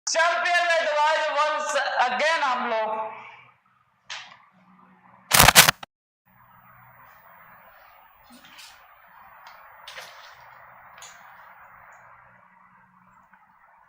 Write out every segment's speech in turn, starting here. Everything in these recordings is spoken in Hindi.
चैंपियन में दोबारा वंस अगेन हम लोग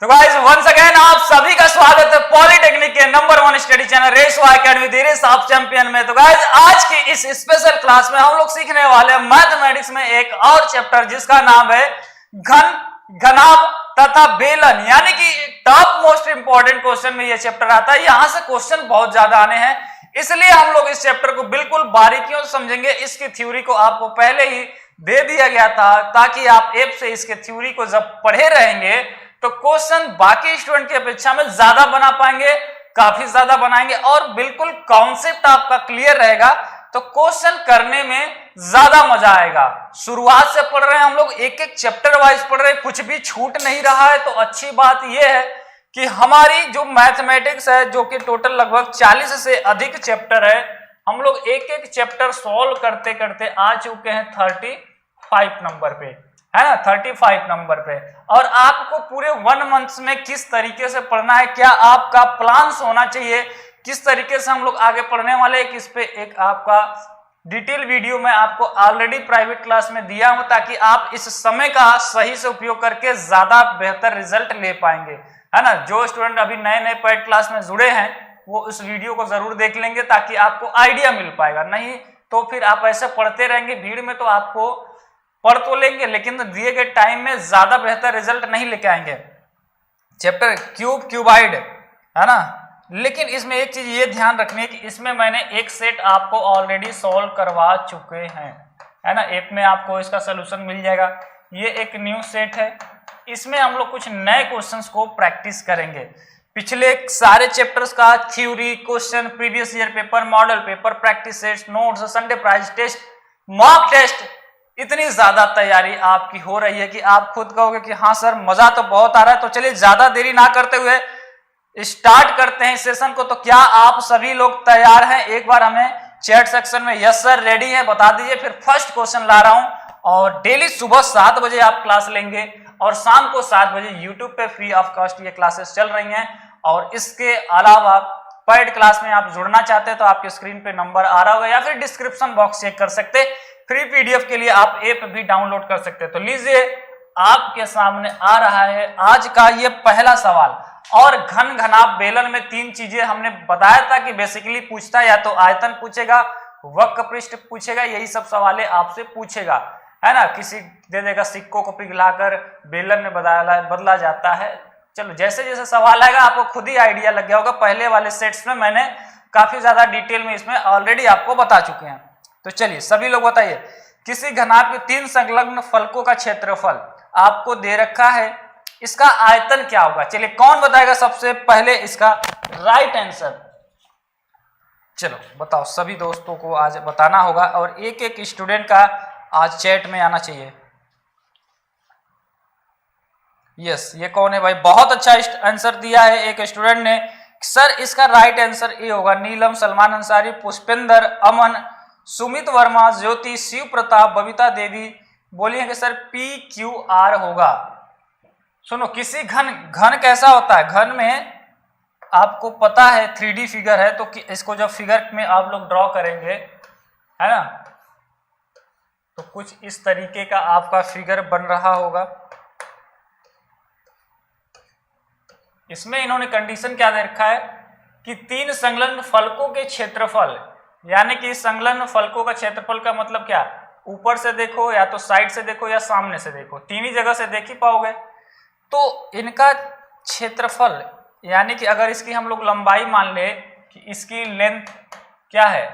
तो गाइस वंस अगेन आप सभी का स्वागत है पॉलिटेक्निक के नंबर 1 स्टडी चैनल रेसवा academy the race of champion में। तो गाइस आज की इस स्पेशल क्लास में हम लोग सीखने वाले हैं मैथमेटिक्स में एक और चैप्टर जिसका नाम है घन, घनाभ तथा बेलन, यानी कि टॉप मोस्ट इंपॉर्टेंट क्वेश्चन में यह चैप्टर आता है। यहां से क्वेश्चन बहुत ज्यादा आने हैं, इसलिए हम लोग इस चैप्टर को बिल्कुल बारीकियों से समझेंगे। इसकी थ्योरी को आपको पहले ही दे दिया गया था ताकि आप ऐप से इसके थ्योरी को जब पढ़े रहेंगे तो क्वेश्चन बाकी स्टूडेंट की अपेक्षा में ज्यादा बना पाएंगे, काफी ज्यादा बनाएंगे और बिल्कुल कॉन्सेप्ट आपका क्लियर रहेगा तो क्वेश्चन करने में ज्यादा मजा आएगा। शुरुआत से पढ़ रहे हैं हम लोग, एक एक चैप्टर वाइज पढ़ रहे हैं, कुछ भी छूट नहीं रहा है। तो अच्छी बात यह है कि हमारी जो मैथमेटिक्स है जो कि टोटल लगभग 40 से अधिक चैप्टर है, हम लोग एक एक चैप्टर सॉल्व करते करते आ चुके हैं 35 नंबर पे, है ना, 35 नंबर पे। और आपको पूरे 1 मंथ में किस तरीके से पढ़ना है, क्या आपका प्लान्स होना चाहिए, किस तरीके से हम लोग आगे पढ़ने वाले हैं, किस पे एक आपका डिटेल वीडियो मैं आपको ऑलरेडी प्राइवेट क्लास में दिया हूं ताकि आप इस समय का सही से उपयोग करके ज्यादा बेहतर रिजल्ट ले पाएंगे, है ना। जो स्टूडेंट अभी नए नए पेड क्लास में जुड़े हैं वो इस वीडियो को जरूर देख लेंगे ताकि आपको आइडिया मिल पाएगा। नहीं तो फिर आप ऐसे पढ़ते रहेंगे भीड़ में तो आपको पढ़ तो लेंगे लेकिन दिए गए टाइम में ज्यादा बेहतर रिजल्ट नहीं लेके आएंगे। चैप्टर क्यूब, क्यूबाइड, है ना, लेकिन इसमें एक चीज ये ध्यान रखनी है कि इसमें मैंने एक सेट आपको ऑलरेडी सॉल्व करवा चुके हैं, है ना। ऐप में आपको इसका सोल्यूशन मिल जाएगा। ये एक न्यू सेट है, इसमें हम लोग कुछ नए क्वेश्चंस को प्रैक्टिस करेंगे। पिछले सारे चैप्टर्स का theory, question, previous year paper, model paper, practice sets, notes, Sunday prize test, mock test, इतनी ज्यादा तैयारी आपकी हो रही है कि आप खुद कहोगे कि हाँ सर मजा तो बहुत आ रहा है। तो चलिए ज्यादा देरी ना करते हुए स्टार्ट करते हैं इस सेशन को। तो क्या आप सभी लोग तैयार हैं? एक बार हमें चैट सेक्शन में यस सर रेडी है बता दीजिए। फिर फर्स्ट क्वेश्चन ला रहा हूं और डेली सुबह 7 बजे आप क्लास लेंगे और शाम को 7 बजे यूट्यूब पे फ्री ऑफ कॉस्ट ये क्लासेस चल रही हैं। और इसके अलावा पेड क्लास में आप जुड़ना चाहते हैं तो आपके स्क्रीन पे नंबर आ रहा होगा या फिर डिस्क्रिप्शन बॉक्स चेक कर सकते हैं। फ्री पीडीएफ के लिए आप ऐप भी डाउनलोड कर सकते हैं। तो लीजिए आपके सामने आ रहा है आज का ये पहला सवाल। और घन, घनाभ, बेलन में 3 चीजें हमने बताया था कि बेसिकली पूछता है, या तो आयतन पूछेगा, वक्र पृष्ठ पूछेगा, यही सब सवाल आपसे पूछेगा, है ना। किसी दे देगा सिक्कों को पिघलाकर बेलन में बदला जाता है। चलो जैसे जैसे सवाल आएगा आपको खुद ही आइडिया लग गया होगा। पहले वाले सेट्स में मैंने काफी ज्यादा डिटेल में इसमें ऑलरेडी आपको बता चुके हैं। तो चलिए सभी लोग बताइए, किसी घनाभ के 3 संलग्न फलकों का क्षेत्रफल आपको दे रखा है, इसका आयतन क्या होगा? चलिए कौन बताएगा सबसे पहले इसका राइट आंसर? चलो बताओ, सभी दोस्तों को आज बताना होगा और एक एक स्टूडेंट का आज चैट में आना चाहिए। यस, ये कौन है भाई? बहुत अच्छा आंसर दिया है एक स्टूडेंट ने। सर इसका राइट आंसर ये होगा, नीलम, सलमान अंसारी, पुष्पेंद्र, अमन, सुमित वर्मा, ज्योति, शिव प्रताप, बबीता देवी बोली है कि सर PQR होगा। सुनो, किसी घन कैसा होता है? घन में आपको पता है 3D फिगर है, तो इसको जब फिगर में आप लोग ड्रॉ करेंगे, है ना, तो कुछ इस तरीके का आपका फिगर बन रहा होगा। इसमें इन्होंने कंडीशन क्या दे रखा है कि 3 संलग्न फलकों के क्षेत्रफल, यानी कि संलग्न फलकों का क्षेत्रफल का मतलब क्या? ऊपर से देखो या तो साइड से देखो या सामने से देखो, 3 ही जगह से देख ही पाओगे। तो इनका क्षेत्रफल, यानी कि अगर इसकी हम लोग लंबाई मान ले कि इसकी लेंथ क्या है,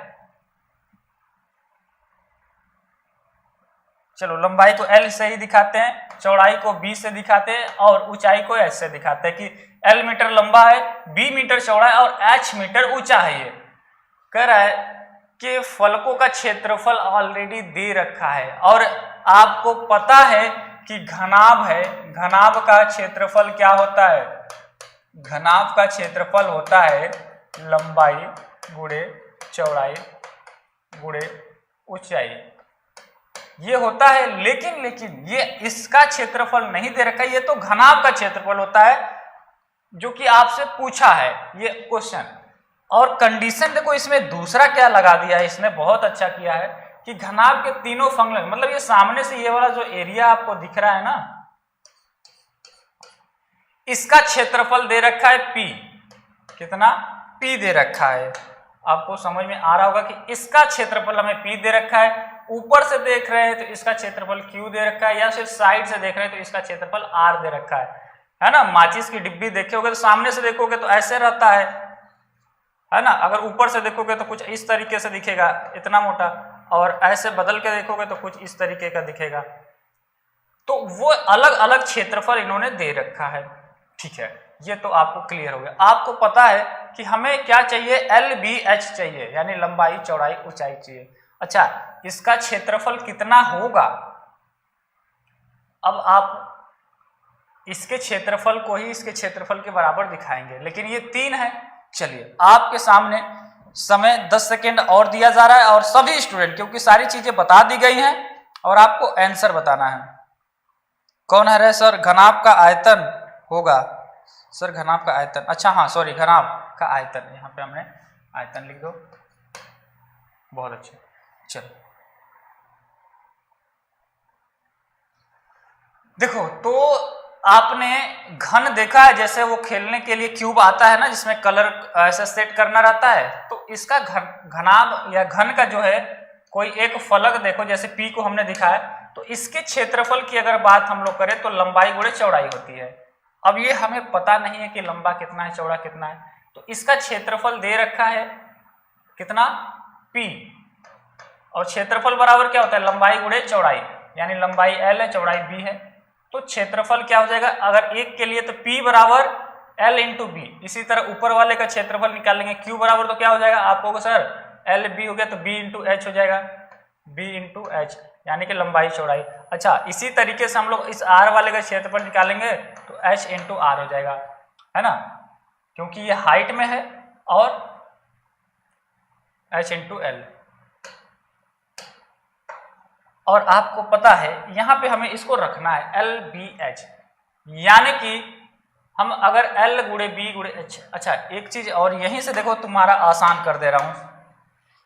चलो लंबाई को L से ही दिखाते हैं, चौड़ाई को B से दिखाते हैं और ऊंचाई को H से दिखाते हैं कि L मीटर लंबा है, B मीटर चौड़ा है और H मीटर ऊंचा है। ये कह रहा है कि फलकों का क्षेत्रफल ऑलरेडी दे रखा है और आपको पता है कि घनाभ है। घनाभ का क्षेत्रफल क्या होता है? घनाभ का क्षेत्रफल होता है लंबाई गुणे चौड़ाई गुणे ऊंचाई, ये होता है। लेकिन ये इसका क्षेत्रफल नहीं दे रखा है, ये तो घनाभ का क्षेत्रफल होता है। जो कि आपसे पूछा है ये क्वेश्चन। और कंडीशन देखो इसमें दूसरा क्या लगा दिया है, इसने बहुत अच्छा किया है कि घनाभ के तीनों फंक्शन, मतलब ये सामने से ये वाला जो एरिया आपको दिख रहा है ना, इसका क्षेत्रफल दे रखा है P, कितना P दे रखा है। आपको समझ में आ रहा होगा कि इसका क्षेत्रफल हमें P दे रखा है, ऊपर से देख रहे हैं तो इसका क्षेत्रफल Q दे रखा है, या फिर साइड से देख रहे हैं तो इसका क्षेत्रफल R दे रखा है ना। माचिस की डिब्बी देखे होगे तो सामने से देखोगे तो ऐसे रहता है ना। अगर ऊपर से देखोगे तो कुछ इस तरीके से दिखेगा, इतना मोटा, और ऐसे बदल के देखोगे तो कुछ इस तरीके का दिखेगा। तो वो अलग अलग क्षेत्रफल इन्होंने दे रखा है, ठीक है। ये तो आपको क्लियर हो गया। आपको पता है कि हमें क्या चाहिए, LBH चाहिए, यानी लंबाई चौड़ाई ऊंचाई चाहिए। अच्छा, इसका क्षेत्रफल कितना होगा, अब आप इसके क्षेत्रफल को ही इसके क्षेत्रफल के बराबर दिखाएंगे, लेकिन ये 3 है। चलिए, आपके सामने समय 10 सेकेंड और दिया जा रहा है, और सभी स्टूडेंट, क्योंकि सारी चीजें बता दी गई हैं और आपको आंसर बताना है। कौन है रे सर? घनाभ का आयतन होगा सर, घनाभ का आयतन। अच्छा हाँ सॉरी, घनाभ का आयतन, यहाँ पे हमने आयतन लिख दो, बहुत अच्छे। चलो देखो, तो आपने घन देखा है, जैसे वो खेलने के लिए क्यूब आता है ना, जिसमें कलर ऐसा सेट करना रहता है, तो इसका घनाभ या घन का जो है कोई एक फलक देखो, जैसे P को हमने दिखाया, तो इसके क्षेत्रफल की अगर बात हम लोग करें तो लंबाई गुणे चौड़ाई होती है। अब ये हमें पता नहीं है कि लंबा कितना है चौड़ा कितना है, तो इसका क्षेत्रफल दे रखा है कितना, P, और क्षेत्रफल बराबर क्या होता है, लंबाई गुणे चौड़ाई, यानी लंबाई L है, चौड़ाई B है। तो क्षेत्रफल क्या हो जाएगा, अगर एक के लिए तो P बराबर L इंटू B, इसी तरह ऊपर वाले का क्षेत्रफल निकालेंगे Q बराबर, तो क्या हो जाएगा आपको सर, LB हो गया तो B इंटू H हो जाएगा, B इंटू H, यानी कि लंबाई चौड़ाई। अच्छा, इसी तरीके से हम लोग इस R वाले का क्षेत्रफल निकालेंगे तो H इंटू R हो जाएगा, है ना, क्योंकि ये हाइट में है, और H इंटू L। और आपको पता है यहाँ पे हमें इसको रखना है LBH, यानी कि हम अगर L गुणे B गुणे H। अच्छा, एक चीज और यहीं से देखो, तुम्हारा आसान कर दे रहा हूं,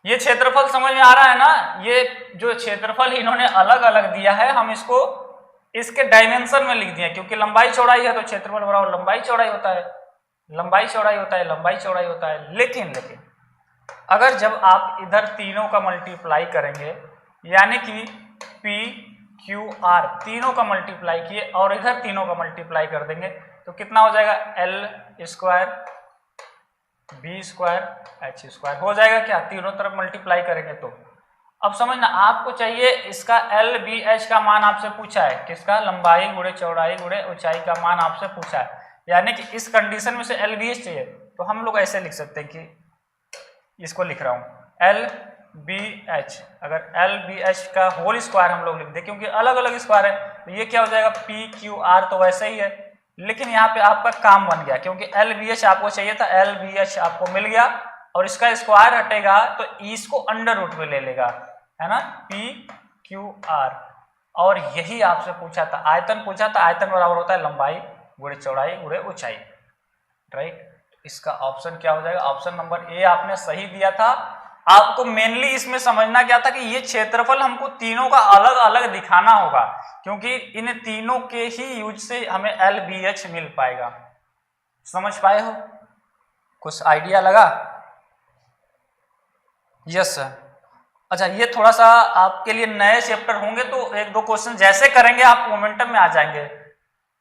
ये क्षेत्रफल समझ में आ रहा है ना। ये जो क्षेत्रफल इन्होंने अलग अलग दिया है, हम इसको इसके डायमेंशन में लिख दिया, क्योंकि लंबाई चौड़ाई है तो क्षेत्रफल बराबर लंबाई चौड़ाई होता है, लंबाई चौड़ाई होता है, लंबाई चौड़ाई होता है। लेकिन अगर जब आप इधर तीनों का मल्टीप्लाई करेंगे, यानी कि P Q R तीनों का मल्टीप्लाई किए और इधर तीनों का मल्टीप्लाई कर देंगे, तो कितना हो जाएगा, L square B square H square हो जाएगा। क्या, तीनों तरफ मल्टीप्लाई करेंगे तो। अब समझना, आपको चाहिए इसका LBH का मान आपसे पूछा है, किसका, लंबाई गुणे चौड़ाई गुणे ऊंचाई का मान आपसे पूछा है, यानी कि इस कंडीशन में से LBH चाहिए। तो हम लोग ऐसे लिख सकते हैं कि इसको लिख रहा हूं LBH, अगर LBH का होल स्क्वायर हम लोग लिख दें, क्योंकि अलग अलग स्क्वायर है, तो ये क्या हो जाएगा, PQR तो वैसे ही है, लेकिन यहाँ पे आपका काम बन गया, क्योंकि LBH आपको चाहिए था, LBH आपको मिल गया, और इसका स्क्वायर हटेगा तो इसको अंडर रूट में ले लेगा, है ना, PQR। और यही आपसे पूछा था, आयतन पूछा था, आयतन बराबर होता है लंबाई गुणे चौड़ाई गुणे ऊंचाई, राइट। इसका ऑप्शन क्या हो जाएगा, ऑप्शन नंबर ए आपने सही दिया था। आपको मेनली इसमें समझना क्या था कि ये क्षेत्रफल हमको तीनों का अलग अलग दिखाना होगा, क्योंकि इन तीनों के ही यूज से हमें LBH मिल पाएगा। समझ पाए हो, कुछ आइडिया लगा? Yes sir. अच्छा, ये थोड़ा सा आपके लिए नए चैप्टर होंगे, तो एक दो क्वेश्चन जैसे करेंगे आप मोमेंटम में आ जाएंगे,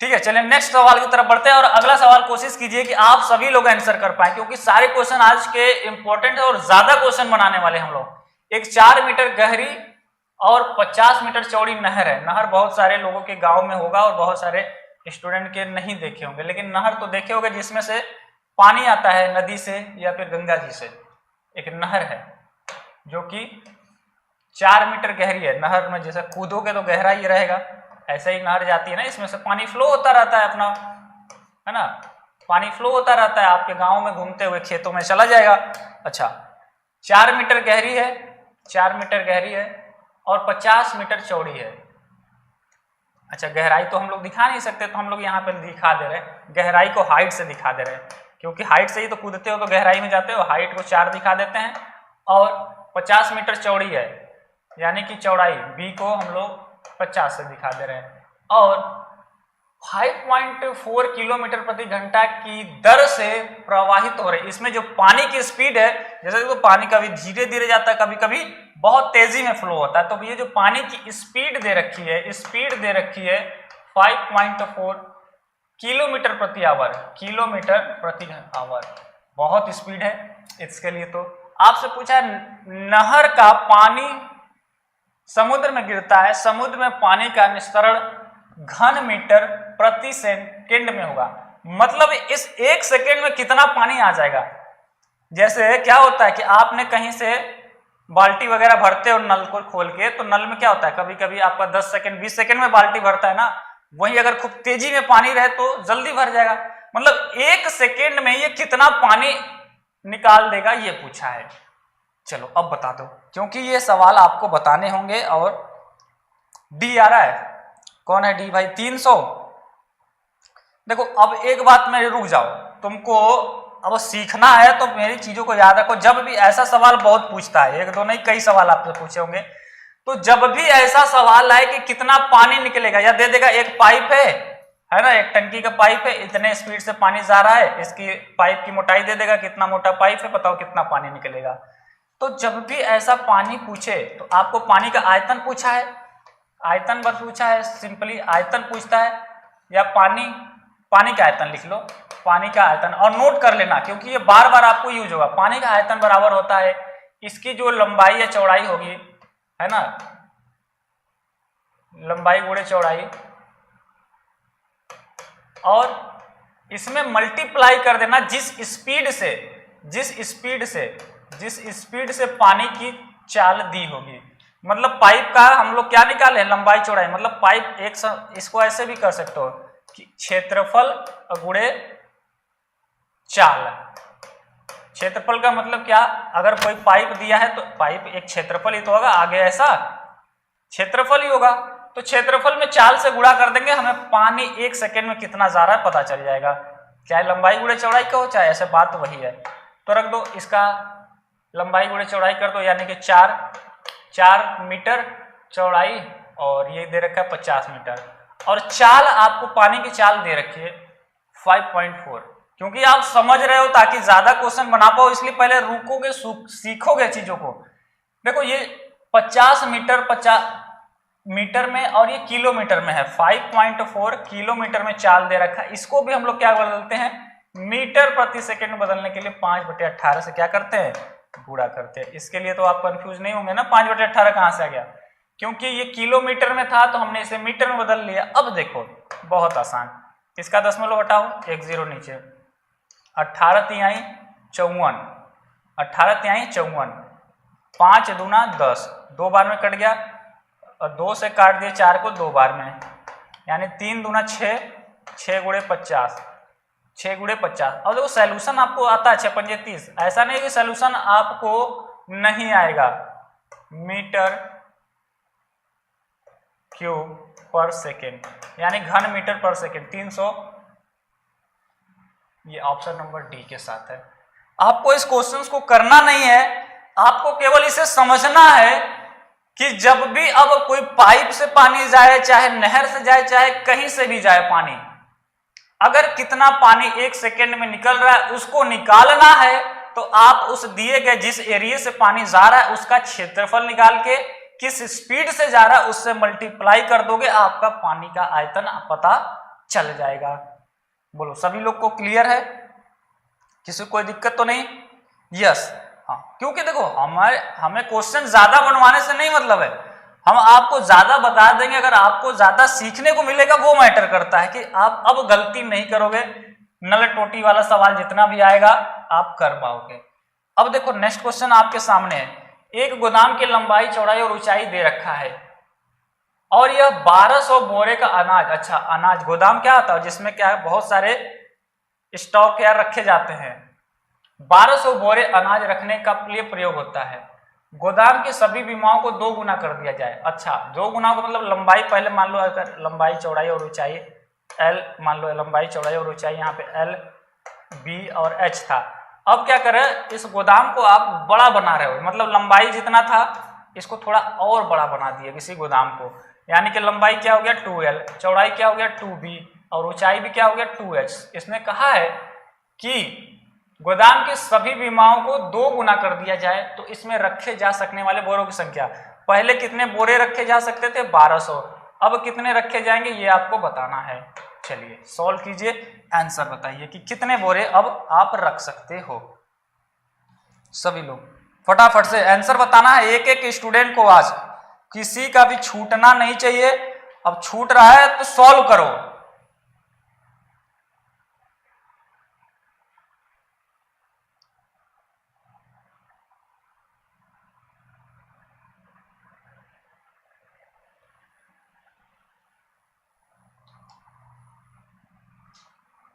ठीक है। चलिए नेक्स्ट सवाल की तरफ बढ़ते हैं, और अगला सवाल कोशिश कीजिए कि आप सभी लोग आंसर कर पाए, क्योंकि सारे क्वेश्चन आज के इंपॉर्टेंट है और ज्यादा क्वेश्चन बनाने वाले हम लोग। एक 4 मीटर गहरी और 50 मीटर चौड़ी नहर है। नहर बहुत सारे लोगों के गांव में होगा और बहुत सारे स्टूडेंट के नहीं देखे होंगे, लेकिन नहर तो देखे होंगे जिसमें से पानी आता है नदी से या फिर गंगा जी से। एक नहर है जो कि 4 मीटर गहरी है। नहर में जैसे कूदोगे तो गहरा ही रहेगा, ऐसे ही नहर जाती है ना, इसमें से पानी फ्लो होता रहता है अपना, है ना, पानी फ्लो होता रहता है, आपके गांव में घूमते हुए खेतों में चला जाएगा। अच्छा, 4 मीटर गहरी है, 4 मीटर गहरी है और 50 मीटर चौड़ी है। अच्छा, गहराई तो हम लोग दिखा नहीं सकते, तो हम लोग यहाँ पे दिखा दे रहे हैं, गहराई को हाइट से दिखा दे रहे हैं, क्योंकि हाइट से ही तो कूदते हो तो गहराई में जाते हो। हाइट को 4 दिखा देते हैं और 50 मीटर चौड़ी है, यानी कि चौड़ाई b को हम लोग 50 से दिखा दे रहे हैं, और 5.4 किलोमीटर प्रति घंटा की दर से प्रवाहित हो रही है। इसमें जो पानी की स्पीड है, जैसे तो पानी कभी धीरे धीरे जाता है, कभी कभी बहुत तेजी में फ्लो होता है, तो ये जो पानी की स्पीड दे रखी है, स्पीड दे रखी है 5.4 किलोमीटर प्रति आवर, किलोमीटर प्रति आवर, बहुत स्पीड है इसके लिए। तो आपसे पूछा नहर का पानी समुद्र में गिरता है, समुद्र में पानी का निस्तरण घन मीटर प्रति सेकेंड में होगा, मतलब इस 1 सेकेंड में कितना पानी आ जाएगा। जैसे क्या होता है कि आपने कहीं से बाल्टी वगैरह भरते हो नल को खोल के, तो नल में क्या होता है, कभी कभी आपका 10 सेकेंड 20 सेकेंड में बाल्टी भरता है ना, वहीं अगर खूब तेजी में पानी रहे तो जल्दी भर जाएगा। मतलब 1 सेकेंड में ये कितना पानी निकाल देगा, ये पूछा है। चलो अब बता दो, क्योंकि ये सवाल आपको बताने होंगे। और डी आ रहा है, कौन है डी भाई, 300। देखो अब एक बात में रुक जाओ, तुमको अब सीखना है तो मेरी चीजों को याद रखो। जब भी ऐसा सवाल बहुत पूछता है, 1 2 नहीं कई सवाल आपसे पूछे होंगे, तो जब भी ऐसा सवाल आए कि कितना पानी निकलेगा, या दे देगा एक पाइप है ना, एक टंकी का पाइप है, इतने स्पीड से पानी जा रहा है, इसकी पाइप की मोटाई दे देगा, कितना मोटा पाइप है, बताओ कितना पानी निकलेगा। तो जब भी ऐसा पानी पूछे तो आपको पानी का आयतन पूछा है, आयतन बस पूछा है, सिंपली आयतन पूछता है, या पानी का आयतन लिख लो, पानी का आयतन, और नोट कर लेना क्योंकि ये बार बार आपको यूज होगा। पानी का आयतन बराबर होता है इसकी जो लंबाई या चौड़ाई होगी, है ना, लंबाई गुणे चौड़ाई, और इसमें मल्टीप्लाई कर देना जिस स्पीड से पानी की चाल दी होगी। मतलब पाइप का हम लोग क्या निकाले, लंबाई चौड़ाई, मतलब पाइप इसको ऐसे भी कर सकते हो कि क्षेत्रफल गुणे चाल। क्षेत्रफल का मतलब क्या, अगर कोई पाइप दिया है तो पाइप एक क्षेत्रफल ही तो होगा, आगे ऐसा क्षेत्रफल ही होगा, तो क्षेत्रफल में चाल से गुणा कर देंगे, हमें पानी 1 सेकेंड में कितना जा रहा है पता चल जाएगा, चाहे लंबाई गुणे चौड़ाई का हो चाहे ऐसे, बात वही है। तो रख दो, इसका लंबाई गुणे चौड़ाई कर दो, यानी कि 4 मीटर चौड़ाई, और ये दे रखा है 50 मीटर, और चाल आपको पानी की चाल दे रखी है 5.4। क्योंकि आप समझ रहे हो ताकि ज्यादा क्वेश्चन बना पाओ, इसलिए पहले रुकोगे, सीखोगे चीजों को। देखो ये 50 मीटर में और ये किलोमीटर में है, 5.4 किलोमीटर में चाल दे रखा है। इसको भी हम लोग क्या बदलते हैं, मीटर प्रति सेकंड बदलने के लिए 5/18 से क्या करते हैं, गुणा करते हैं। इसके लिए तो आप कंफ्यूज नहीं होंगे ना, 5/18 कहां से आ गया, क्योंकि ये किलोमीटर में था तो हमने इसे मीटर में बदल लिया। अब देखो बहुत आसान, इसका दशमलव हटाओ, 1 0 नीचे, 18 तिहाई 54, 18 तिहाई 54, 5 दूना 10, 2 बार में कट गया, और 2 से काट दिए 4 को 2 बार में, यानी 3 दूना 6, 6 गुणे 50, 6 गुणे 50। और देखो सॉल्यूशन आपको आता है 6 पंजे 30, ऐसा नहीं कि सॉल्यूशन आपको नहीं आएगा। मीटर क्यूब पर सेकेंड, यानी घन मीटर पर सेकेंड 300, ये ऑप्शन नंबर डी के साथ है। आपको इस क्वेश्चन को करना नहीं है, आपको केवल इसे समझना है कि जब भी अब कोई पाइप से पानी जाए, चाहे नहर से जाए, चाहे कहीं से भी जाए पानी, अगर कितना पानी 1 सेकेंड में निकल रहा है उसको निकालना है, तो आप उस दिए गए जिस एरिया से पानी जा रहा है उसका क्षेत्रफल निकाल के किस स्पीड से जा रहा है उससे मल्टीप्लाई कर दोगे, आपका पानी का आयतन पता चल जाएगा। बोलो सभी लोग को क्लियर है, किसी को कोई दिक्कत तो नहीं? यस, हाँ, क्योंकि देखो हमें क्वेश्चन ज्यादा बनवाने से नहीं मतलब है, हम आपको ज्यादा बता देंगे, अगर आपको ज्यादा सीखने को मिलेगा वो मैटर करता है कि आप अब गलती नहीं करोगे, नल टोटी वाला सवाल जितना भी आएगा आप कर पाओगे। अब देखो नेक्स्ट क्वेश्चन आपके सामने है, एक गोदाम की लंबाई चौड़ाई और ऊंचाई दे रखा है और यह 1200 बोरे का अनाज, अच्छा अनाज गोदाम क्या होता है जिसमें क्या है बहुत सारे स्टॉक या रखे जाते हैं, 1200 बोरे अनाज रखने का लिए प्रयोग होता है। गोदाम की सभी विमाओं को 2 गुना कर दिया जाए। अच्छा, 2 गुना को मतलब लंबाई, पहले मान लो अगर लंबाई चौड़ाई और ऊंचाई L, मान लो लंबाई चौड़ाई और ऊंचाई यहाँ पे L, B और H था। अब क्या करें, इस गोदाम को आप बड़ा बना रहे हो, मतलब लंबाई जितना था इसको थोड़ा और बड़ा बना दिए किसी गोदाम को, यानी कि लंबाई क्या हो गया 2L, चौड़ाई क्या हो गया 2B और ऊंचाई भी क्या हो गया 2H। इसने कहा है कि गोदाम की सभी विमाओं को 2 गुना कर दिया जाए तो इसमें रखे जा सकने वाले बोरों की संख्या, पहले कितने बोरे रखे जा सकते थे 1200, अब कितने रखे जाएंगे ये आपको बताना है। चलिए सॉल्व कीजिए, आंसर बताइए कि कितने बोरे अब आप रख सकते हो। सभी लोग फटाफट से आंसर बताना है, एक एक स्टूडेंट को, आज किसी का भी छूटना नहीं चाहिए। अब छूट रहा है तो सॉल्व करो।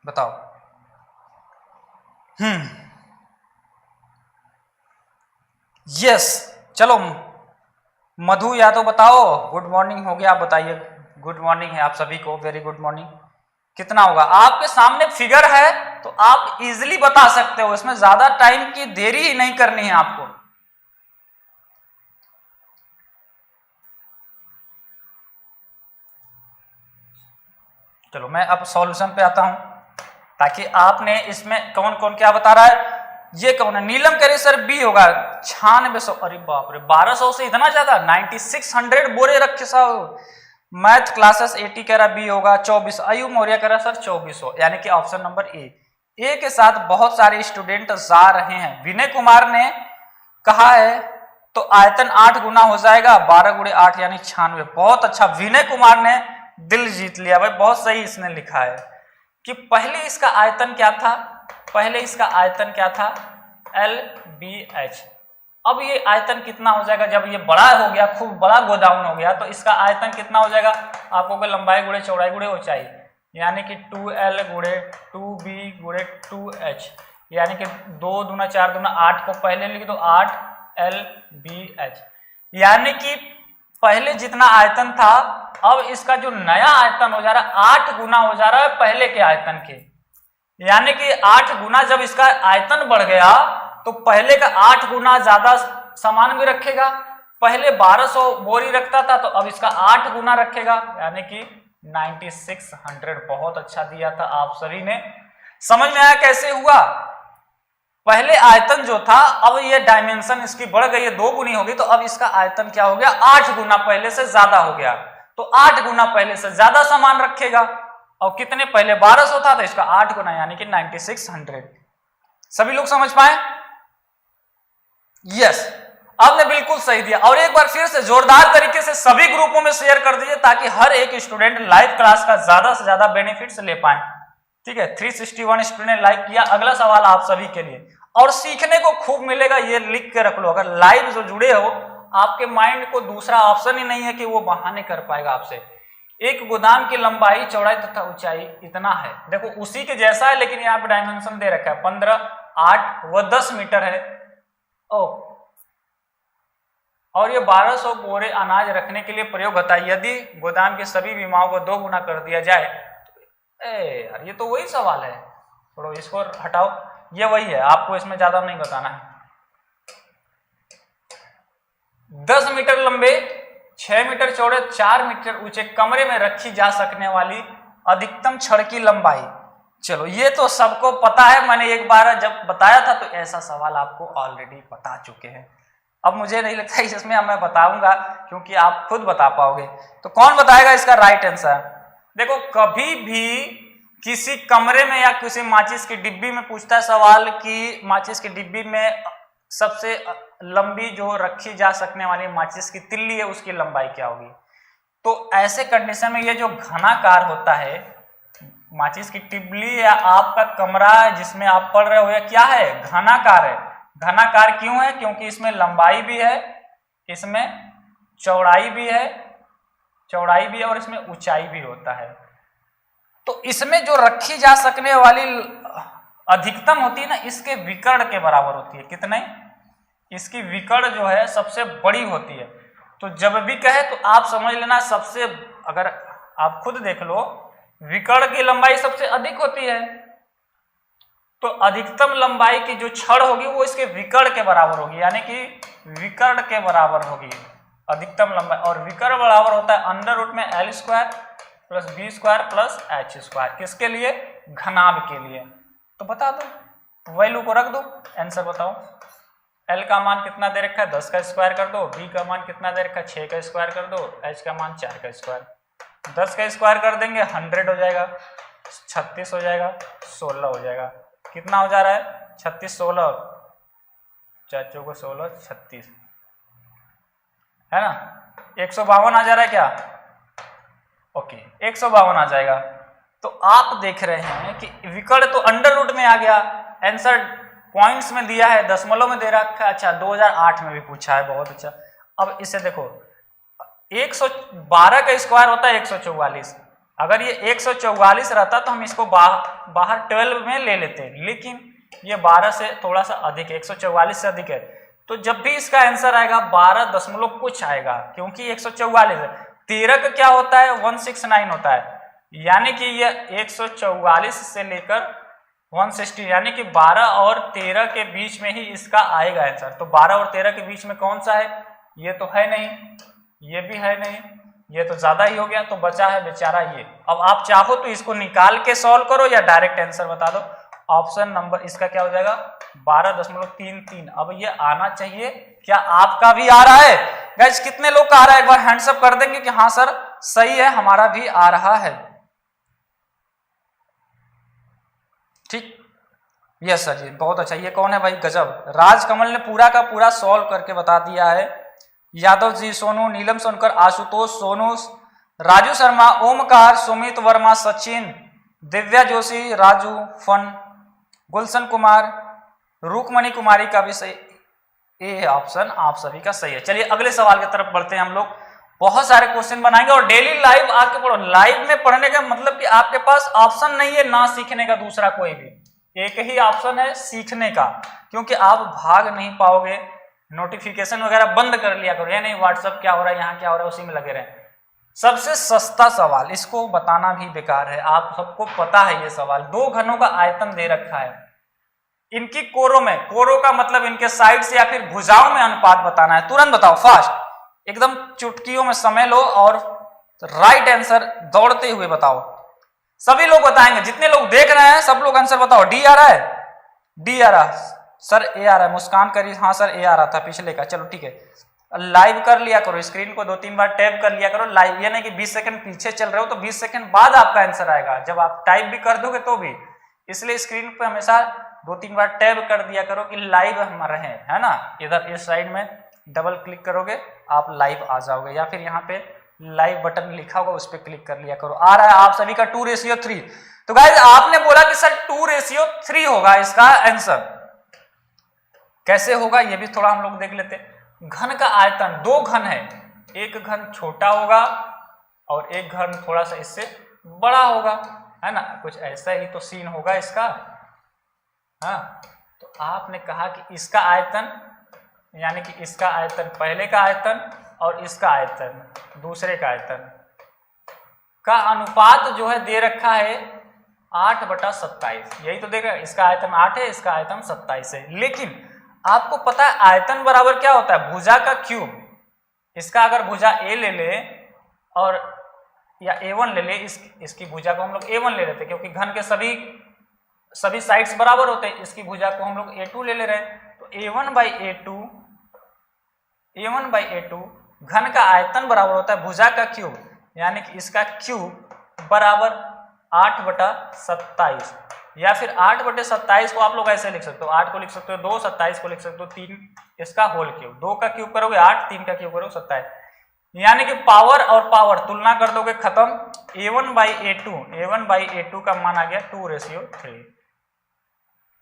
बताओ। यस, चलो मधु या तो बताओ, गुड मॉर्निंग हो गया, आप बताइए। गुड मॉर्निंग है आप सभी को, वेरी गुड मॉर्निंग। कितना होगा? आपके सामने फिगर है तो आप इजीली बता सकते हो, इसमें ज्यादा टाइम की देरी ही नहीं करनी है आपको। चलो मैं अब सॉल्यूशन पे आता हूं ताकि आपने इसमें कौन कौन क्या बता रहा है। ये कौन है? नीलम कह रही सर बी होगा 9600। अरे बाप रे, 1200 से इतना ज्यादा, 9600 बोरे रखे साहब। मैथ क्लासेस 80 कह रहा बी होगा 24। आयु मौर्य कह रहा सर 2400, यानी कि ऑप्शन नंबर ए के साथ बहुत सारे स्टूडेंट जा रहे हैं। विनय कुमार ने कहा है तो आयतन 8 गुना हो जाएगा, 12 गुणे 8 यानी 96। बहुत अच्छा, विनय कुमार ने दिल जीत लिया भाई, बहुत सही इसने लिखा है कि पहले इसका आयतन क्या था, पहले इसका आयतन क्या था LBH। अब ये आयतन कितना हो जाएगा जब ये बड़ा हो गया, खूब बड़ा गोदाम हो गया, तो इसका आयतन कितना हो जाएगा आपको, लंबाई गुणे चौड़ाई गुणे ऊंचाई, यानी कि 2L गुणे 2B गुणे 2H, यानी कि 2 दूना 4 दूना 8 को पहले लिख दो 8LBH, यानी कि पहले जितना आयतन था अब इसका जो नया आयतन हो जा रहा है 8 गुना हो जा रहा है पहले के आयतन के, यानी कि 8 गुना जब इसका आयतन बढ़ गया तो पहले का 8 गुना ज्यादा सामान भी रखेगा। पहले 1200 बोरी रखता था तो अब इसका 8 गुना रखेगा, यानी कि 9600। बहुत अच्छा दिया था आप सभी ने। समझ में आया कैसे हुआ? पहले आयतन जो था अब ये डायमेंशन इसकी बढ़ गई है, 2 गुनी होगी, तो अब इसका आयतन क्या हो गया 8 गुना पहले से ज्यादा हो गया। तो 8 गुना पहले से ज्यादा सामान रखेगा, और कितने पहले 1200 था तो इसका 8 गुना यानी कि 9600। सभी लोग समझ पाए? यस, आपने बिल्कुल सही दिया। और एक बार फिर से जोरदार तरीके से सभी ग्रुपों में शेयर कर दीजिए ताकि हर एक स्टूडेंट लाइव क्लास का ज्यादा से ज्यादा बेनिफिट्स ले पाए। ठीक है, 361 स्टूडेंट लाइक किया। अगला सवाल आप सभी के लिए, और सीखने को खूब मिलेगा, ये लिख के रख लो। अगर लाइव जो जुड़े हो, आपके माइंड को दूसरा ऑप्शन ही नहीं है कि वो बहाने कर पाएगा आपसे। एक गोदाम की लंबाई चौड़ाई तथा ऊंचाई इतना है, देखो उसी के जैसा है, लेकिन यहाँ पे डायमेंशन दे रखा है 15, 8 व 10 मीटर है। और ये 1200 बोरे अनाज रखने के लिए प्रयोग होता है। यदि गोदाम के सभी विमाओं को 2 गुना कर दिया जाए, यार ये तो वही सवाल है, थोड़ा इसको हटाओ, ये वही है, आपको इसमें ज्यादा नहीं बताना है। 10 मीटर लंबे, 6 मीटर चौड़े, 4 मीटर ऊंचे कमरे में रखी जा सकने वाली अधिकतम छड़ की लंबाई। चलो ये तो सबको पता है, मैंने एक बार जब बताया था तो ऐसा सवाल आपको ऑलरेडी बता चुके हैं। अब मुझे नहीं लगता इसमें मैं बताऊंगा क्योंकि आप खुद बता पाओगे। तो कौन बताएगा इसका राइट आंसर? देखो कभी भी किसी कमरे में या किसी माचिस की डिब्बी में पूछता है सवाल कि माचिस की डिब्बी में सबसे लंबी जो रखी जा सकने वाली माचिस की तिल्ली है उसकी लंबाई क्या होगी। तो ऐसे कंडीशन में ये जो घनाकार होता है, माचिस की टिब्बी या आपका कमरा जिसमें आप पढ़ रहे हो, यह क्या है? घनाकार है। घनाकार क्यों है? क्योंकि इसमें लंबाई भी है, इसमें चौड़ाई भी है, और इसमें ऊंचाई भी होता है। तो इसमें जो रखी जा सकने वाली अधिकतम होती है ना, इसके विकर्ण के बराबर होती है। कितने? इसकी विकर्ण जो है सबसे बड़ी होती है। तो जब भी कहे तो आप समझ लेना सबसे, अगर आप खुद देख लो विकर्ण की लंबाई सबसे अधिक होती है, तो अधिकतम लंबाई की जो छड़ होगी वो इसके विकर्ण के बराबर होगी, यानी कि विकर्ण के बराबर होगी अधिकतम लंबाई। और विकर्ण बराबर होता है अंडर रूट में l square plus b square plus h square. किसके लिए? घनाभ के लिए। तो बता दो, वैल्यू को रख दो, आंसर बताओ। एल का मान कितना दे रखा है? 10 का स्क्वायर कर दो। बी का मान कितना दे रखा है? 6 का स्क्वायर कर दो। एच का मान 4 का स्क्वायर। 10 का स्क्वायर कर देंगे 100 हो जाएगा, 36 हो जाएगा, 16 हो जाएगा। कितना हो जा रहा है? 36 16, 4 चौको 16 36 है ना। 152 आ जा रहा है क्या? ओके 152 आ जाएगा। तो आप देख रहे हैं कि विकर्ण तो अंडर रूट में आ गया, आंसर पॉइंट्स में दिया है, दशमलव में दे रखा है। अच्छा 2008 में भी पूछा है, बहुत अच्छा। अब इसे देखो 112 का स्क्वायर होता है 144। अगर ये 144 रहता तो हम इसको बाहर 12 में ले लेते, लेकिन ये 12 से थोड़ा सा अधिक है, 144 से अधिक है। तो जब भी इसका आंसर आएगा 12 दशमलव कुछ आएगा, क्योंकि 144 है। 13 का क्या होता है? 169 होता है, यानी कि ये 144 से लेकर 160, यानी कि 12 और 13 के बीच में ही इसका आएगा आंसर। तो 12 और 13 के बीच में कौन सा है? ये तो है नहीं, ये भी है नहीं, ये तो ज्यादा ही हो गया, तो बचा है बेचारा ये। अब आप चाहो तो इसको निकाल के सॉल्व करो या डायरेक्ट आंसर बता दो। ऑप्शन नंबर इसका क्या हो जाएगा? 12.33। अब ये आना चाहिए। क्या आपका भी आ रहा है? गाइस कितने लोग का आ रहा है? एक बार हैंड्स अप कर देंगे कि हाँ सर सही है, हमारा भी आ रहा है। ठीक, यस सर जी, बहुत अच्छा। ये कौन है भाई? गजब, राजकमल ने पूरा का पूरा सॉल्व करके बता दिया है। यादव जी, सोनू, नीलम सोनकर, आशुतोष, सोनू, राजू शर्मा, ओमकार, सुमित वर्मा, सचिन, दिव्या जोशी, राजू फन, गुलशन कुमार, रुकमणि कुमारी का भी सही। ये ऑप्शन आप सभी का सही है। चलिए अगले सवाल की तरफ बढ़ते हैं हम लोग। बहुत सारे क्वेश्चन बनाएंगे और डेली लाइव आके पढ़ो। लाइव में पढ़ने का मतलब कि आपके पास ऑप्शन नहीं है ना सीखने का दूसरा कोई भी, एक ही ऑप्शन है सीखने का, क्योंकि आप भाग नहीं पाओगे। नोटिफिकेशन वगैरह बंद कर लिया करो, ये नहीं व्हाट्सएप क्या हो रहा है, यहाँ क्या हो रहा है, उसी में लगे रहे। सबसे सस्ता सवाल, इसको बताना भी बेकार है, आप सबको पता है ये सवाल। 2 घनों का आयतन दे रखा है, इनकी कोरों में, कोरों का मतलब इनके साइड से या फिर भुजाओं में अनुपात बताना है। तुरंत बताओ, फास्ट, एकदम चुटकियों में समय लो और राइट आंसर दौड़ते हुए बताओ। सभी लोग बताएंगे, जितने लोग देख रहे हैं सब लोग आंसर बताओ। डी आ रहा है? डी आ रहा है सर, ए आ रहा है। मुस्कान करी, हाँ सर ए आ रहा था पिछले का। चलो ठीक है, लाइव कर लिया करो, स्क्रीन को 2-3 बार टैप कर लिया करो। लाइव ये नहीं कि 20 सेकंड पीछे चल रहे हो तो 20 सेकंड बाद आपका आंसर आएगा, जब आप टाइप भी कर दोगे तो भी। इसलिए स्क्रीन पे हमेशा 2-3 बार टैप कर दिया करो कि लाइव हम रहे, है ना। इधर इस साइड में डबल क्लिक करोगे आप लाइव आ जाओगे, या फिर यहाँ पे लाइव बटन लिखा होगा उस पर क्लिक कर लिया करो। आ रहा है आप सभी का 2:3। तो गाइस आपने बोला कि सर 2:3 होगा इसका आंसर, कैसे होगा ये भी थोड़ा हम लोग देख लेते हैं। घन का आयतन, 2 घन है, एक घन छोटा होगा और एक घन थोड़ा सा इससे बड़ा होगा, है ना। कुछ ऐसा ही तो सीन होगा इसका। हाँ, तो आपने कहा कि इसका आयतन, यानी कि इसका आयतन पहले का आयतन और इसका आयतन दूसरे का आयतन का अनुपात जो है दे रखा है 8/27। यही तो देख रहे हैं, इसका आयतन 8 है, इसका आयतन 27 है। लेकिन आपको पता है आयतन बराबर क्या होता है? भुजा का क्यूब। इसका अगर भुजा ए ले ले और या A1 ले ले, इसकी भुजा को हम लोग A1 ले लेते, क्योंकि घन के सभी साइड्स बराबर होते हैं। इसकी भुजा को हम लोग A2 ले रहे हैं, तो A1/A2 घन का आयतन बराबर होता है भुजा का क्यूब, यानी कि इसका क्यूब बराबर 8/27। या फिर 8/27 को आप लोग ऐसे लिख सकते हो, 8 को लिख सकते हो 2, 27 को लिख सकते हो 3, इसका होल क्यूब। 2 का क्यूब करोगे 8, 3 का क्यूब करोगे 27, यानी कि पावर और पावर तुलना कर दोगे खत्म। A1/A2 का मान आ गया 2:3।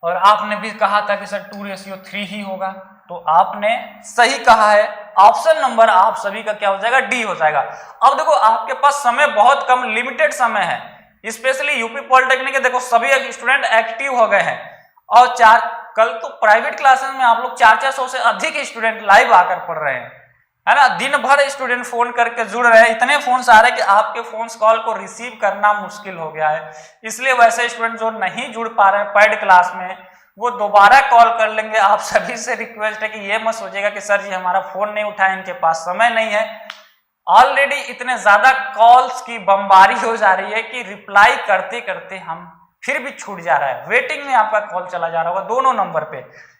और आपने भी कहा था कि सर 2:3 ही होगा, तो आपने सही कहा है। ऑप्शन नंबर आप सभी का क्या हो जाएगा? डी हो जाएगा। अब देखो आपके पास समय बहुत कम, लिमिटेड समय है, स्पेशली यूपी पॉलिटेक्निक के देखो सभी स्टूडेंट एक्टिव हो गए हैं और कल तो प्राइवेट क्लासेस में आप लोग 400 से अधिक स्टूडेंट लाइव आकर पढ़ रहे हैं, है ना। दिन भर स्टूडेंट फोन करके जुड़ रहे हैं, इतने फोन आ रहे हैं कि आपके फोन कॉल को रिसीव करना मुश्किल हो गया है। इसलिए वैसे स्टूडेंट जो नहीं जुड़ पा रहे हैं पेड क्लास में, वो दोबारा कॉल कर लेंगे। आप सभी से रिक्वेस्ट है कि ये मत सोचिएगा कि सर जी हमारा फोन नहीं उठाए, इनके पास समय नहीं है। ऑलरेडी इतने ज्यादा कॉल्स की बमबारी हो जा रही है कि रिप्लाई करते करते हम फिर भी छूट जा रहा है, वेटिंग में आपका कॉल चला जा रहा होगा दोनों नंबर पे,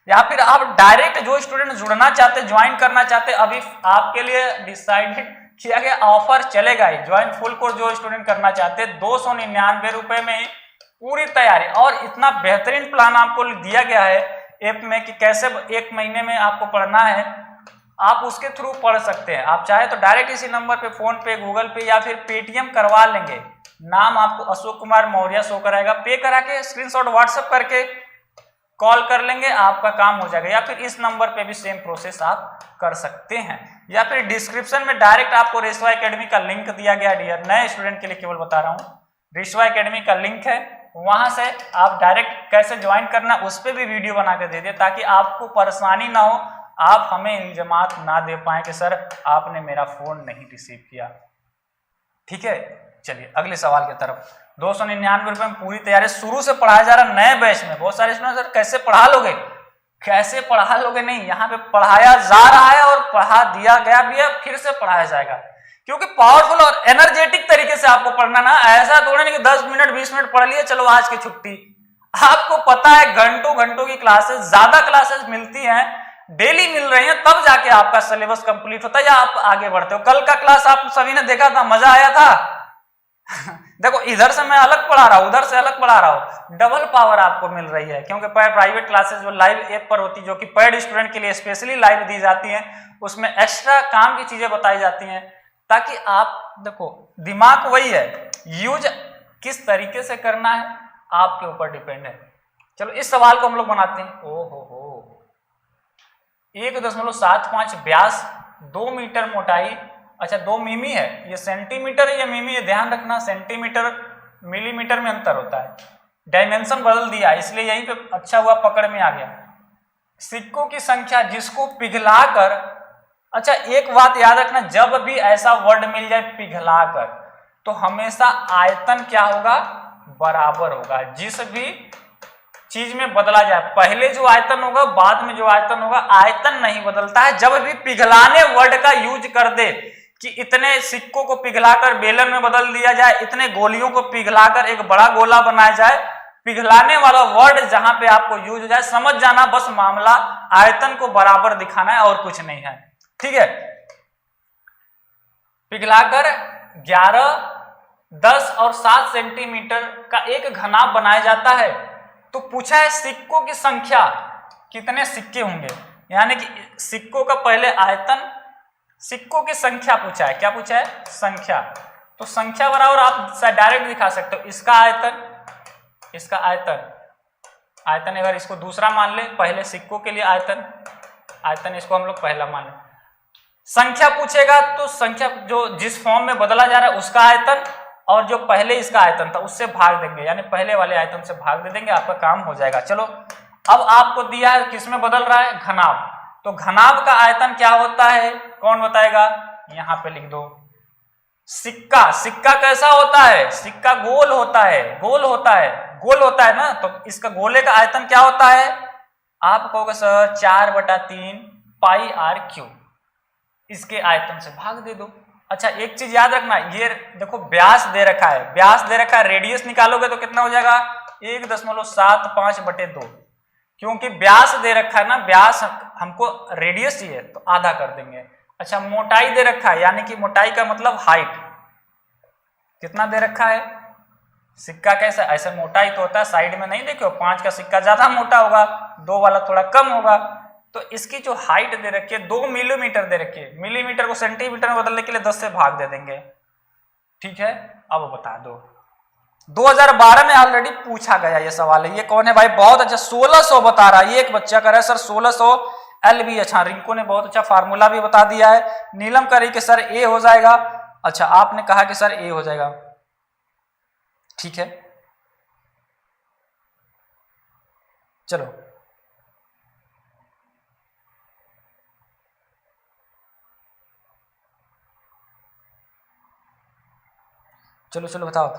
या फिर आप डायरेक्ट जो स्टूडेंट जुड़ना चाहते, ज्वाइन करना चाहते, अभी आपके लिए डिसाइडेड किया गया ऑफर चलेगा ही। ज्वाइन फुल कोर्स जो स्टूडेंट करना चाहते 299 रुपए में पूरी तैयारी, और इतना बेहतरीन प्लान आपको दिया गया है ऐप में कि कैसे 1 महीने में आपको पढ़ना है, आप उसके थ्रू पढ़ सकते हैं। आप चाहे तो डायरेक्ट इसी नंबर पे फोन पे, गूगल पे या फिर पेटीएम करवा लेंगे। नाम आपको अशोक कुमार मौर्य शो कराएगा, पे करा के स्क्रीनशॉट व्हाट्सएप करके कॉल कर लेंगे, आपका काम हो जाएगा। या फिर इस नंबर पे भी सेम प्रोसेस आप कर सकते हैं, या फिर डिस्क्रिप्शन में डायरेक्ट आपको रेशवा एकेडमी का लिंक दिया गया। डियर नए स्टूडेंट के लिए केवल बता रहा हूँ, रेशवा एकेडमी का लिंक है, वहां से आप डायरेक्ट कैसे ज्वाइन करना उस पर भी वीडियो बना के दे दिए, ताकि आपको परेशानी ना हो, आप हमें इल्जामात ना दे पाए कि सर आपने मेरा फोन नहीं रिसीव किया। ठीक है, चलिए अगले सवाल की तरफ। 299 रुपए में पूरी तैयारी, शुरू से पढ़ाया जा रहा नए बैच में। बहुत सारे स्टूडेंट सर कैसे पढ़ा लोगे, कैसे पढ़ा लोगे, नहीं, यहाँ पे पढ़ाया जा रहा है और पढ़ा दिया गया भी है, फिर से पढ़ाया जाएगा, क्योंकि पावरफुल और एनर्जेटिक तरीके से आपको पढ़ना ना। ऐसा थोड़ा नहीं कि 10 मिनट 20 मिनट पढ़ लिए चलो आज की छुट्टी। आपको पता है घंटों घंटों की क्लासेस, ज्यादा क्लासेस मिलती हैं, डेली मिल रही है, तब जाके आपका सिलेबस कंप्लीट होता है या आप आगे बढ़ते हो। कल का क्लास आप सभी ने देखा था, मजा आया था। देखो इधर से मैं अलग पढ़ा रहा हूं, उधर से अलग पढ़ा रहा हूं, डबल पावर आपको मिल रही है, क्योंकि प्राइवेट क्लासेस जो लाइव ऐप पर होती, जो कि पेड स्टूडेंट के लिए स्पेशली लाइव दी जाती हैं, उसमें एक्स्ट्रा काम की चीजें बताई जाती हैं, ताकि आप देखो दिमाग वही है, यूज किस तरीके से करना है आपके ऊपर डिपेंड है। चलो इस सवाल को हम लोग बनाते हैं। ओहो 1.75 व्यास, 2 मीटर मोटाई, अच्छा 2 मिमी है, ये सेंटीमीटर है या मिमी है, ध्यान रखना, सेंटीमीटर मिलीमीटर में अंतर होता है। डायमेंशन बदल दिया, इसलिए यहीं पे अच्छा हुआ पकड़ में आ गया। सिक्कों की संख्या जिसको पिघलाकर, अच्छा एक बात याद रखना, जब भी ऐसा वर्ड मिल जाए पिघलाकर, तो हमेशा आयतन क्या होगा, बराबर होगा। जिस भी चीज में बदला जाए, पहले जो आयतन होगा बाद में जो आयतन होगा, आयतन नहीं बदलता है। जब भी पिघलाने वर्ड का यूज कर दे कि इतने सिक्कों को पिघलाकर बेलन में बदल दिया जाए, इतने गोलियों को पिघलाकर एक बड़ा गोला बनाया जाए, पिघलाने वाला वर्ड जहां पे आपको यूज हो जाए, समझ जाना बस मामला आयतन को बराबर दिखाना है और कुछ नहीं है। ठीक है, पिघलाकर 11, 10 और 7 सेंटीमीटर का एक घनाभ बनाया जाता है। तो पूछा है सिक्कों की संख्या, कितने सिक्के होंगे, यानी कि सिक्कों का पहले आयतन, सिक्कों की संख्या पूछा है। क्या पूछा है, संख्या। तो संख्या बराबर आप डायरेक्ट दिखा सकते हो, इसका आयतन, इसका आयतन, आयतन अगर इसको दूसरा मान ले, पहले सिक्कों के लिए आयतन, आयतन इसको हम लोग पहला मान ले। संख्या पूछेगा तो संख्या जो जिस फॉर्म में बदला जा रहा है उसका आयतन, और जो पहले इसका आयतन था उससे भाग देंगे, यानी पहले वाले आयतन से भाग दे देंगे, आपका काम हो जाएगा। चलो अब आपको दिया है किसमें बदल रहा है, घनाभ। तो घनाभ का आयतन क्या होता है, कौन बताएगा, यहां पे लिख दो। सिक्का, सिक्का कैसा होता है, सिक्का गोल होता है, गोल होता है, गोल होता है ना। तो इसका गोले का आयतन क्या होता है, आप कहोगे सर 4/3 पाई आर क्यूब, इसके आयतन से भाग दे दो। अच्छा एक चीज याद रखना, ये देखो व्यास दे रखा है, व्यास दे रखा है, रेडियस निकालोगे तो कितना हो जाएगा, 1.75/2, क्योंकि व्यास दे रखा है ना, व्यास हमको रेडियस चाहिए तो आधा कर देंगे। अच्छा मोटाई दे रखा है, यानी कि मोटाई का मतलब हाइट, कितना दे रखा है, सिक्का कैसा, ऐसा मोटाई तो होता है साइड में नहीं, देखो 5 का सिक्का ज्यादा मोटा होगा, 2 वाला थोड़ा कम होगा। तो इसकी जो हाइट दे रखी है 2 मिलीमीटर दे रखी है, मिलीमीटर को सेंटीमीटर में बदलने के लिए 10 से भाग दे देंगे। ठीक है, अब बता दो, 2012 में ऑलरेडी पूछा गया ये सवाल है। ये कौन है भाई, बहुत अच्छा, 1600 बता रहा है, ये एक बच्चा कर रहा है सर 1600 LB। अच्छा रिंकू ने बहुत अच्छा फार्मूला भी बता दिया है। नीलम करी कि सर ए हो जाएगा, अच्छा आपने कहा कि सर ए हो जाएगा, ठीक है। चलो चलो चलो बताओ,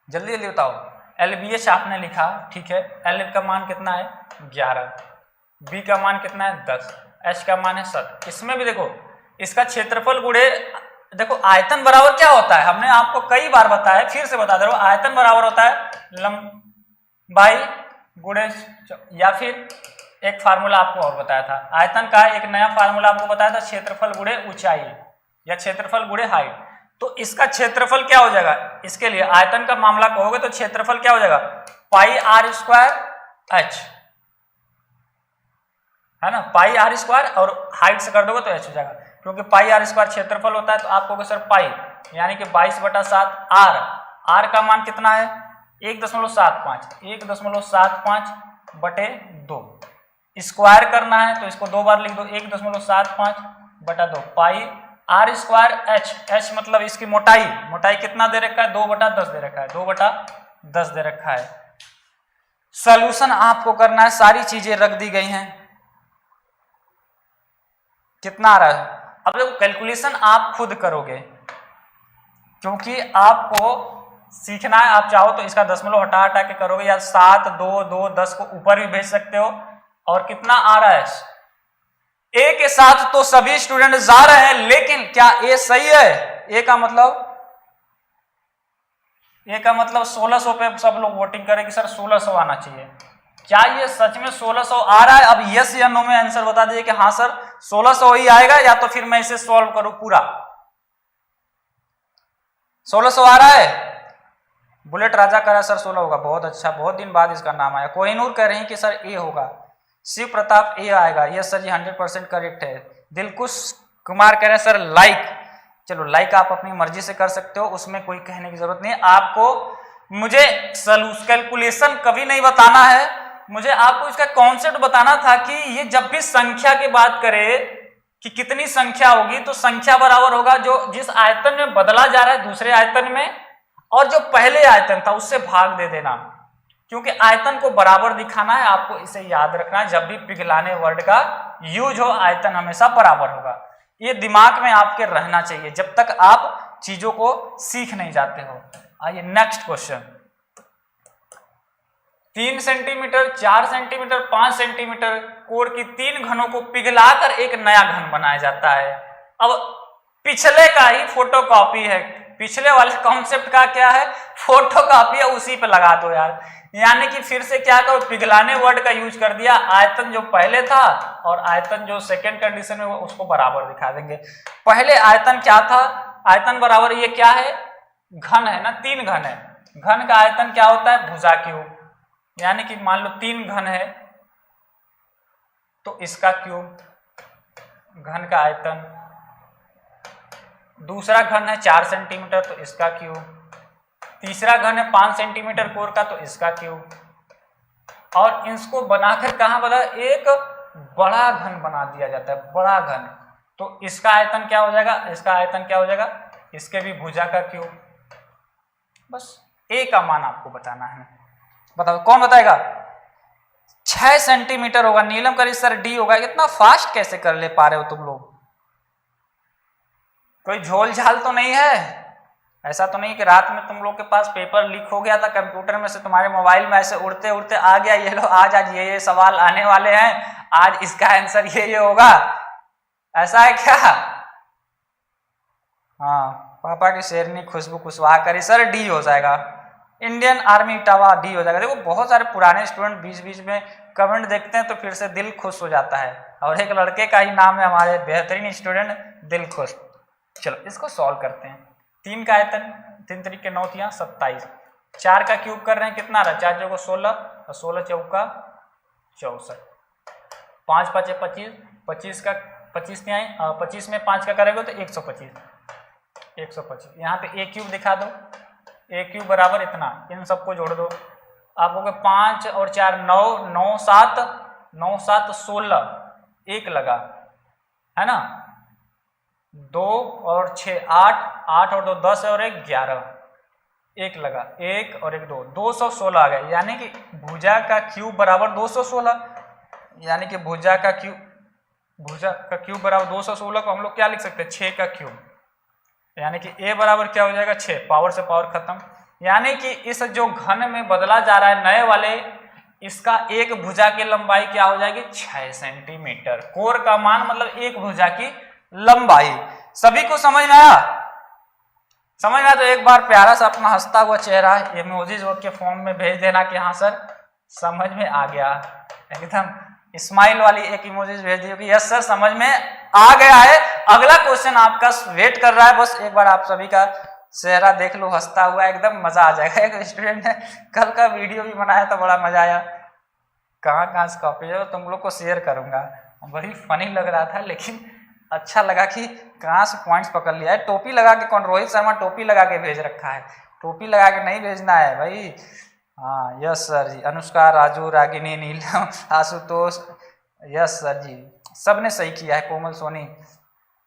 जल्दी जल्दी बताओ। LBH आपने लिखा, ठीक है। L का मान कितना है 11, B का मान कितना है 10, H का मान है 7। इसमें भी देखो इसका क्षेत्रफल गुणे, देखो आयतन बराबर क्या होता है, हमने आपको कई बार बताया, फिर से बता दे रहा हूं। आयतन बराबर होता है लंबाई गुणे, या फिर एक फार्मूला आपको और बताया था आयतन का, एक नया फार्मूला आपको बताया था क्षेत्रफल गुणे ऊंचाई या क्षेत्रफल गुणे हाइट। तो इसका क्षेत्रफल क्या हो जाएगा, इसके लिए आयतन का मामला कहोगे तो क्षेत्रफल क्या हो जाएगा पाई आर स्क्वायर एच, है ना, पाई आर स्क्वायर, और हाइट से कर दोगे तो एच हो जाएगा, क्योंकि पाई आर स्क्वायर क्षेत्रफल होता है। तो आप कहोगे सर पाई यानी कि 22/7 आर, आर का मान कितना है 1.75, 1.75 बटे 2, स्क्वायर करना है तो इसको 2 बार लिख दो, 1.75 बटा 2 पाई आर स्क्वायर एच, एच मतलब इसकी मोटाई, मोटाई कितना दे रखा है 2/10 दे रखा है, 2/10 दे रखा है। सॉल्यूशन आपको करना है, सारी चीजें रख दी गई हैं, कितना आ रहा है। अब देखो कैलकुलेशन आप खुद करोगे, क्योंकि आपको सीखना है। आप चाहो तो इसका दशमलव हटा हटा के करोगे, या 7, 2, 2, 10 को ऊपर भी भेज सकते हो। और कितना आ रहा है ए के साथ तो सभी स्टूडेंट जा रहे हैं, लेकिन क्या ए सही है, ए का मतलब 1600 पे सब लोग वोटिंग करें कि सर 1600 आना चाहिए। क्या ये सच में 1600 आ रहा है? अब यस या नो में आंसर बता दीजिए कि हाँ सर 1600 ही आएगा, या तो फिर मैं इसे सॉल्व करूं पूरा। 1600 आ रहा है? बुलेट राजा कह रहा है सर 16 होगा, बहुत अच्छा, बहुत दिन बाद इसका नाम आया। कोहिनूर कह रहे हैं कि सर ए होगा, शिव प्रताप ए आएगा, यस सर जी 100% करेक्ट है। दिलकुश कुमार कह रहे हैं सर लाइक, चलो लाइक आप अपनी मर्जी से कर सकते हो, उसमें कोई कहने की जरूरत नहीं है। आपको मुझे कैलकुलेशन कभी नहीं बताना है, मुझे आपको इसका कॉन्सेप्ट बताना था कि ये जब भी संख्या की बात करे कि कितनी संख्या होगी, तो संख्या बराबर होगा जो जिस आयतन में बदला जा रहा है दूसरे आयतन में, और जो पहले आयतन था उससे भाग दे देना, क्योंकि आयतन को बराबर दिखाना है। आपको इसे याद रखना है, जब भी पिघलाने वर्ड का यूज हो आयतन हमेशा बराबर होगा। ये दिमाग में आपके रहना चाहिए जब तक आप चीजों को सीख नहीं जाते हो। आइए next question. 3 centimetre, 4 centimetre, 5 centimetre core की 3 घनों को पिघलाकर एक नया घन बनाया जाता है। अब पिछले का ही फोटोकॉपी है, पिछले वाले कॉन्सेप्ट का क्या है फोटोकॉपी है, उसी पे लगा दो यार। यानी कि फिर से क्या करो, पिघलाने वर्ड का यूज कर दिया, आयतन जो पहले था और आयतन जो सेकेंड कंडीशन में वो उसको बराबर दिखा देंगे। पहले आयतन क्या था, आयतन बराबर ये क्या है घन है ना, 3 घन है, घन का आयतन क्या होता है भुजा क्यूब, यानी कि मान लो 3 घन है तो इसका क्यूब घन का आयतन, दूसरा घन है 4 सेंटीमीटर तो इसका क्यूब, तीसरा घन है 5 सेंटीमीटर कोर का तो इसका क्यूब, और इसको बनाकर कहां बना एक बड़ा घन बना दिया जाता है, बड़ा घन। तो इसका आयतन क्या हो जाएगा, इसका आयतन क्या हो जाएगा, इसके भी भुजा का क्यूब। बस ए का मान आपको बताना है, बताओ कौन बताएगा। 6 सेंटीमीटर होगा, नीलम करी सर डी होगा। इतना फास्ट कैसे कर ले पा रहे हो तुम लोग, कोई झोल झाल तो नहीं है? ऐसा तो नहीं कि रात में तुम लोग के पास पेपर लीक हो गया था कंप्यूटर में से, तुम्हारे मोबाइल में ऐसे उड़ते उड़ते आ गया, ये लो आज ये सवाल आने वाले हैं, आज इसका आंसर ये होगा, ऐसा है क्या? हाँ, पापा की शेरनी खुशबू कुशवाहा करी सर डी हो जाएगा, इंडियन आर्मी इटावा डी हो जाएगा। देखो बहुत सारे पुराने स्टूडेंट बीच बीच में कमेंट देखते हैं तो फिर से दिल खुश हो जाता है, और एक लड़के का ही नाम है हमारे बेहतरीन स्टूडेंट दिल खुश। चलो इसको सॉल्व करते हैं। 3 का आयतन 3 तरीके 9 या 27, 4 का क्यूब कर रहे हैं, कितना रहा 4 चौको 16 और 16 चौका 64, 5 5 25, 25 का 25 नहीं आई, 25 में 5 का करेंगे तो 125, 125। यहाँ पे ए क्यूब दिखा दो, ए क्यूब बराबर इतना, इन सबको जोड़ दो, आप हो गए 5 और 4 9, 9 7, 9 7 16, 1 लगा है ना, 2 और 6 8, 8 और 2 10 और 1 11, 1 लगा, 1 और 1 2, 216 आ गया। यानी कि भुजा का क्यूब बराबर 216, यानी कि भुजा का क्यूब भुजा का क्यूब बराबर 216 को हम लोग क्या लिख सकते हैं, 6 का क्यूब, यानी कि a बराबर क्या हो जाएगा 6, पावर से पावर खत्म। यानी कि इस जो घन में बदला जा रहा है नए वाले, इसका एक भुजा की लंबाई क्या हो जाएगी 6 सेंटीमीटर। कोर का मान मतलब एक भुजा की लंबाई। सभी को समझ में आया? समझ में आया तो एक बार प्यारा सा अपना हंसता हुआ चेहरा इमोजीज के फॉर्म में भेज देना कि हाँ सर समझ में आ गया। एकदम स्माइल वाली एक इमोजीज भेज दियो कि यस सर समझ में आ गया है। अगला क्वेश्चन आपका वेट कर रहा है, बस एक बार आप सभी का चेहरा देख लो हंसता हुआ, एकदम मजा आ जाएगा। एक स्टूडेंट ने कल का वीडियो भी बनाया था, बड़ा मजा आया। कहाँ से कॉपी है तुम लोग को शेयर करूंगा, बड़ी फनी लग रहा था, लेकिन अच्छा लगा कि कहाँ से पॉइंट्स पकड़ लिया है। टोपी लगा के कौन, रोहित शर्मा टोपी लगा के भेज रखा है, टोपी लगा के नहीं भेजना है भाई। हाँ यस सर जी, अनुष्का, राजू, रागिनी, नीलम, आशुतोष, यस सर जी सब ने सही किया है, कोमल, सोनी,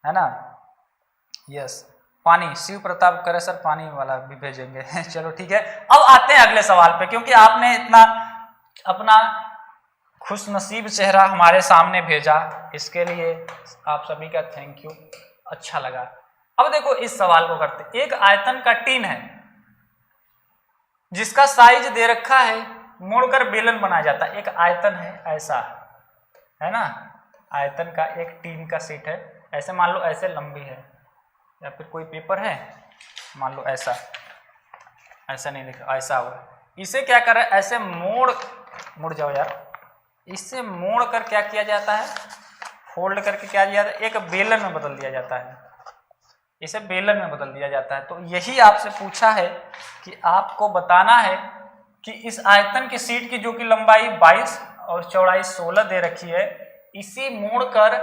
है ना, यस। पानी, शिव प्रताप करे सर पानी वाला भी भेजेंगे चलो ठीक है। अब आते हैं अगले सवाल पे, क्योंकि आपने इतना अपना खुशनसीब चेहरा हमारे सामने भेजा, इसके लिए आप सभी का थैंक यू, अच्छा लगा। अब देखो इस सवाल को करते। एक आयतन का टीन है जिसका साइज दे रखा है, मोड़कर बेलन बनाया जाता है। एक आयतन है ऐसा, है ना, आयतन का एक टीन का सीट है, ऐसे मान लो ऐसे लंबी है, या फिर कोई पेपर है मान लो ऐसा, ऐसा नहीं लिखा, ऐसा हुआ। इसे क्या कर रहा है, ऐसे मुड़ जाओ यार, इससे मोड़ कर क्या किया जाता है, फोल्ड करके क्या किया जाता है, एक बेलन में बदल दिया जाता है, इसे बेलन में बदल दिया जाता है। तो यही आपसे पूछा है कि आपको बताना है कि इस आयतन की सीट की जो कि लंबाई 22 और चौड़ाई 16 दे रखी है, इसी मोड़कर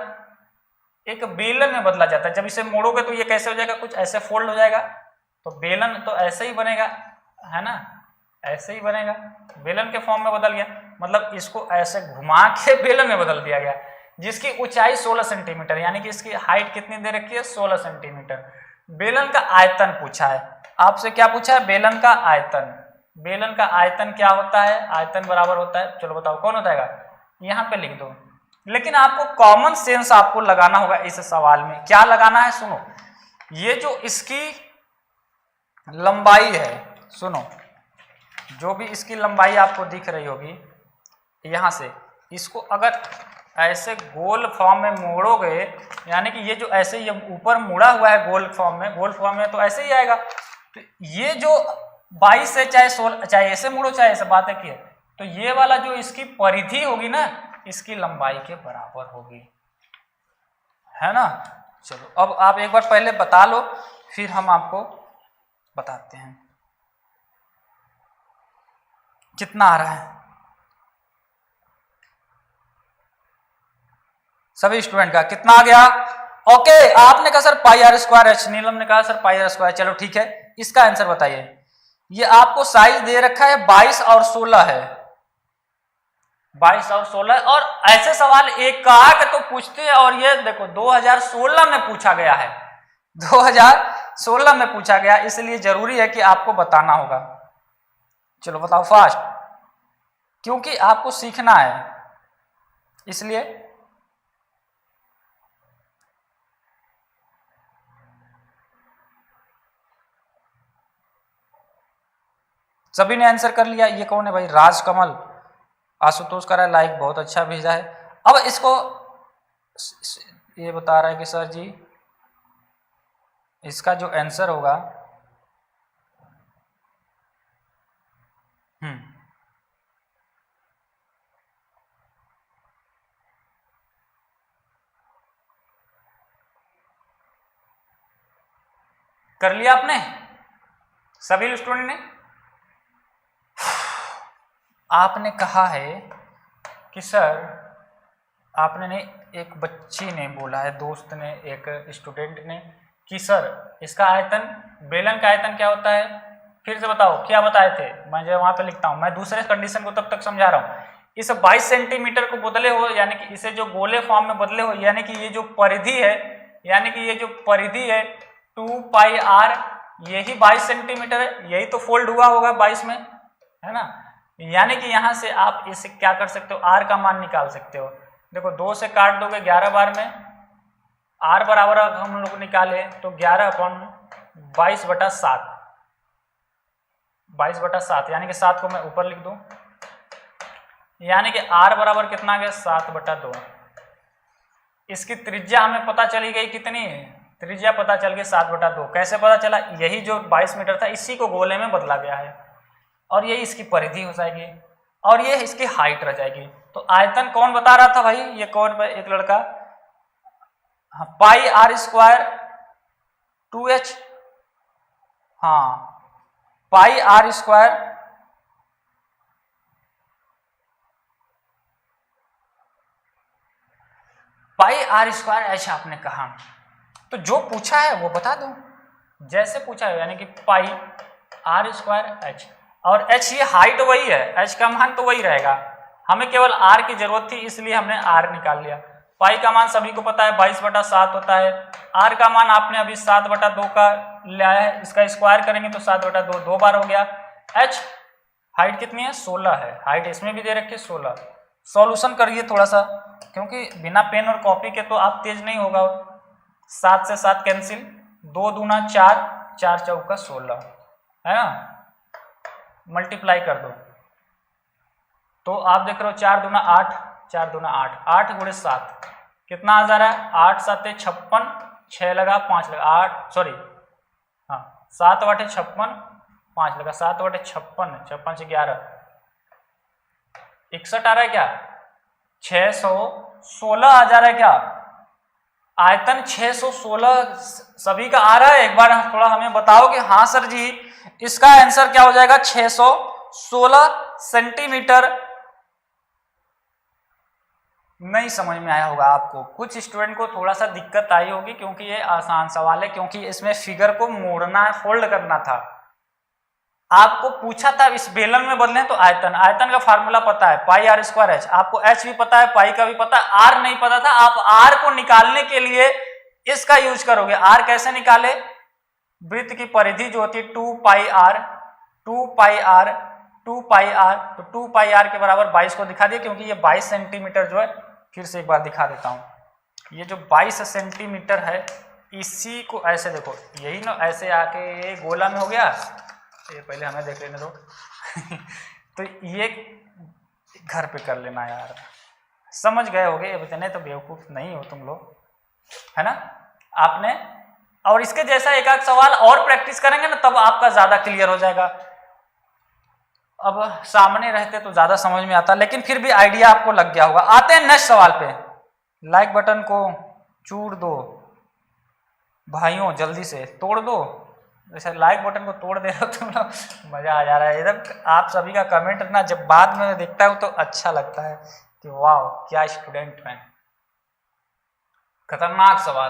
एक बेलन में बदला जाता है। जब इसे मोड़ोगे तो ये कैसे हो जाएगा, कुछ ऐसे फोल्ड हो जाएगा, तो बेलन तो ऐसे ही बनेगा, है ना, ऐसे ही बनेगा, बेलन के फॉर्म में बदल गया। मतलब इसको ऐसे घुमा के बेलन में बदल दिया गया, जिसकी ऊंचाई 16 सेंटीमीटर, यानी कि इसकी हाइट कितनी दे रखी है 16 सेंटीमीटर। बेलन का आयतन पूछा है आपसे, क्या पूछा है, बेलन का आयतन। बेलन का आयतन क्या होता है, आयतन बराबर होता है, चलो बताओ कौन होता है, यहाँ पे लिख दो। लेकिन आपको कॉमन सेंस आपको लगाना होगा इस सवाल में। क्या लगाना है, सुनो, ये जो इसकी लंबाई है, सुनो, जो भी इसकी लंबाई आपको दिख रही होगी यहाँ से, इसको अगर ऐसे गोल फॉर्म में मोड़ोगे, यानी कि ये जो ऐसे ये ऊपर मुड़ा हुआ है गोल फॉर्म में तो ऐसे ही आएगा। तो ये जो 22 से चाहे 16, चाहे ऐसे मुड़ो चाहे ऐसे, बात है कि तो ये वाला जो इसकी परिधि होगी ना, इसकी लंबाई के बराबर होगी, है ना। चलो अब आप एक बार पहले बता लो, फिर हम आपको बताते हैं कितना आ रहा है सभी स्टूडेंट का, कितना आ गया। ओके, आपने कहा sir pi are square H, Neelam ने कहा सर पाई आर स्क्वायर, चलो ठीक है, इसका आंसर बताइए। ये आपको साइज दे रखा है 22 और 16 है, 22 और 16, और ऐसे सवाल एक का तो पूछते हैं, और ये देखो 2016 में पूछा गया है, 2016 में पूछा गया, इसलिए जरूरी है कि आपको बताना होगा। चलो बताओ फास्ट, क्योंकि आपको सीखना है, इसलिए सभी ने आंसर कर लिया। ये कौन है भाई, राजकमल, आशुतोष कर रहा है लाइक, बहुत अच्छा भेजा है। अब इसको ये बता रहा है कि सर जी इसका जो आंसर होगा, कर लिया आपने सभी स्टूडेंट ने। आपने कहा है कि सर, आपने ने, एक बच्ची ने बोला है, दोस्त ने, एक स्टूडेंट ने, कि सर इसका आयतन, बेलन का आयतन क्या होता है, फिर से बताओ क्या बताए थे। मैं जो वहां पे लिखता हूं, मैं दूसरे कंडीशन को तब तक समझा रहा हूं। इस 22 सेंटीमीटर को बदले हो, यानी कि इसे जो गोले फॉर्म में बदले हो, यानी कि ये जो परिधि है, यानी कि ये जो परिधि है 2 पाई आर, यही 22 सेंटीमीटर है, यही तो फोल्ड हुआ होगा 22 में, है ना। यानी कि यहां से आप इसे क्या कर सकते हो, आर का मान निकाल सकते हो। देखो 2 से काट दोगे 11 बार में, r बराबर हम लोग निकाले तो 11/22/7, 22/7 यानी कि 7 को मैं ऊपर लिख दूं, यानी कि r बराबर कितना आ गया 7/2। इसकी त्रिज्या हमें पता चली गई कितनी, त्रिज्या पता चल गई 7/2। कैसे पता चला, यही जो 22 मीटर था इसी को गोले में बदला गया है और यही इसकी परिधि हो जाएगी और ये इसकी हाइट रह जाएगी। तो आयतन कौन बता रहा था भाई, ये कौन, एक लड़का, पाई r स्क्वायर 2h, हाँ पाई r स्क्वायर h आपने कहा, तो जो पूछा है वो बता दो, जैसे पूछा है यानी कि पाई r स्क्वायर h, और h ये हाइट वही है, h का मान तो वही रहेगा, हमें केवल r की जरूरत थी इसलिए हमने r निकाल लिया। पाई का मान सभी को पता है 22/7 होता है, r का मान आपने अभी 7/2 का लिया है, इसका स्क्वायर करेंगे तो 7/2 2 बार हो गया। h हाइट कितनी है 16 है, हाइट इसमें भी दे रखी है 16। सॉल्यूशन करिए थोड़ा सा, क्योंकि बिना पेन और कॉपी के तो आप तेज नहीं होगा। 7 से 7 कैंसिल, 2 दूना 4, 4 चौका 16 है ना, मल्टीप्लाई कर दो तो आप देख रहे हो 4 दूना 8, 4 दूना 8, 8 गुणे 7 कितना आ जा रहा है, 8 7 56, 6 लगा 5 लगा 8 सॉरी हाँ 7 बटे 56, 5 लगा 7 बटे 56, 56 से 11 61 आ रहा है क्या, 616 आ जा रहा है क्या, आयतन 616 सभी का आ रहा है। एक बार थोड़ा हमें बताओ कि हाँ सर जी इसका आंसर क्या हो जाएगा, 616 सेंटीमीटर। नहीं समझ में आया होगा आपको, कुछ स्टूडेंट को थोड़ा सा दिक्कत आई होगी क्योंकि ये आसान सवाल है, क्योंकि इसमें फिगर को मोड़ना फोल्ड करना था। आपको पूछा था इस बेलन में बदले तो आयतन, आयतन का फार्मूला पता है पाई r स्क्वायर h, आपको h भी पता है, पाई का भी पता है, r नहीं पता था। आप r को निकालने के लिए इसका यूज करोगे। r कैसे निकाले, वृत्त की परिधि जो होती है 2 पाई r, 2 पाई r, 2 पाई r, तो 2 पाई r के बराबर 22 को दिखा दिया, क्योंकि ये 22 सेंटीमीटर जो है, फिर से एक बार दिखा देता हूं, ये जो 22 सेंटीमीटर है इसी को ऐसे देखो, यही ना ऐसे आके गोला में हो गया, ये पहले हमें देख लेने दो तो ये घर पे कर लेना यार, समझ गए होगे, इतने तो बेवकूफ नहीं हो तुम लोग, है ना आपने। और इसके जैसा एक आध सवाल और प्रैक्टिस करेंगे ना तब आपका ज्यादा क्लियर हो जाएगा। अब सामने रहते तो ज्यादा समझ में आता, लेकिन फिर भी आइडिया आपको लग गया होगा। आते हैं नेक्स्ट सवाल पे। लाइक बटन को चूड़ दो भाइयों, जल्दी से तोड़ दो। जैसे लाइक बटन को तोड़ दे रहे हो तुम लोग, मजा आ जा रहा है एकदम। आप सभी का कमेंट ना जब बाद में देखता हूं तो अच्छा लगता है कि वाह क्या स्टूडेंट हैं। खतरनाक सवाल,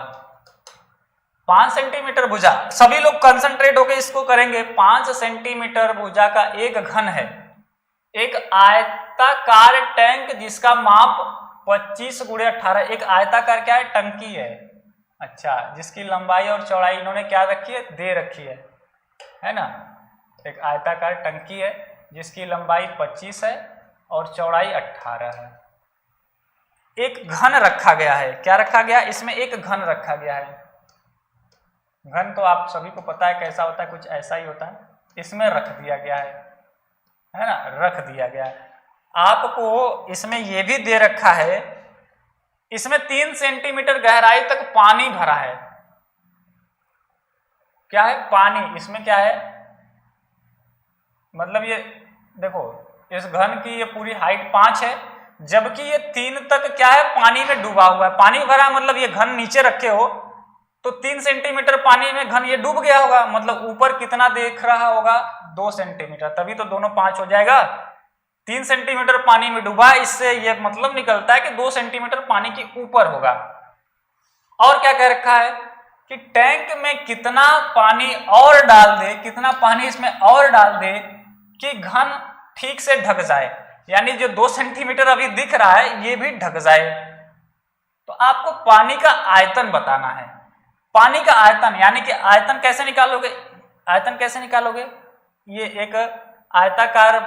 5 सेंटीमीटर भुजा, सभी लोग कंसंट्रेट होकर इसको करेंगे। 5 सेंटीमीटर भुजा का एक घन है, एक आयताकार टैंक जिसका माप 25 × 18, एक आयताकार क्या है, टंकी है, अच्छा, जिसकी लंबाई और चौड़ाई इन्होंने क्या रखी है, दे रखी है ना। एक आयताकार टंकी है जिसकी लंबाई 25 है और चौड़ाई 18 है। एक घन रखा गया है, क्या रखा गया, इसमें एक घन रखा गया है। घन तो आप सभी को पता है कैसा होता है, कुछ ऐसा ही होता है। इसमें रख दिया गया है ना, रख दिया गया है। आपको इसमें यह भी दे रखा है, इसमें 3 सेंटीमीटर गहराई तक पानी भरा है। क्या है, पानी। इसमें क्या है, मतलब ये देखो, इस घन की ये पूरी हाइट 5 है, जबकि ये 3 तक क्या है, पानी में डूबा हुआ है। पानी भरा मतलब ये घन नीचे रखे हो तो 3 सेंटीमीटर पानी में घन ये डूब गया होगा, मतलब ऊपर कितना देख रहा होगा, 2 सेंटीमीटर, तभी तो दोनों 5 हो जाएगा। 3 सेंटीमीटर पानी में डूबा, इससे यह मतलब निकलता है कि 2 सेंटीमीटर पानी के ऊपर होगा। और क्या कह रखा है कि टैंक में कितना पानी और डाल दे, कितना पानी इसमें और डाल दे कि घन ठीक से ढक जाए, यानी जो 2 सेंटीमीटर अभी दिख रहा है ये भी ढक जाए। तो आपको पानी का आयतन बताना है। पानी का आयतन यानी कि आयतन कैसे निकालोगे, आयतन कैसे निकालोगे, ये एक आयताकार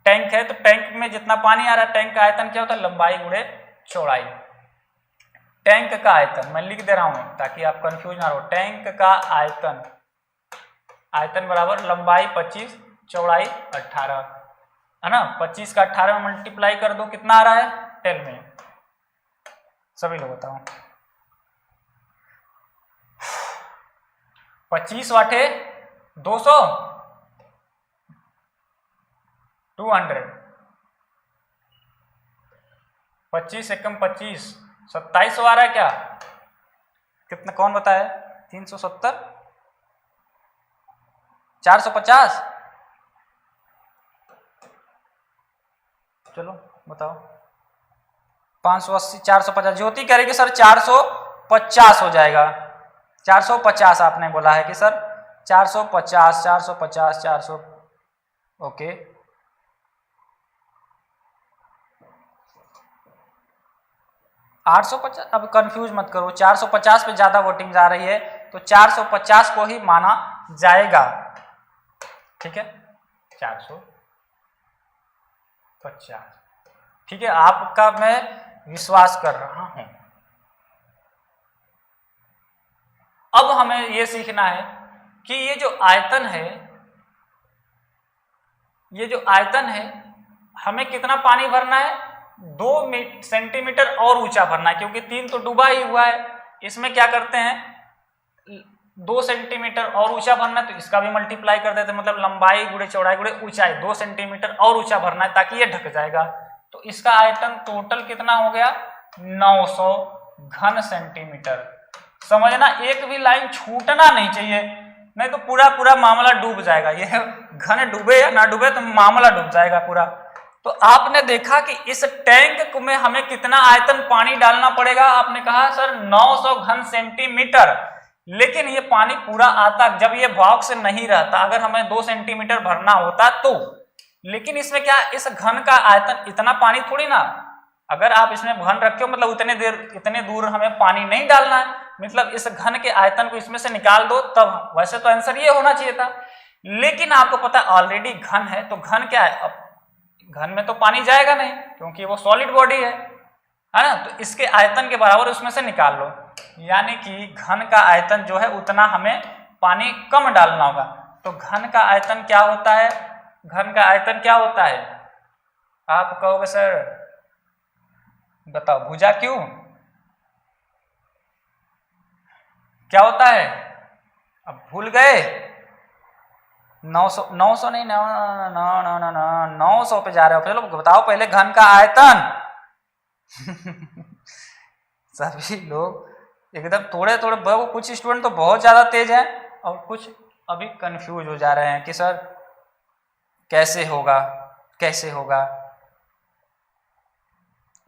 टैंक है, तो टैंक में जितना पानी आ रहा है, टैंक का आयतन क्या होता है, लंबाई गुणे चौड़ाई। टैंक का आयतन मैं लिख दे रहा हूं ताकि आप कंफ्यूज ना हो। टैंक का आयतन, आयतन बराबर लंबाई 25 चौड़ाई 18 है ना। 25 का 18 में मल्टीप्लाई कर दो, कितना आ रहा है? टेल में सभी लोग बताओ। 25 वाटे 200 200। 25 एकम 25 27 आ रहा है क्या? कितना कौन बताया? 370 450। चलो बताओ। 580 450। ज्योति कह रही कि सर 450 हो जाएगा। 450 आपने बोला है कि सर 450 450 400। ओके, आठ सौ 850। अब कंफ्यूज मत करो, 450 पे ज्यादा वोटिंग जा रही है तो 450 को ही माना जाएगा। ठीक है, 450। ठीक है, आपका मैं विश्वास कर रहा हूं। अब हमें यह सीखना है कि ये जो आयतन है, ये जो आयतन है हमें कितना पानी भरना है? 2 सेंटीमीटर और ऊंचा भरना है, क्योंकि 3 तो डूबा ही हुआ है। इसमें क्या करते हैं, 2 सेंटीमीटर और ऊंचा भरना है तो इसका भी मल्टीप्लाई कर देते हैं, मतलब लंबाई गुणे चौड़ाई गुणे ऊंचाई 2 सेंटीमीटर और ऊंचा भरना है ताकि ये ढक जाएगा। तो इसका आयतन टोटल कितना हो गया? 900 घन सेंटीमीटर। समझना, एक भी लाइन छूटना नहीं चाहिए, नहीं तो पूरा पूरा मामला डूब जाएगा। ये घन डूबे या ना डूबे तो मामला डूब जाएगा पूरा। तो आपने देखा कि इस टैंक में हमें कितना आयतन पानी डालना पड़ेगा? आपने कहा सर 900 घन सेंटीमीटर, लेकिन ये पानी पूरा आता जब ये बॉक्स नहीं रहता, अगर हमें 2 सेंटीमीटर भरना होता तो। लेकिन इसमें क्या, इस घन का आयतन इतना पानी थोड़ी ना, अगर आप इसमें घन रखे हो मतलब इतने दूर हमें पानी नहीं डालना है, मतलब इस घन के आयतन को इसमें से निकाल दो तब। वैसे तो आंसर ये होना चाहिए था, लेकिन आपको पता ऑलरेडी घन है तो घन क्या है, अब घन में तो पानी जाएगा नहीं क्योंकि वो सॉलिड बॉडी है ना। तो इसके आयतन के बराबर उसमें से निकाल लो, यानी कि घन का आयतन जो है उतना हमें पानी कम डालना होगा। तो घन का आयतन क्या होता है? घन का आयतन क्या होता है? आप कहोगे सर बताओ भुजा क्यों क्या होता है? अब भूल गए? 900 नहीं, 900 पे जा रहे हो। चलो बताओ पहले घन का आयतन। सभी लोग एकदम थोड़े कुछ स्टूडेंट तो बहुत ज्यादा तेज हैं और कुछ अभी कंफ्यूज हो जा रहे हैं कि सर कैसे होगा कैसे होगा।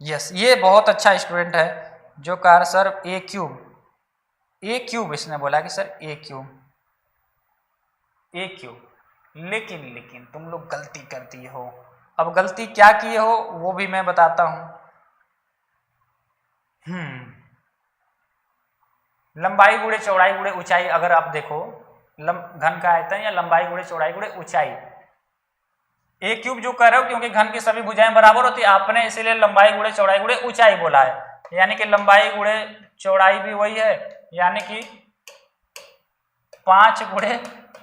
यस, ये बहुत अच्छा स्टूडेंट है जो कह सर ए क्यूब इसने बोला कि सर ए क्यूब। लेकिन तुम लोग गलती कर दिए हो। अब गलती क्या किए हो वो भी मैं बताता हूं। लंबाई गुणे चौड़ाई गुणे ऊंचाई, अगर आप देखो घन का आयतन या लंबाई गुणे चौड़ाई गुणे ऊंचाई, ए क्यूब जो कह रहे हो क्योंकि घन की सभी भुजाएं बराबर होती है, आपने इसीलिए लंबाई गुणे चौड़ाई गुणे ऊंचाई बोला है, यानी कि लंबाई गुणे चौड़ाई भी वही है, यानी कि 5 गुणे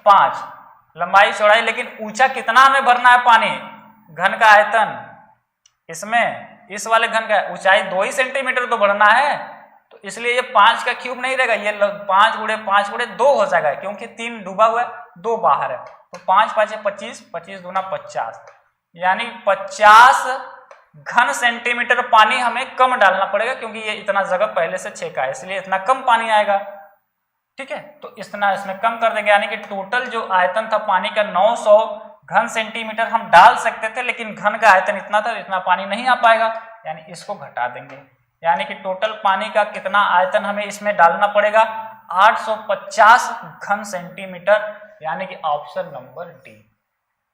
5 लंबाई चौड़ाई। लेकिन ऊंचा कितना हमें भरना है पानी? घन का आयतन इसमें इस वाले घन का ऊंचाई 2 ही सेंटीमीटर तो बढ़ना है, तो इसलिए ये 5 का क्यूब नहीं रहेगा, ये 5 गुणे 5 गुणे 2 हो जाएगा, क्योंकि 3 डूबा हुआ है 2 बाहर है। तो 5 5 25 25 दूना 50, यानी 50 घन सेंटीमीटर पानी हमें कम डालना पड़ेगा, क्योंकि ये इतना जगह पहले से छेका है इसलिए इतना कम पानी आएगा। ठीक है, तो इतना इसमें कम कर देंगे, यानी कि टोटल जो आयतन था पानी का 900 घन सेंटीमीटर हम डाल सकते थे, लेकिन घन का आयतन इतना था, इतना पानी नहीं आ पाएगा, यानी इसको घटा देंगे, यानी कि टोटल पानी का कितना आयतन हमें इसमें डालना पड़ेगा? 850 घन सेंटीमीटर, यानी कि ऑप्शन नंबर डी।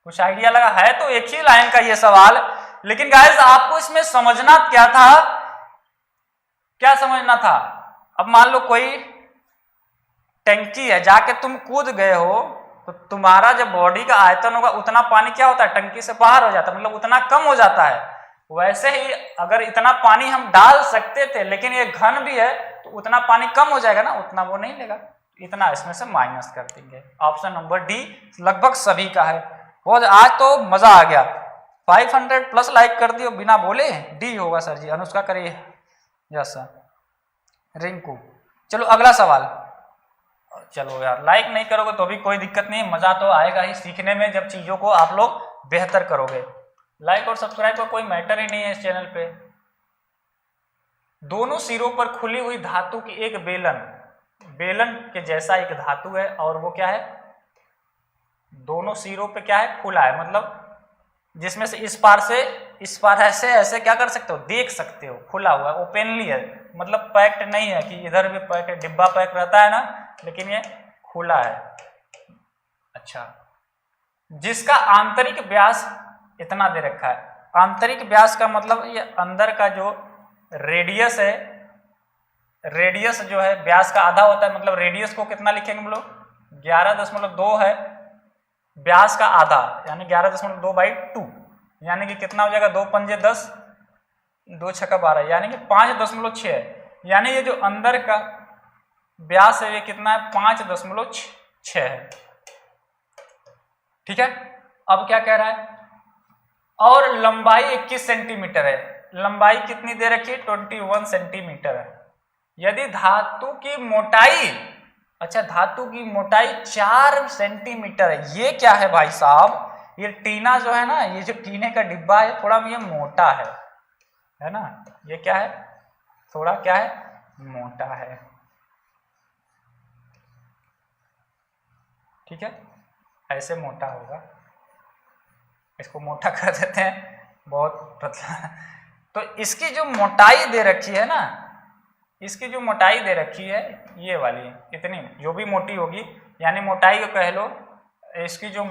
कुछ आइडिया लगा है? तो एक ही लाइन का ये सवाल, लेकिन गाइस आपको इसमें समझना क्या था, क्या समझना था? अब मान लो कोई टंकी है, जाके तुम कूद गए हो तो तुम्हारा जब बॉडी का आयतन होगा उतना पानी क्या होता है, टंकी से बाहर हो जाता है, मतलब उतना कम हो जाता है। वैसे ही अगर इतना पानी हम डाल सकते थे, लेकिन ये घन भी है तो उतना पानी कम हो जाएगा ना, उतना वो नहीं लेगा, इतना इसमें से माइनस कर देंगे। ऑप्शन नंबर डी लगभग सभी का है। बहुत आज तो मजा आ गया, 500 प्लस लाइक कर दियो बिना बोले। डी होगा सर जी। अनुष्का करिए, यस सर। रिंकू, चलो अगला सवाल। चलो यार, लाइक नहीं करोगे तो भी कोई दिक्कत नहीं है, मजा तो आएगा ही सीखने में जब चीजों को आप लोग बेहतर करोगे। लाइक और सब्सक्राइब का कोई मैटर ही नहीं है इस चैनल पे। दोनों सिरों पर खुली हुई धातु की एक बेलन, बेलन के जैसा एक धातु है, और वो क्या है, दोनों सिरों पे क्या है, खुला है, मतलब जिसमें से इस पार से इस पार ऐसे ऐसे क्या कर सकते हो, देख सकते हो, खुला हुआ है, ओपनली है, मतलब पैक्ड नहीं है कि इधर भी पैक, डिब्बा पैक रहता है ना, लेकिन ये खुला है। अच्छा, जिसका आंतरिक व्यास इतना दे रखा है। आंतरिक व्यास का मतलब ये अंदर का जो रेडियस है, रेडियस जो है व्यास का आधा होता है, मतलब रेडियस को कितना लिखेंगे हम लोग, 11.2 है, व्यास का आधा यानी 11.2/2, यानी कि कितना हो जाएगा, 2 पंजे 10, 2 छक्का 12, यानी कि 5.6 है। यानी ये जो अंदर का व्यास है ये कितना है, 5.6 है। ठीक है, अब क्या कह रहा है, और लंबाई 21 सेंटीमीटर है। लंबाई कितनी दे रखी है, 21 सेंटीमीटर है। यदि धातु की मोटाई, अच्छा धातु की मोटाई 4 सेंटीमीटर है। ये क्या है भाई साहब, ये टीना जो है ना, ये जो टीने का डिब्बा है थोड़ा ये मोटा है ना, ये क्या है, थोड़ा क्या है, मोटा है। ठीक है, ऐसे मोटा होगा, इसको मोटा कर देते हैं, बहुत पतला। तो इसकी जो मोटाई दे रखी है ना, इसकी जो मोटाई दे रखी है ये वाली, इतनी जो भी मोटी होगी, यानी मोटाई को कह लो, इसकी जो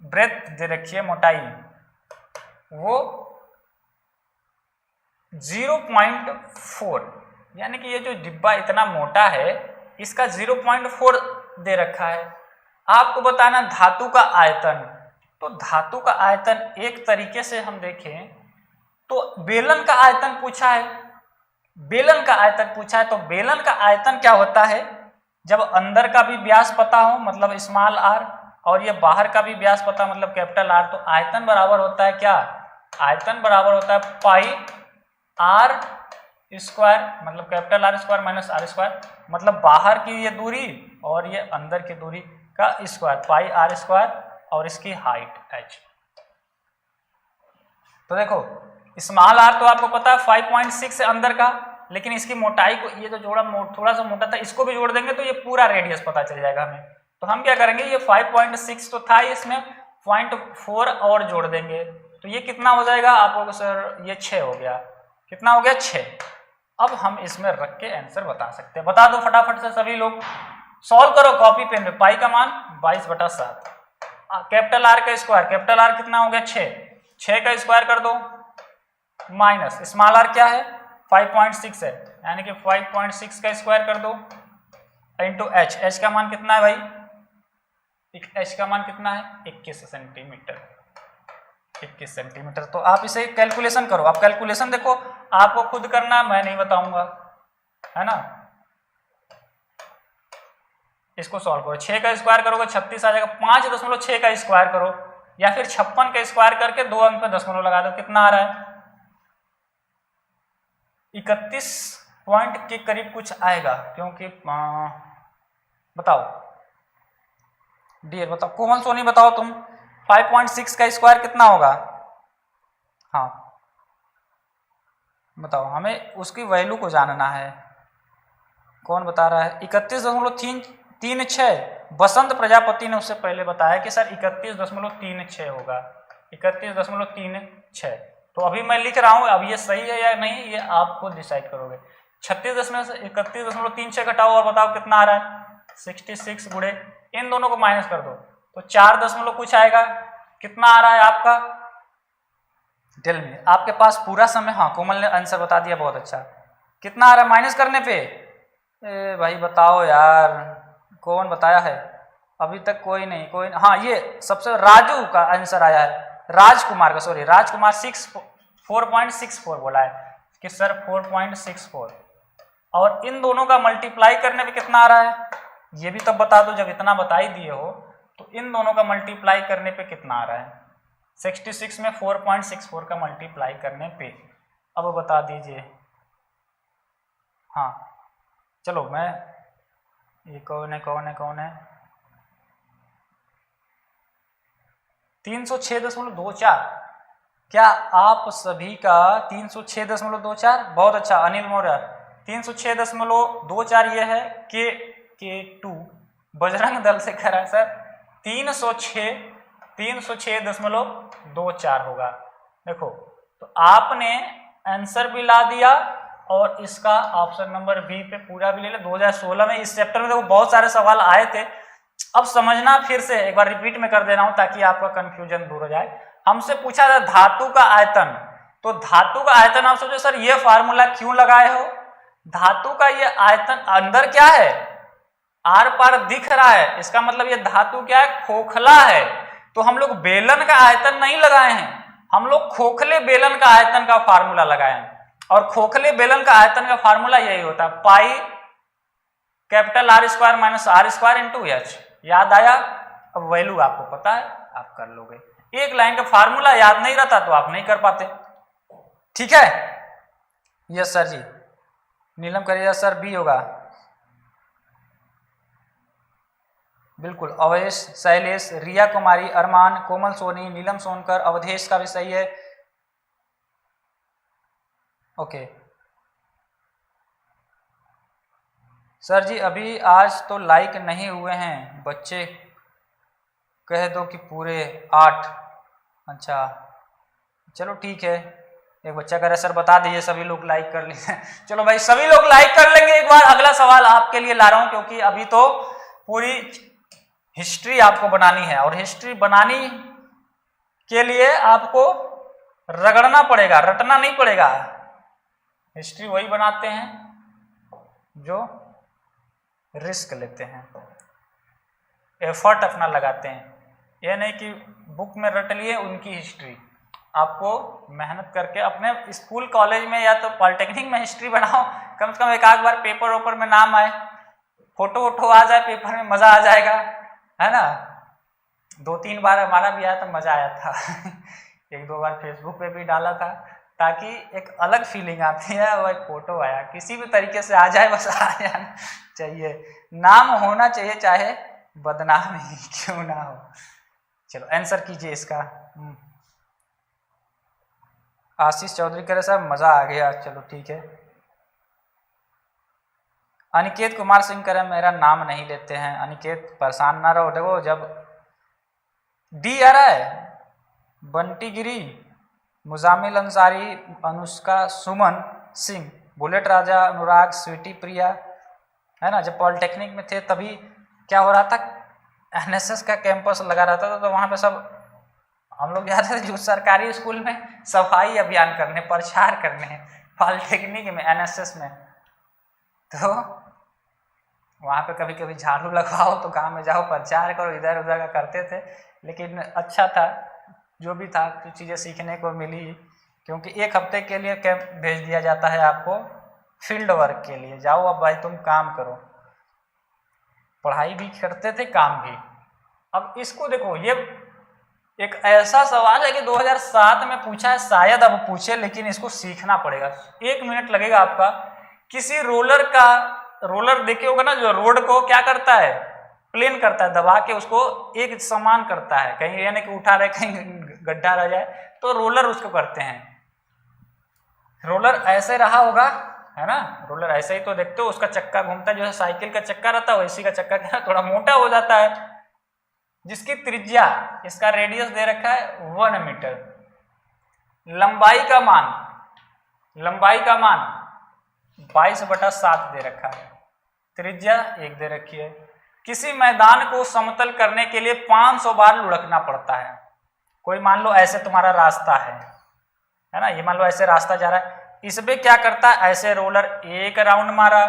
ब्रेथ दे रखी है मोटाई, वो 0.4, यानी कि ये जो डिब्बा इतना मोटा है इसका 0.4 दे रखा है। आपको बताना धातु का आयतन, तो धातु का आयतन एक तरीके से हम देखें तो बेलन का आयतन पूछा है, बेलन का आयतन पूछा है, तो बेलन का आयतन क्या होता है, जब अंदर का भी व्यास पता हो मतलब स्मॉल आर, और ये बाहर का भी व्यास पता मतलब कैपिटल आर, तो आयतन बराबर होता है क्या, आयतन बराबर होता है पाई आर स्क्वायर, मतलब capital r square minus r square, मतलब बाहर की ये दूरी और ये अंदर की दूरी का स्क्वायर, पाई आर स्क्वायर, और इसकी हाइट h। तो देखो स्मॉल आर तो आपको पता है 5.6 है अंदर का, लेकिन इसकी मोटाई को, ये जो जोड़ा थोड़ा सा मोटा था, इसको भी जोड़ देंगे तो ये पूरा रेडियस पता चल जाएगा हमें। तो हम क्या करेंगे, ये 5.6 तो था, इसमें 0.4 और जोड़ देंगे, तो ये कितना हो जाएगा आपको सर, ये 6 हो गया। कितना हो गया, 6। अब हम इसमें रख के आंसर बता सकते हैं, बता दो फटाफट से सभी लोग, सॉल्व करो कॉपी पेन में। पाई का मान 22/7, कैपिटल आर का स्क्वायर, कैपिटल आर कितना हो गया 6, 6 का स्क्वायर कर दो, माइनस स्मॉल आर क्या है 5.6 है, यानी कि 5.6 का स्क्वायर कर दो, इंटू एच, एच का मान कितना है भाई, एच का मान कितना है 21 सेंटीमीटर, 21 सेंटीमीटर। तो आप इसे कैलकुलेशन करो, आप कैलकुलेशन देखो, आपको खुद करना, मैं नहीं बताऊंगा, है ना। इसको सॉल्व करो, 6 का स्क्वायर करोगे 36 आ जाएगा, 5.6 का स्क्वायर करो, या फिर 56 का स्क्वायर करके 2 अंक पे दशमलव लगा दो, कितना आ रहा है 31 पॉइंट के करीब कुछ आएगा, क्योंकि बताओ डियर, बताओ कोमल सोनी, बताओ तुम 5.6 का स्क्वायर कितना होगा, हाँ बताओ, हमें उसकी वैल्यू को जानना है। कौन बता रहा है, 31.36, बसंत प्रजापति ने उससे पहले बताया कि सर 31.36 होगा, 31.36। तो अभी मैं लिख रहा हूँ, अब ये सही है या नहीं ये आप खुद डिसाइड करोगे। 36 में से 31.36 घटाओ और बताओ कितना आ रहा है 66 गुणे, इन दोनों को माइनस कर दो तो 4 दशमलव कुछ आएगा, कितना आ रहा है आपका, टेल मी, आपके पास पूरा समय, हाँ कोमल ने आंसर बता दिया, बहुत अच्छा, कितना आ रहा है माइनस करने पे, ए भाई बताओ यार, कौन बताया है, अभी तक कोई नहीं, हाँ ये सबसे राजू का आंसर आया है, राजकुमार का, सॉरी राजकुमार 4.64 बोला है कि सर 4.64, और इन दोनों का मल्टीप्लाई करने पे कितना आ रहा है ये भी तब बता दो, जब इतना बता ही दिए हो तो इन दोनों का मल्टीप्लाई करने पे कितना आ रहा है। 66 में 4.64 का मल्टीप्लाई करने पे, अब बता दीजिए। हाँ चलो मैं ये कौन है 306.24। क्या आप सभी का 306.24? बहुत अच्छा अनिल मौर्य, 306.24 ये है। के2 बजरंग दल से कह रहा है सर 306.24 होगा। देखो तो आपने आंसर भी ला दिया और इसका ऑप्शन नंबर बी पे पूरा भी ले लिया। 2016 में इस चैप्टर में देखो बहुत सारे सवाल आए थे। अब समझना, फिर से एक बार रिपीट में कर दे रहा हूं ताकि आपका कंफ्यूजन दूर हो जाए। हमसे पूछा था धातु का आयतन, तो धातु का आयतन आप सोचो सर ये फार्मूला क्यों लगाए हो। धातु का ये आयतन अंदर क्या है, आर पार दिख रहा है, इसका मतलब ये धातु क्या है, खोखला है। तो हम लोग बेलन का आयतन नहीं लगाए हैं, हम लोग खोखले बेलन का आयतन का फार्मूला लगाए हैं। और खोखले बेलन का आयतन का फार्मूला यही होता है pi capital R square minus R square into H. याद आया? अब वैल्यू आपको पता है, आप कर लोगे। एक लाइन का फार्मूला याद नहीं रहता तो आप नहीं कर पाते। ठीक है, यस सर जी। नीलम करिएगा सर बी होगा, बिल्कुल। अवधेश, शैलेश, रिया कुमारी, अरमान, कोमल सोनी, नीलम सोनकर, अवधेश का भी सही है। ओके सर जी, अभी आज तो लाइक नहीं हुए हैं, बच्चे कह दो कि पूरे 8। अच्छा चलो ठीक है, एक बच्चा कह रहा है सर बता दीजिए सभी लोग लाइक कर लीजिए। चलो भाई सभी लोग लाइक कर लेंगे। एक बार अगला सवाल आपके लिए ला रहा हूं, क्योंकि अभी तो पूरी हिस्ट्री आपको बनानी है और हिस्ट्री बनानी के लिए आपको रगड़ना पड़ेगा, रटना नहीं पड़ेगा। हिस्ट्री वही बनाते हैं जो रिस्क लेते हैं, एफर्ट अपना लगाते हैं। यह नहीं कि बुक में रट लिए उनकी हिस्ट्री। आपको मेहनत करके अपने स्कूल कॉलेज में या तो पॉलिटेक्निक में हिस्ट्री बनाओ, कम से कम एक आध बार पेपर वेपर में नाम आए, फोटो वोटो आ जाए पेपर में, मजा आ जाएगा, है ना। 2-3 बार हमारा भी आया तो मजा आया था। 1-2 बार फेसबुक पे भी डाला था, ताकि एक अलग फीलिंग आती है। और एक फोटो आया, किसी भी तरीके से आ जाए, बस आ जाना चाहिए, नाम होना चाहिए, चाहे बदनाम ही क्यों ना हो। चलो आंसर कीजिए इसका। आशीष चौधरी कह रहे साहब मजा आ गया, चलो ठीक है। अनिकेत कुमार सिंह कह रहे मेरा नाम नहीं लेते हैं। अनिकेत परेशान ना रहो, देखो जब डी आ रहा है, बंटी गिरी, मुजामिल अंसारी, अनुष्का, सुमन सिंह, बुलेट राजा, अनुराग, स्वीटी प्रिया, है ना। जब पॉलिटेक्निक में थे तभी क्या हो रहा था, एनएसएस का कैंपस लगा रहता था, तो वहाँ पे सब हम लोग जाते थे जो सरकारी स्कूल में सफाई अभियान करने, प्रचार करने, पॉलिटेक्निक में एनएसएस में। तो वहाँ पे कभी कभी झाड़ू लगवाओ, तो गांव में जाओ प्रचार करो, इधर उधर का करते थे। लेकिन अच्छा था, जो भी था कुछ चीज़ें सीखने को मिली, क्योंकि 1 हफ्ते के लिए कैंप भेज दिया जाता है आपको फील्ड वर्क के लिए। जाओ अब भाई तुम काम करो, पढ़ाई भी करते थे काम भी। अब इसको देखो, ये एक ऐसा सवाल है कि 2007 में पूछा है, शायद अब पूछे, लेकिन इसको सीखना पड़ेगा। 1 मिनट लगेगा आपका। किसी रोलर देखे होगा ना, जो रोड को क्या करता है, प्लेन करता है, दबा के उसको एक समान करता है, कहीं ये नहीं कि उठा रहे कहीं गड्ढा रह जाए, तो रोलर उसको करते हैं। रोलर ऐसे रहा होगा, है ना, रोलर ऐसे ही तो देखते हो, उसका चक्का घूमता है, जो साइकिल का चक्का रहता है वैसी का चक्का क्या थोड़ा मोटा हो जाता है, जिसकी त्रिज्या, इसका रेडियस दे रखा है 1 मीटर। लंबाई का मान 22/7 दे रखा है, त्रिज्या 1 दे रखी है। किसी मैदान को समतल करने के लिए 500 बार लुढ़कना पड़ता है। कोई मान लो ऐसे तुम्हारा रास्ता है ना, ये मान लो ऐसे रास्ता जा रहा है, इसमें क्या करता है, ऐसे रोलर 1 राउंड मारा,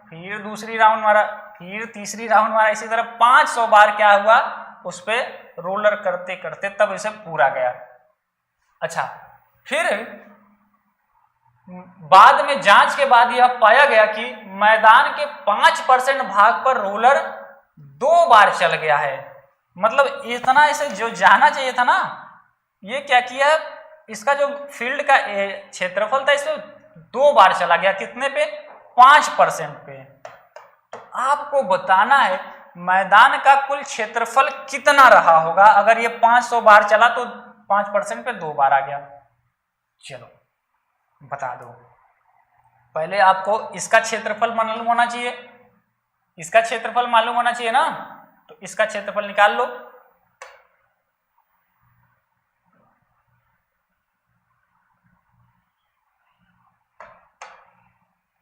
फिर दूसरी राउंड मारा, फिर तीसरी राउंड मारा, इसी तरह 500 बार क्या हुआ, उस पर रोलर करते करते तब इसे पूरा गया। अच्छा, फिर बाद में जांच के बाद यह पाया गया कि मैदान के 5% भाग पर रोलर 2 बार चल गया है। मतलब इतना इसे जो जाना चाहिए था ना, ये क्या किया, इसका जो फील्ड का क्षेत्रफल था इसमें 2 बार चला गया। कितने पे? 5% पे। तो आपको बताना है मैदान का कुल क्षेत्रफल कितना रहा होगा अगर ये 500 बार चला तो 5% पे 2 बार आ गया। चलो बता दो। पहले आपको इसका क्षेत्रफल मालूम होना चाहिए, इसका क्षेत्रफल मालूम होना चाहिए ना, तो इसका क्षेत्रफल निकाल लो।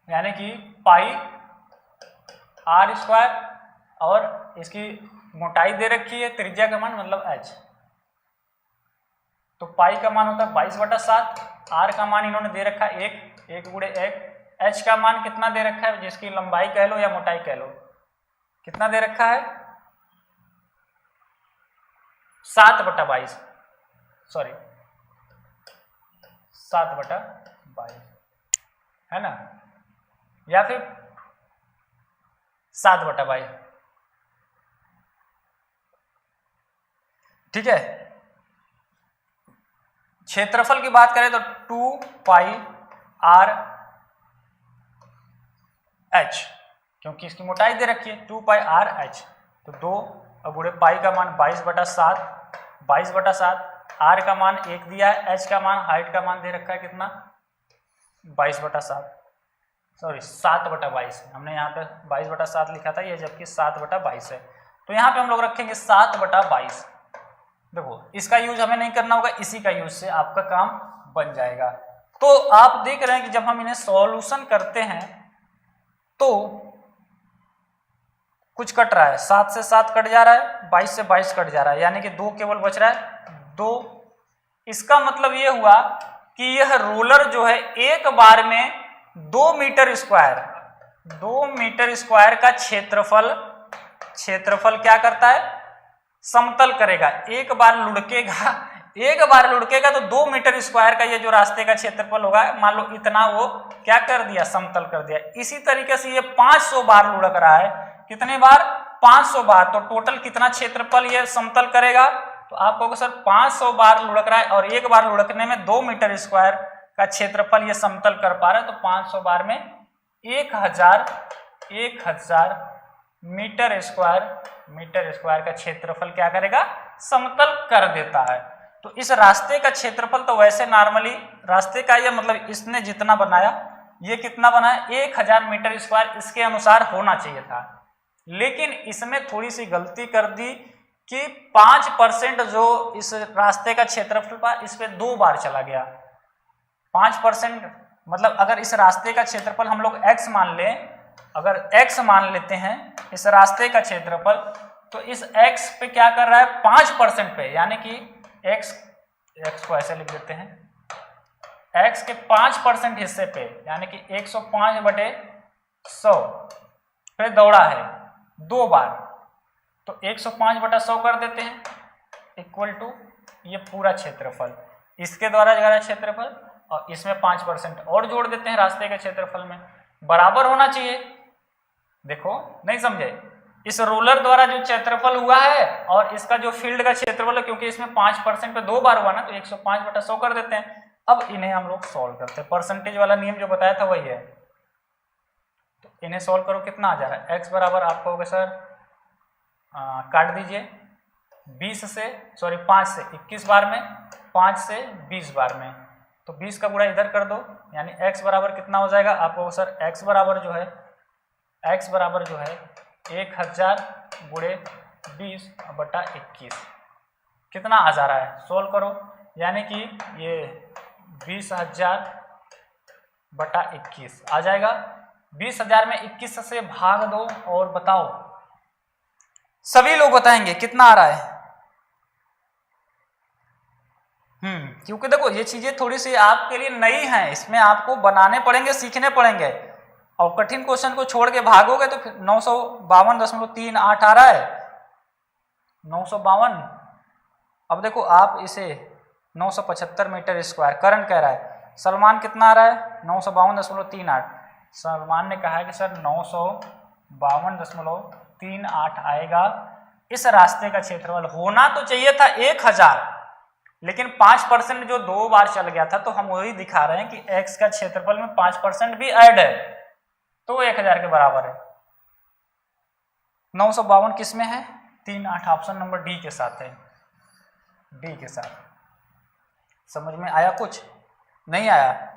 यानी कि पाई r² और इसकी मोटाई दे रखी है, त्रिज्या का मान मतलब h, तो पाई का मान होता है 22/7, r का मान इन्होंने दे रखा है 1 गुणे 1, h का मान कितना दे रखा है, जिसकी लंबाई कह लो या मोटाई कह लो, कितना दे रखा है 7/22, सॉरी 7/22 है ना, या फिर 7/22, ठीक है। क्षेत्रफल की बात करें तो 2πr h, क्योंकि इसकी मोटाई दे रखी है 2πr h, तो 2 गुणे पाई का मान 22/7, 22/7, r का मान 1 दिया है, h का मान, हाइट का मान दे रखा है कितना 22/7, सॉरी 7/22, हमने यहाँ पे 22/7 लिखा था, ये जबकि 7/22 है, तो यहाँ पे हम लोग रखेंगे 7/22। देखो इसका यूज हमें नहीं करना होगा, इसी का यूज से आपका काम बन जाएगा। तो आप देख रहे हैं कि जब हम इन्हें सॉल्यूशन करते हैं तो कुछ कट रहा है, 7 से 7 कट जा रहा है, 22 से 22 कट जा रहा है, यानी कि 2 केवल बच रहा है 2। इसका मतलब ये हुआ कि यह रोलर जो है एक बार में 2 मीटर स्क्वायर का क्षेत्रफल क्या करता है, समतल करेगा। एक बार लुढ़केगा तो 2 मीटर स्क्वायर का ये जो रास्ते का क्षेत्रफल होगा, मान लो इतना, वो क्या कर दिया, समतल कर दिया। इसी तरीके से ये 500 बार लुढ़क रहा है, कितने बार, 500 बार, तो टोटल कितना क्षेत्रफल ये समतल करेगा, तो आप कहोगे सर 500 बार लुढ़क रहा है और एक बार लुढ़कने में 2 मीटर स्क्वायर का क्षेत्रफल ये समतल कर पा रहा है, तो 500 बार में 1000 मीटर स्क्वायर का क्षेत्रफल क्या करेगा, समतल कर देता है। तो इस रास्ते का क्षेत्रफल तो वैसे नॉर्मली रास्ते का ये मतलब इसने जितना बनाया, ये कितना बनाया 1000 मीटर स्क्वायर, इसके अनुसार होना चाहिए था, लेकिन इसमें थोड़ी सी गलती कर दी कि 5% जो इस रास्ते का क्षेत्रफल था इस पे 2 बार चला गया। 5% मतलब अगर इस रास्ते का क्षेत्रफल हम लोग x मान लें, अगर x मान लेते हैं इस रास्ते का क्षेत्रफल, तो इस x पे क्या कर रहा है 5% पे, यानी कि x को ऐसे लिख देते हैं, x के 5% हिस्से पे यानी कि 105/100 पे दौड़ा है 2 बार, तो 105/100 कर देते हैं इक्वल टू ये पूरा क्षेत्रफल, इसके द्वारा जगह क्षेत्रफल और इसमें 5% और जोड़ देते हैं रास्ते के क्षेत्रफल में, बराबर होना चाहिए। देखो नहीं समझे, इस रोलर द्वारा जो क्षेत्रफल हुआ है और इसका जो फील्ड का क्षेत्रफल है, क्योंकि इसमें 5% पे 2 बार हुआ ना, तो 105/100 कर देते हैं। अब इन्हें हम लोग सॉल्व करते हैं, परसेंटेज वाला नियम जो बताया था वही है, तो इन्हें सॉल्व करो, कितना आ जा रहा है, x बराबर आप कहोगे सर काट दीजिए 5 से 21 बार में, 5 से 20 बार में, तो 20 का गुणा इधर कर दो, यानी x बराबर कितना हो जाएगा, आप कहोगे सर x बराबर जो है 1000 गुणे 20/21 कितना आ जा रहा है, सोल्व करो, यानी कि ये 20,000/21 आ जाएगा। 20,000 में 21 से भाग दो और बताओ, सभी लोग बताएंगे कितना आ रहा है। क्योंकि देखो ये चीजें थोड़ी सी आपके लिए नई हैं, इसमें आपको बनाने पड़ेंगे, सीखने पड़ेंगे, और कठिन क्वेश्चन को छोड़ के भागोगे तो फिर 952.38 आ रहा है, 952। अब देखो आप इसे 975 मीटर स्क्वायर करंट कह रहा है, सलमान कितना आ रहा है 952.38। सलमान ने कहा है कि सर 952.38 आएगा। इस रास्ते का क्षेत्रफल होना तो चाहिए था 1000, लेकिन 5% जो 2 बार चल गया था, तो हम वही दिखा रहे हैं कि x का क्षेत्रफल में 5% भी ऐड है, तो 1000 के बराबर है। 952 किस में है? 38, ऑप्शन नंबर डी के साथ है, डी के साथ। समझ में आया? कुछ नहीं आया?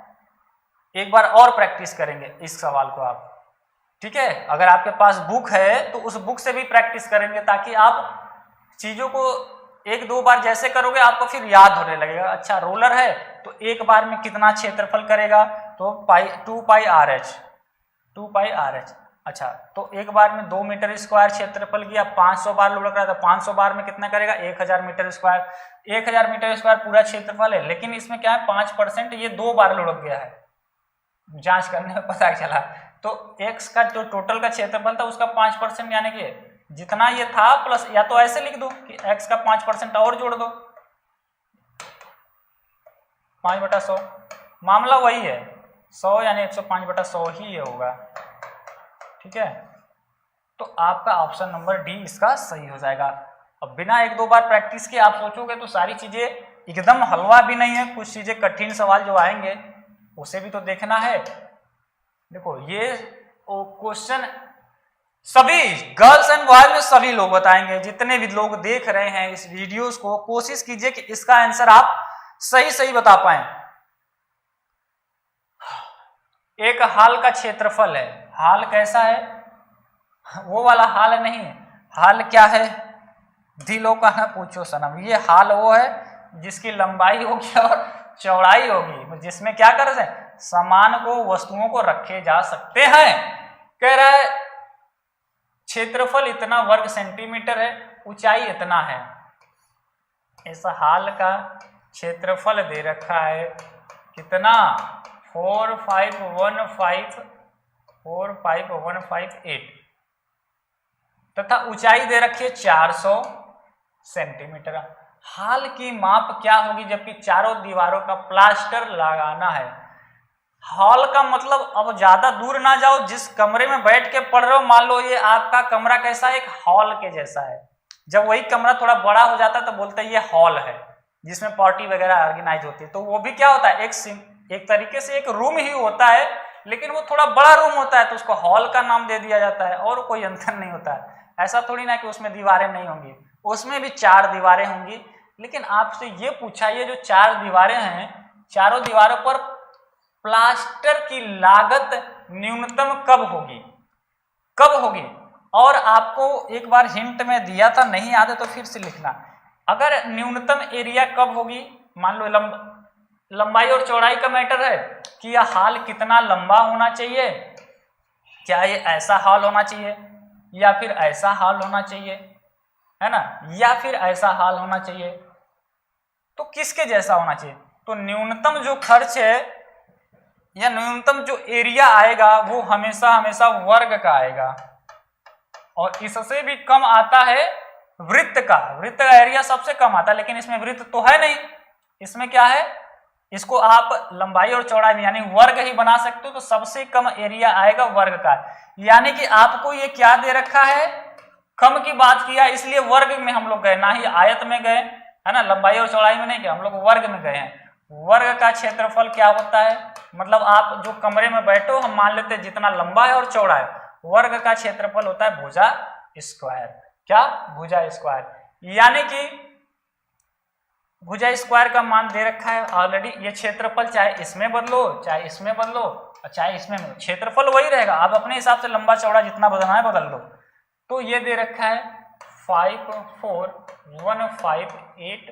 एक बार और प्रैक्टिस करेंगे इस सवाल को आप, ठीक है? अगर आपके पास बुक है तो उस बुक से भी प्रैक्टिस करेंगे, ताकि आप चीजों को 1-2 बार जैसे करोगे आपको फिर याद होने लगेगा। अच्छा, रोलर है तो एक बार में कितना क्षेत्रफल करेगा? तो 2 पाई आर एच। अच्छा, तो एक बार में 2 मीटर स्क्वायर क्षेत्रफल किया, 500 बार लुढ़क रहा था, 500 बार में कितना करेगा? 1000 मीटर स्क्वायर। 1000 मीटर स्क्वायर पूरा क्षेत्रफल है, लेकिन इसमें क्या है 5% ये 2 बार लुढ़क गया है, जांच करने में पता चला। तो x का जो टोटल का क्षेत्रफल था उसका 5%, यानी कि जितना ये था प्लस, या तो ऐसे लिख दो कि x का 5% और जोड़ दो, 5/100। मामला वही है, 100 यानी 105/100 ही ये होगा, ठीक है? तो आपका ऑप्शन नंबर डी इसका सही हो जाएगा। अब बिना 1-2 बार प्रैक्टिस के आप सोचोगे तो सारी चीजें एकदम हलवा भी नहीं है, कुछ चीजें कठिन सवाल जो आएंगे उसे भी तो देखना है। देखो ये क्वेश्चन सभी गर्ल्स एंड बॉयज में सभी लोग बताएंगे, जितने भी लोग देख रहे हैं इस वीडियोस को, कोशिश कीजिए कि इसका आंसर आप सही बता पाए। एक हाल का क्षेत्रफल है, हाल कैसा है? वो वाला हाल नहीं, हाल क्या है? दिलों का ना पूछो सनम। ये हाल वो है जिसकी लंबाई होगी और चौड़ाई होगी, जिसमें क्या कर रहे हैं, सामान को, वस्तुओं को रखे जा सकते हैं। कह रहा है क्षेत्रफल इतना वर्ग सेंटीमीटर है, ऊंचाई इतना है। इस हाल का क्षेत्रफल दे रखा है कितना? 45158 तथा ऊंचाई दे रखी है 400 सेंटीमीटर। हाल की माप क्या होगी जबकि चारों दीवारों का प्लास्टर लगाना है? हॉल का मतलब अब ज्यादा दूर ना जाओ, जिस कमरे में बैठ के पढ़ रहे हो, मान लो ये आपका कमरा कैसा है, एक हॉल के जैसा है। जब वही कमरा थोड़ा बड़ा हो जाता है तो बोलते हैं ये हॉल है, जिसमें पार्टी वगैरह ऑर्गेनाइज होती है। तो वो भी क्या होता है, एक तरीके से एक रूम ही होता है, लेकिन वो थोड़ा बड़ा रूम होता है तो उसको हॉल का नाम दे दिया जाता है, और कोई अंतर नहीं होता है। ऐसा थोड़ी ना कि उसमें दीवारें नहीं होंगी, उसमें भी 4 दीवारें होंगी। लेकिन आपसे ये पूछा, ये जो 4 दीवारें हैं, चारों दीवारों पर प्लास्टर की लागत न्यूनतम कब होगी? और आपको एक बार हिंट में दिया था, नहीं याद है तो फिर से लिखना। अगर न्यूनतम एरिया कब होगी, मान लो लंबाई और चौड़ाई का मैटर है कि यह हाल कितना लंबा होना चाहिए, क्या ये ऐसा हाल होना चाहिए या फिर ऐसा हाल होना चाहिए, है ना, या फिर ऐसा हाल होना चाहिए, तो किसके जैसा होना चाहिए? तो न्यूनतम जो खर्च है या न्यूनतम जो एरिया आएगा वो हमेशा वर्ग का आएगा, और इससे भी कम आता है वृत्त का। वृत्त का एरिया सबसे कम आता है, लेकिन इसमें वृत्त तो है नहीं। इसमें क्या है, इसको आप लंबाई और चौड़ाई में यानी वर्ग ही बना सकते हो, तो सबसे कम एरिया आएगा वर्ग का। यानी कि आपको ये क्या दे रखा है, कम की बात किया, इसलिए वर्ग में हम लोग गए, ना ही आयत में गए, है ना, लंबाई और चौड़ाई में नहीं गए, हम लोग वर्ग में गए हैं। वर्ग का क्षेत्रफल क्या होता है, मतलब आप जो कमरे में बैठो, हम मान लेते हैं जितना लंबा है और चौड़ा है, वर्ग का क्षेत्रफल होता है भुजा स्क्वायर। क्या? भुजा स्क्वायर। यानी कि भुजा स्क्वायर का मान दे रखा है ऑलरेडी। ये क्षेत्रफल चाहे इसमें बदलो, चाहे इसमें बदलो, और चाहे इसमें बदलो, क्षेत्रफल वही रहेगा। आप अपने हिसाब से लंबा चौड़ा जितना बदलना है बदल लो। तो ये दे रखा है 54158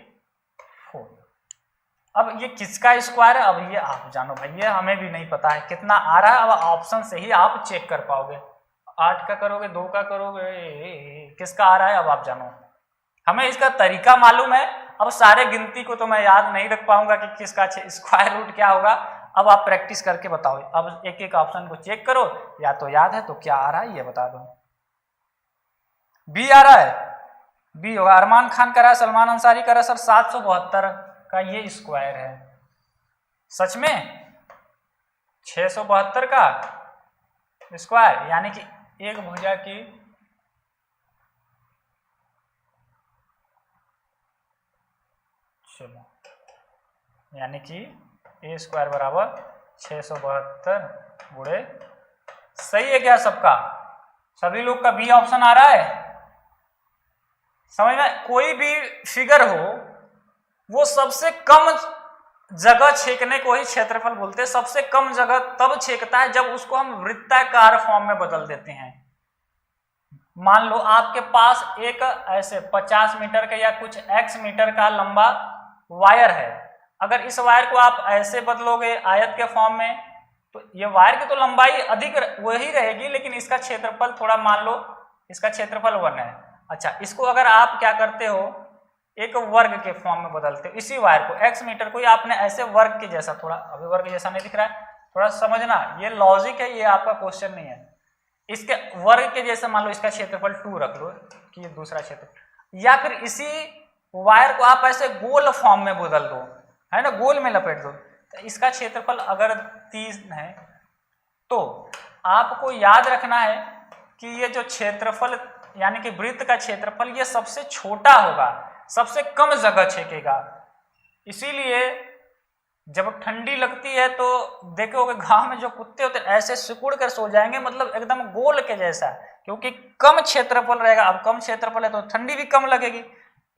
अब ये किसका स्क्वायर है, अब ये आप जानो भाई, ये हमें भी नहीं पता है कितना आ रहा है। अब ऑप्शन से ही आप चेक कर पाओगे, 8 का करोगे, 2 का करोगे, किसका आ रहा है अब आप जानो। हमें इसका तरीका मालूम है, अब सारे गिनती को तो मैं याद नहीं रख पाऊंगा कि किसका स्क्वायर रूट क्या होगा। अब आप प्रैक्टिस करके बताओ, अब एक एक ऑप्शन को चेक करो, या तो याद है तो क्या आ रहा है ये बता दो। बी आ रहा है, बी होगा। अरमान खान करा है, सलमान अंसारी करा सर 772 का ये स्क्वायर है। सच में 672 का स्क्वायर, यानी कि एक भुजा की चलो यानी कि ए स्क्वायर बराबर 672 गुणे, सही है क्या सबका? सभी लोग का बी ऑप्शन आ रहा है? समझ में? कोई भी फिगर हो वो सबसे कम जगह छेकने को ही क्षेत्रफल बोलते हैं। सबसे कम जगह तब छेकता है जब उसको हम वृत्ताकार फॉर्म में बदल देते हैं। मान लो आपके पास एक ऐसे 50 मीटर का या कुछ x मीटर का लंबा वायर है। अगर इस वायर को आप ऐसे बदलोगे आयत के फॉर्म में, तो ये वायर की तो लंबाई अधिक वही रहेगी, लेकिन इसका क्षेत्रफल थोड़ा, मान लो इसका क्षेत्रफल 1 है। अच्छा, इसको अगर आप क्या करते हो, एक वर्ग के फॉर्म में बदलते हो, इसी वायर को x मीटर को ही आपने ऐसे वर्ग के जैसा, थोड़ा अभी वर्ग जैसा नहीं दिख रहा है, थोड़ा समझना, ये लॉजिक है, ये आपका क्वेश्चन नहीं है। इसके वर्ग के जैसे मान लो इसका क्षेत्रफल 2 रख लो कि ये दूसरा क्षेत्र, या फिर इसी वायर को आप ऐसे गोल फॉर्म में बदल दो, है ना, गोल में लपेट दो, तो इसका क्षेत्रफल अगर 30 है तो आपको याद रखना है कि ये जो क्षेत्रफल यानी कि वृत्त का क्षेत्रफल ये सबसे छोटा होगा, सबसे कम जगह छेकेगा। इसीलिए जब ठंडी लगती है तो देखोगे गांव में जो कुत्ते होते हैं ऐसे सिकुड़ कर सो जाएंगे, मतलब एकदम गोल के जैसा, क्योंकि कम क्षेत्रफल रहेगा। अब कम क्षेत्रफल है तो ठंडी भी कम लगेगी।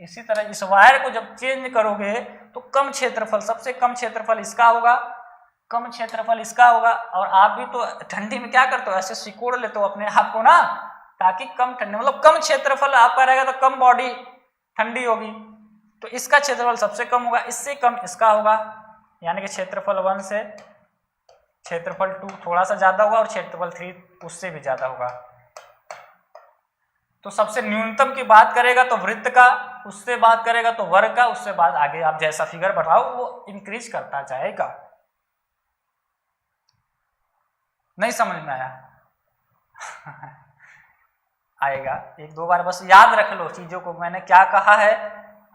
इसी तरह इस वायर को जब चेंज करोगे तो कम क्षेत्रफल, सबसे कम क्षेत्रफल इसका होगा, कम क्षेत्रफल इसका होगा। और आप भी तो ठंडी में क्या करते हो, ऐसे सिकोड़ लेते हो अपने आप को ना, ताकि कम ठंडी, मतलब कम क्षेत्रफल आपका रहेगा तो कम बॉडी ठंडी होगी, तो इसका क्षेत्रफल सबसे कम होगा, इससे कम इसका होगा, यानी कि क्षेत्रफल 1 से क्षेत्रफल 2 थोड़ा सा ज्यादा होगा और क्षेत्रफल 3 उससे भी ज्यादा होगा। तो सबसे न्यूनतम की बात करेगा तो वृत्त का, उससे बात करेगा तो वर्ग का, उससे बाद आगे आप जैसा फिगर बढ़ाओ वो इंक्रीज करता जाएगा। नहीं समझ में आया? आएगा, 1-2 बार बस याद रख लो चीजों को, मैंने क्या कहा है।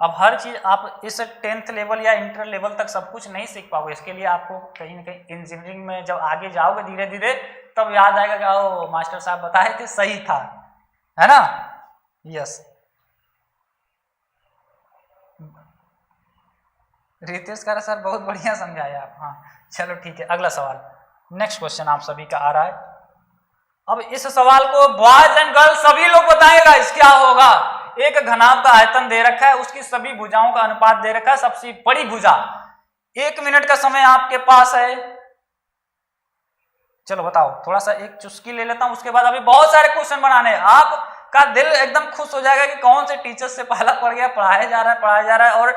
अब हर चीज आप इस 10th लेवल या इंटर लेवल तक सब कुछ नहीं सीख पाओगे। इसके लिए आपको कहीं ना कहीं इंजीनियरिंग में जब आगे जाओगे धीरे धीरे तब याद आएगा कि ओ मास्टर साहब बताए थे, सही था, है ना। यस, रितेश करा सर बहुत बढ़िया समझाया आप। हाँ चलो ठीक है, अगला सवाल, नेक्स्ट क्वेश्चन आप सभी का आ रहा है। अब इस सवाल को बॉयज एंड गर्ल्स सभी लोग बताएगा इस क्या होगा। एक घनाभ का आयतन दे रखा है, उसकी सभी भुजाओं का अनुपात दे रखा है, सबसे बड़ी भुजा। 1 मिनट का समय आपके पास है, चलो बताओ, थोड़ा सा एक चुस्की ले लेता हूं, उसके बाद अभी बहुत सारे क्वेश्चन बनाने हैं। आपका दिल एकदम खुश हो जाएगा कि कौन से टीचर से पहला पड़ गया, पढ़ाया जा रहा है, और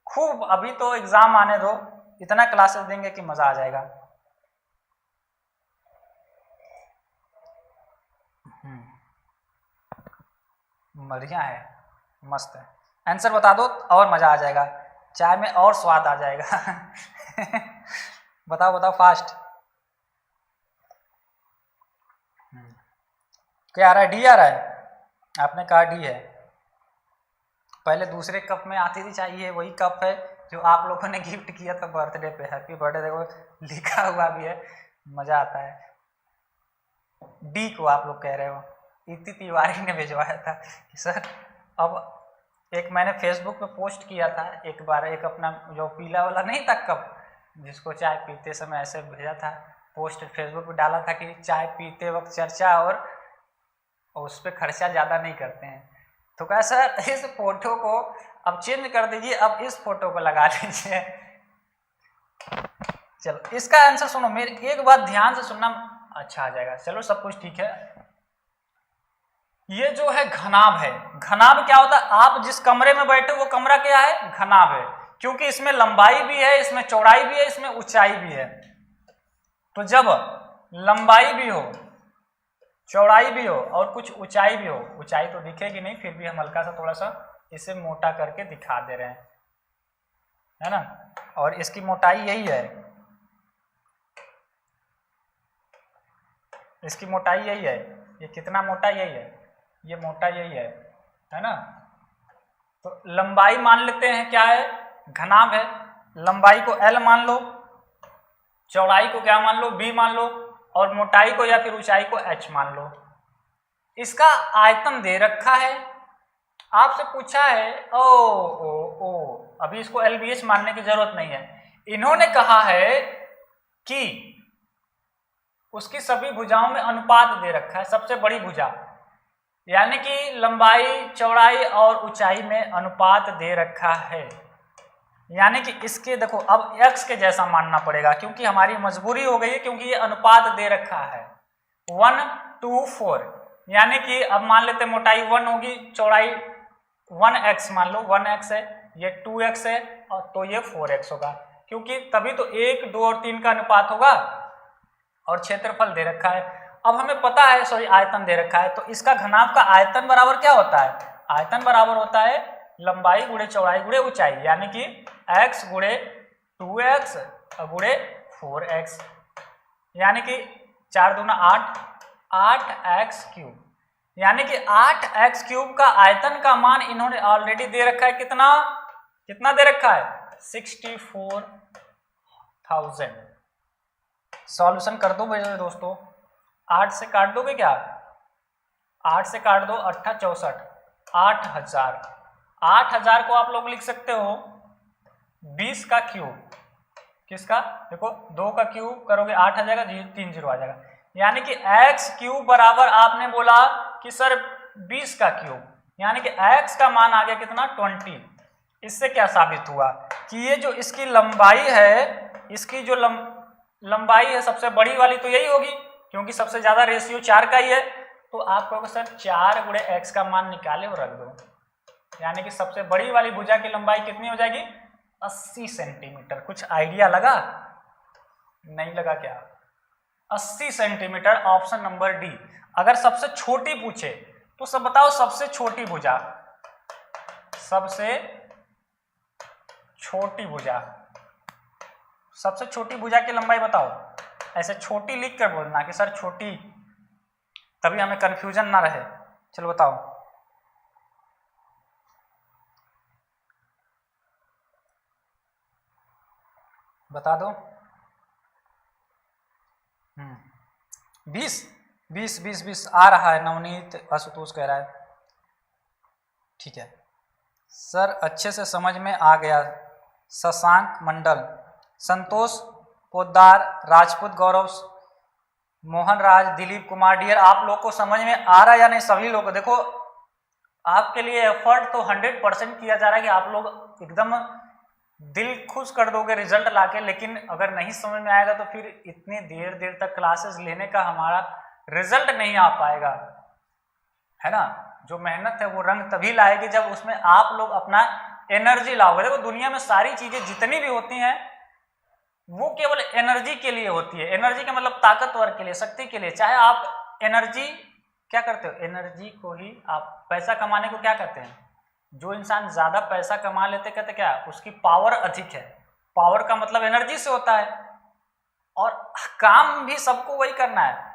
खूब अभी तो एग्जाम आने दो, इतना क्लासेस देंगे कि मजा आ जाएगा। बढ़िया है, मस्त है, आंसर बता दो और मजा आ जाएगा, चाय में और स्वाद आ जाएगा। बताओ बताओ फास्ट। क्या आ रहा है? डी आ रहा है, आपने कहा डी है। पहले दूसरे कप में आती थी चाहिए, वही कप है जो आप लोगों ने गिफ्ट किया था बर्थडे पे, हैप्पी बर्थडे देखो लिखा हुआ भी है, मजा आता है। डी को आप लोग कह रहे हो, इतनी तिवारी ने भिजवाया था कि सर, अब एक मैंने फेसबुक पे पोस्ट किया था एक बार, एक अपना जो पीला वाला नहीं था कप जिसको चाय पीते समय ऐसे भेजा था, पोस्ट फेसबुक पे डाला था कि चाय पीते वक्त चर्चा और उस पर खर्चा ज़्यादा नहीं करते हैं। तो कहा सर इस फोटो को अब चेंज कर दीजिए, अब इस फोटो को लगा लीजिए। चलो इसका आंसर सुनो, मेरे एक बात ध्यान से सुनना, अच्छा आ जाएगा। चलो सब कुछ ठीक है। ये जो है घनाभ है, घनाभ क्या होता है? आप जिस कमरे में बैठे वो कमरा क्या है? घनाभ है, क्योंकि इसमें लंबाई भी है, इसमें चौड़ाई भी है, इसमें ऊंचाई भी है। तो जब लंबाई भी हो, चौड़ाई भी हो और कुछ ऊंचाई भी हो, ऊंचाई तो दिखेगी नहीं, फिर भी हम हल्का सा थोड़ा सा इसे मोटा करके दिखा दे रहे हैं, है ना। और इसकी मोटाई यही है, इसकी मोटाई यही है, ये कितना मोटा, यही है, ये मोटा यही है ना। तो लंबाई मान लेते हैं क्या है? घनाभ है, लंबाई को L मान लो, चौड़ाई को क्या मान लो, b मान लो, और मोटाई को या फिर ऊंचाई को h मान लो। इसका आयतन दे रखा है, आपसे पूछा है अभी इसको LBH मानने की जरूरत नहीं है। इन्होंने कहा है कि उसकी सभी भुजाओं में अनुपात दे रखा है, सबसे बड़ी भुजा यानी कि लंबाई, चौड़ाई और ऊंचाई में अनुपात दे रखा है। यानी कि इसके देखो अब x के जैसा मानना पड़ेगा, क्योंकि हमारी मजबूरी हो गई है, क्योंकि ये अनुपात दे रखा है 1:4। यानी कि अब मान लेते मोटाई 1 होगी, चौड़ाई 1x मान लो, 1x है, ये 2x है और तो ये 4x होगा, क्योंकि तभी तो 1, 2 और 3 का अनुपात होगा। और क्षेत्रफल दे रखा है। अब हमें पता है, सॉरी आयतन दे रखा है, तो इसका घनाभ का आयतन बराबर क्या होता है? आयतन बराबर होता है लंबाई गुणे चौड़ाई गुणे ऊंचाई, यानी कि x गुणे 2x गुणे 4x, यानी कि 4 दूना 8, 8x क्यूब। यानी कि 8x क्यूब का आयतन का मान इन्होंने ऑलरेडी दे रखा है। कितना दे रखा है? 64,000। सॉल्यूशन कर दो मेरे दोस्तों, 8 से काट दोगे क्या? 8 से काट दो, 8 64, 8000। 8000 को आप लोग लिख सकते हो 20 का क्यूब। किसका? देखो 2 का क्यूब करोगे 8 आ जाएगा, 3 0 आ जाएगा। यानी कि x क्यूब बराबर आपने बोला कि सर 20 का क्यूब, यानी कि x का मान आ गया कितना? 20। इससे क्या साबित हुआ कि ये जो इसकी लंबाई है, इसकी जो लंबाई है सबसे बड़ी वाली तो यही होगी, क्योंकि सबसे ज्यादा रेशियो 4 का ही है। तो आप कहोगे सर 4 गुणे x का मान निकाले और रख दो, यानी कि सबसे बड़ी वाली भुजा की लंबाई कितनी हो जाएगी? 80 सेंटीमीटर। कुछ आइडिया लगा? नहीं लगा क्या? 80 सेंटीमीटर, ऑप्शन नंबर डी। अगर सबसे छोटी पूछे तो सब बताओ, सबसे छोटी भुजा, सबसे छोटी भुजा, सबसे छोटी भुजा की लंबाई बताओ। ऐसे छोटी लिख कर बोलना कि सर छोटी, तभी हमें कंफ्यूजन ना रहे। चलो बताओ, बता दो। 20 आ रहा है, नवनीत आशुतोष कह रहा है। ठीक है सर, अच्छे से समझ में आ गया। शशांक मंडल, संतोष पोद्दार, राजपूत गौरव, मोहन राज, दिलीप कुमार, डियर, आप लोग को समझ में आ रहा है या नहीं? सभी लोग देखो, आपके लिए एफर्ट तो 100% किया जा रहा है कि आप लोग एकदम दिल खुश कर दोगे रिजल्ट लाके, लेकिन अगर नहीं समझ में आएगा तो फिर इतनी देर तक क्लासेस लेने का हमारा रिजल्ट नहीं आ पाएगा, है ना। जो मेहनत है वो रंग तभी लाएगी जब उसमें आप लोग अपना एनर्जी लाओगे। देखो दुनिया में सारी चीजें जितनी भी होती हैं वो केवल एनर्जी के लिए होती है। एनर्जी का मतलब ताकतवर के लिए, शक्ति के लिए। चाहे आप एनर्जी क्या करते हो, एनर्जी को ही आप पैसा कमाने को क्या कहते हैं? जो इंसान ज्यादा पैसा कमा लेते कहते क्या? उसकी पावर अधिक है। पावर का मतलब एनर्जी से होता है, और काम भी सबको वही करना है,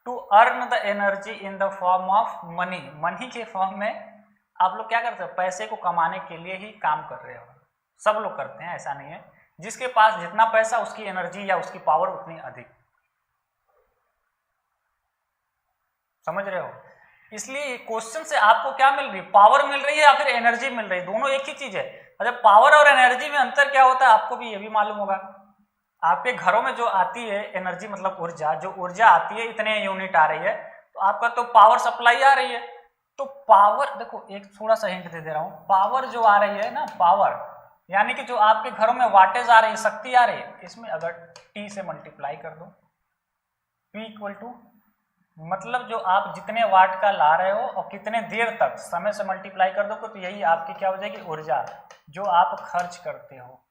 to earn the energy in the form of money. Money के फॉर्म में आप लोग क्या करते हो? पैसे को कमाने के लिए ही काम कर रहे हो। सब लोग करते हैं, ऐसा नहीं है। जिसके पास जितना पैसा उसकी एनर्जी या उसकी पावर उतनी अधिक। समझ रहे हो? इसलिए क्वेश्चन से आपको क्या मिल रही है? पावर मिल रही है या फिर एनर्जी मिल रही है? दोनों एक ही चीज है। अच्छा, पावर और एनर्जी में अंतर क्या होता है आपको भी ये भी मालूम होगा। आपके घरों में जो आती है एनर्जी मतलब ऊर्जा, जो ऊर्जा आती है इतने यूनिट आ रही है, तो आपका तो पावर सप्लाई आ रही है। तो पावर देखो, एक थोड़ा सा हिंट दे दे रहा हूं, पावर जो आ रही है ना, पावर यानी कि जो आपके घरों में वाटेज आ रही है, शक्ति आ रही है, इसमें अगर T से मल्टीप्लाई कर दो, P इक्वल टू मतलब जो आप जितने वाट का ला रहे हो और कितने देर तक, समय से मल्टीप्लाई कर दो तो यही आपकी क्या हो जाएगी? ऊर्जा, जो आप खर्च करते हो,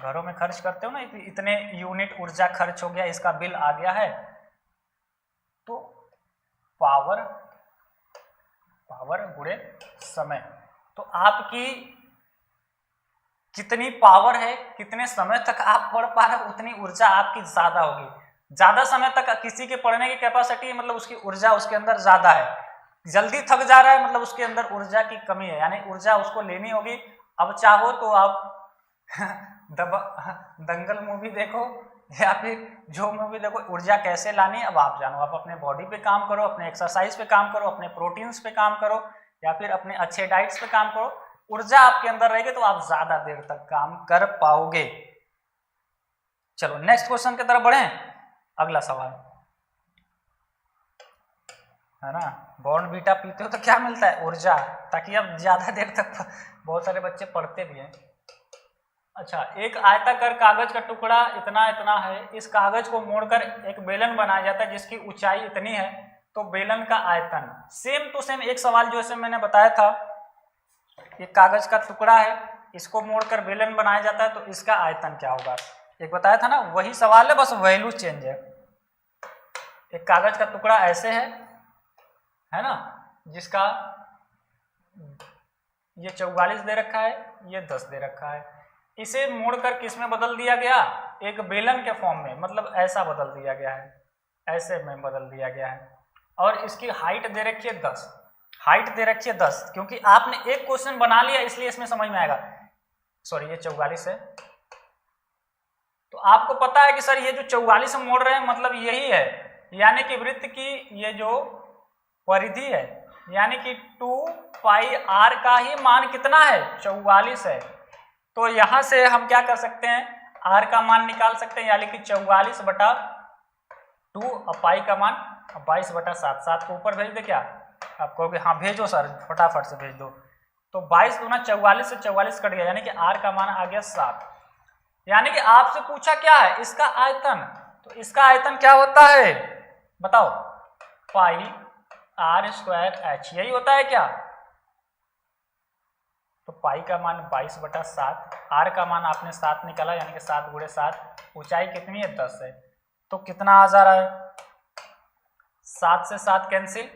घरों में खर्च करते हो ना, इतने यूनिट ऊर्जा खर्च हो गया, इसका बिल आ गया है। तो पावर गुणे समय, तो आपकी कितनी पावर है, कितने समय तक आप पढ़ पा रहे हो, उतनी ऊर्जा आपकी ज्यादा होगी। ज्यादा समय तक किसी के पढ़ने की कैपेसिटी मतलब उसकी ऊर्जा उसके अंदर ज्यादा है। जल्दी थक जा रहा है मतलब उसके अंदर ऊर्जा की कमी है, यानी ऊर्जा उसको लेनी होगी। अब चाहो तो आप दंगल मूवी देखो या फिर जो में भी देखो ऊर्जा कैसे लानी है अब आप जानो, आप अपने बॉडी पे काम करो, अपने एक्सरसाइज पे काम करो, अपने प्रोटीन्स पे काम करो, या फिर अपने अच्छे डाइट्स पे काम करो। ऊर्जा आपके अंदर रहेगी तो आप ज्यादा देर तक काम कर पाओगे। चलो नेक्स्ट क्वेश्चन की तरफ बढ़े। अगला सवाल है ना, बॉर्नवीटा पीते हो तो क्या मिलता है? ऊर्जा, ताकि आप ज्यादा देर तक, बहुत सारे बच्चे पढ़ते भी हैं। अच्छा, एक आयताकार कागज का टुकड़ा इतना इतना है, इस कागज को मोड़कर एक बेलन बनाया जाता है जिसकी ऊंचाई इतनी है, तो बेलन का आयतन। सेम टू सेम एक सवाल जैसे मैंने बताया था, ये कागज का टुकड़ा है, इसको मोड़कर बेलन बनाया जाता है, तो इसका आयतन क्या होगा? एक बताया था ना, वही सवाल है, बस वैल्यू चेंज है। एक कागज का टुकड़ा ऐसे है ना, जिसका ये 44 दे रखा है, ये 10 दे रखा है, इसे मोड़कर किस में बदल दिया गया? एक बेलन के फॉर्म में, मतलब ऐसा बदल दिया गया है, ऐसे में बदल दिया गया है। और इसकी हाइट दे रखी है 10, हाइट दे रखी है 10, क्योंकि आपने एक क्वेश्चन बना लिया इसलिए इसमें समझ में आएगा। सॉरी, ये 44 है, तो आपको पता है कि सर ये जो 44 मोड़ रहे हैं मतलब यही है, यानी कि वृत्त की ये जो परिधि है, यानी कि 2πr का ही मान कितना है? 44 है। तो यहां से हम क्या कर सकते हैं? r का मान निकाल सकते हैं, यानी कि 44/2 और पाई का मान 22/7। 7 को ऊपर भेज दे क्या? आप कहोगे हाँ भेजो सर, फटाफट से भेज दो। तो 22 दूना 44 से 44 कट गया, यानी कि r का मान आ गया 7। यानी कि आपसे पूछा क्या है? इसका आयतन। तो इसका आयतन क्या होता है बताओ? πr²h, यही होता है क्या? तो पाई का मान 22/7, r का मान आपने 7 निकाला, यानी कि 7 × 7, ऊंचाई कितनी है? 10 है। तो कितना आ जा रहा है? 7 से 7 कैंसिल,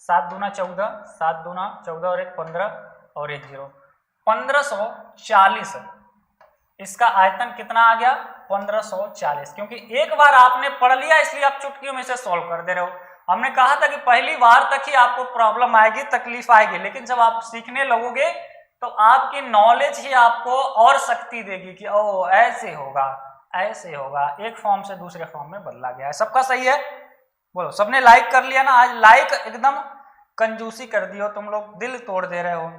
7 दूना 14, 7 दूना 14 और 1 15 और 1 0, 1540। इसका आयतन कितना आ गया? 1540। क्योंकि एक बार आपने पढ़ लिया इसलिए आप चुटकियों में से सॉल्व कर दे रहे हो। हमने कहा था कि पहली बार तक ही आपको प्रॉब्लम आएगी, तकलीफ आएगी, लेकिन जब आप सीखने लगोगे तो आपकी नॉलेज ही आपको और शक्ति देगी कि ओ ऐसे होगा, ऐसे होगा। एक फॉर्म से दूसरे फॉर्म में बदला गया है। सबका सही है? बोलो, सबने लाइक कर लिया ना? आज लाइक एकदम कंजूसी कर दी हो तुम लोग, दिल तोड़ दे रहे हो,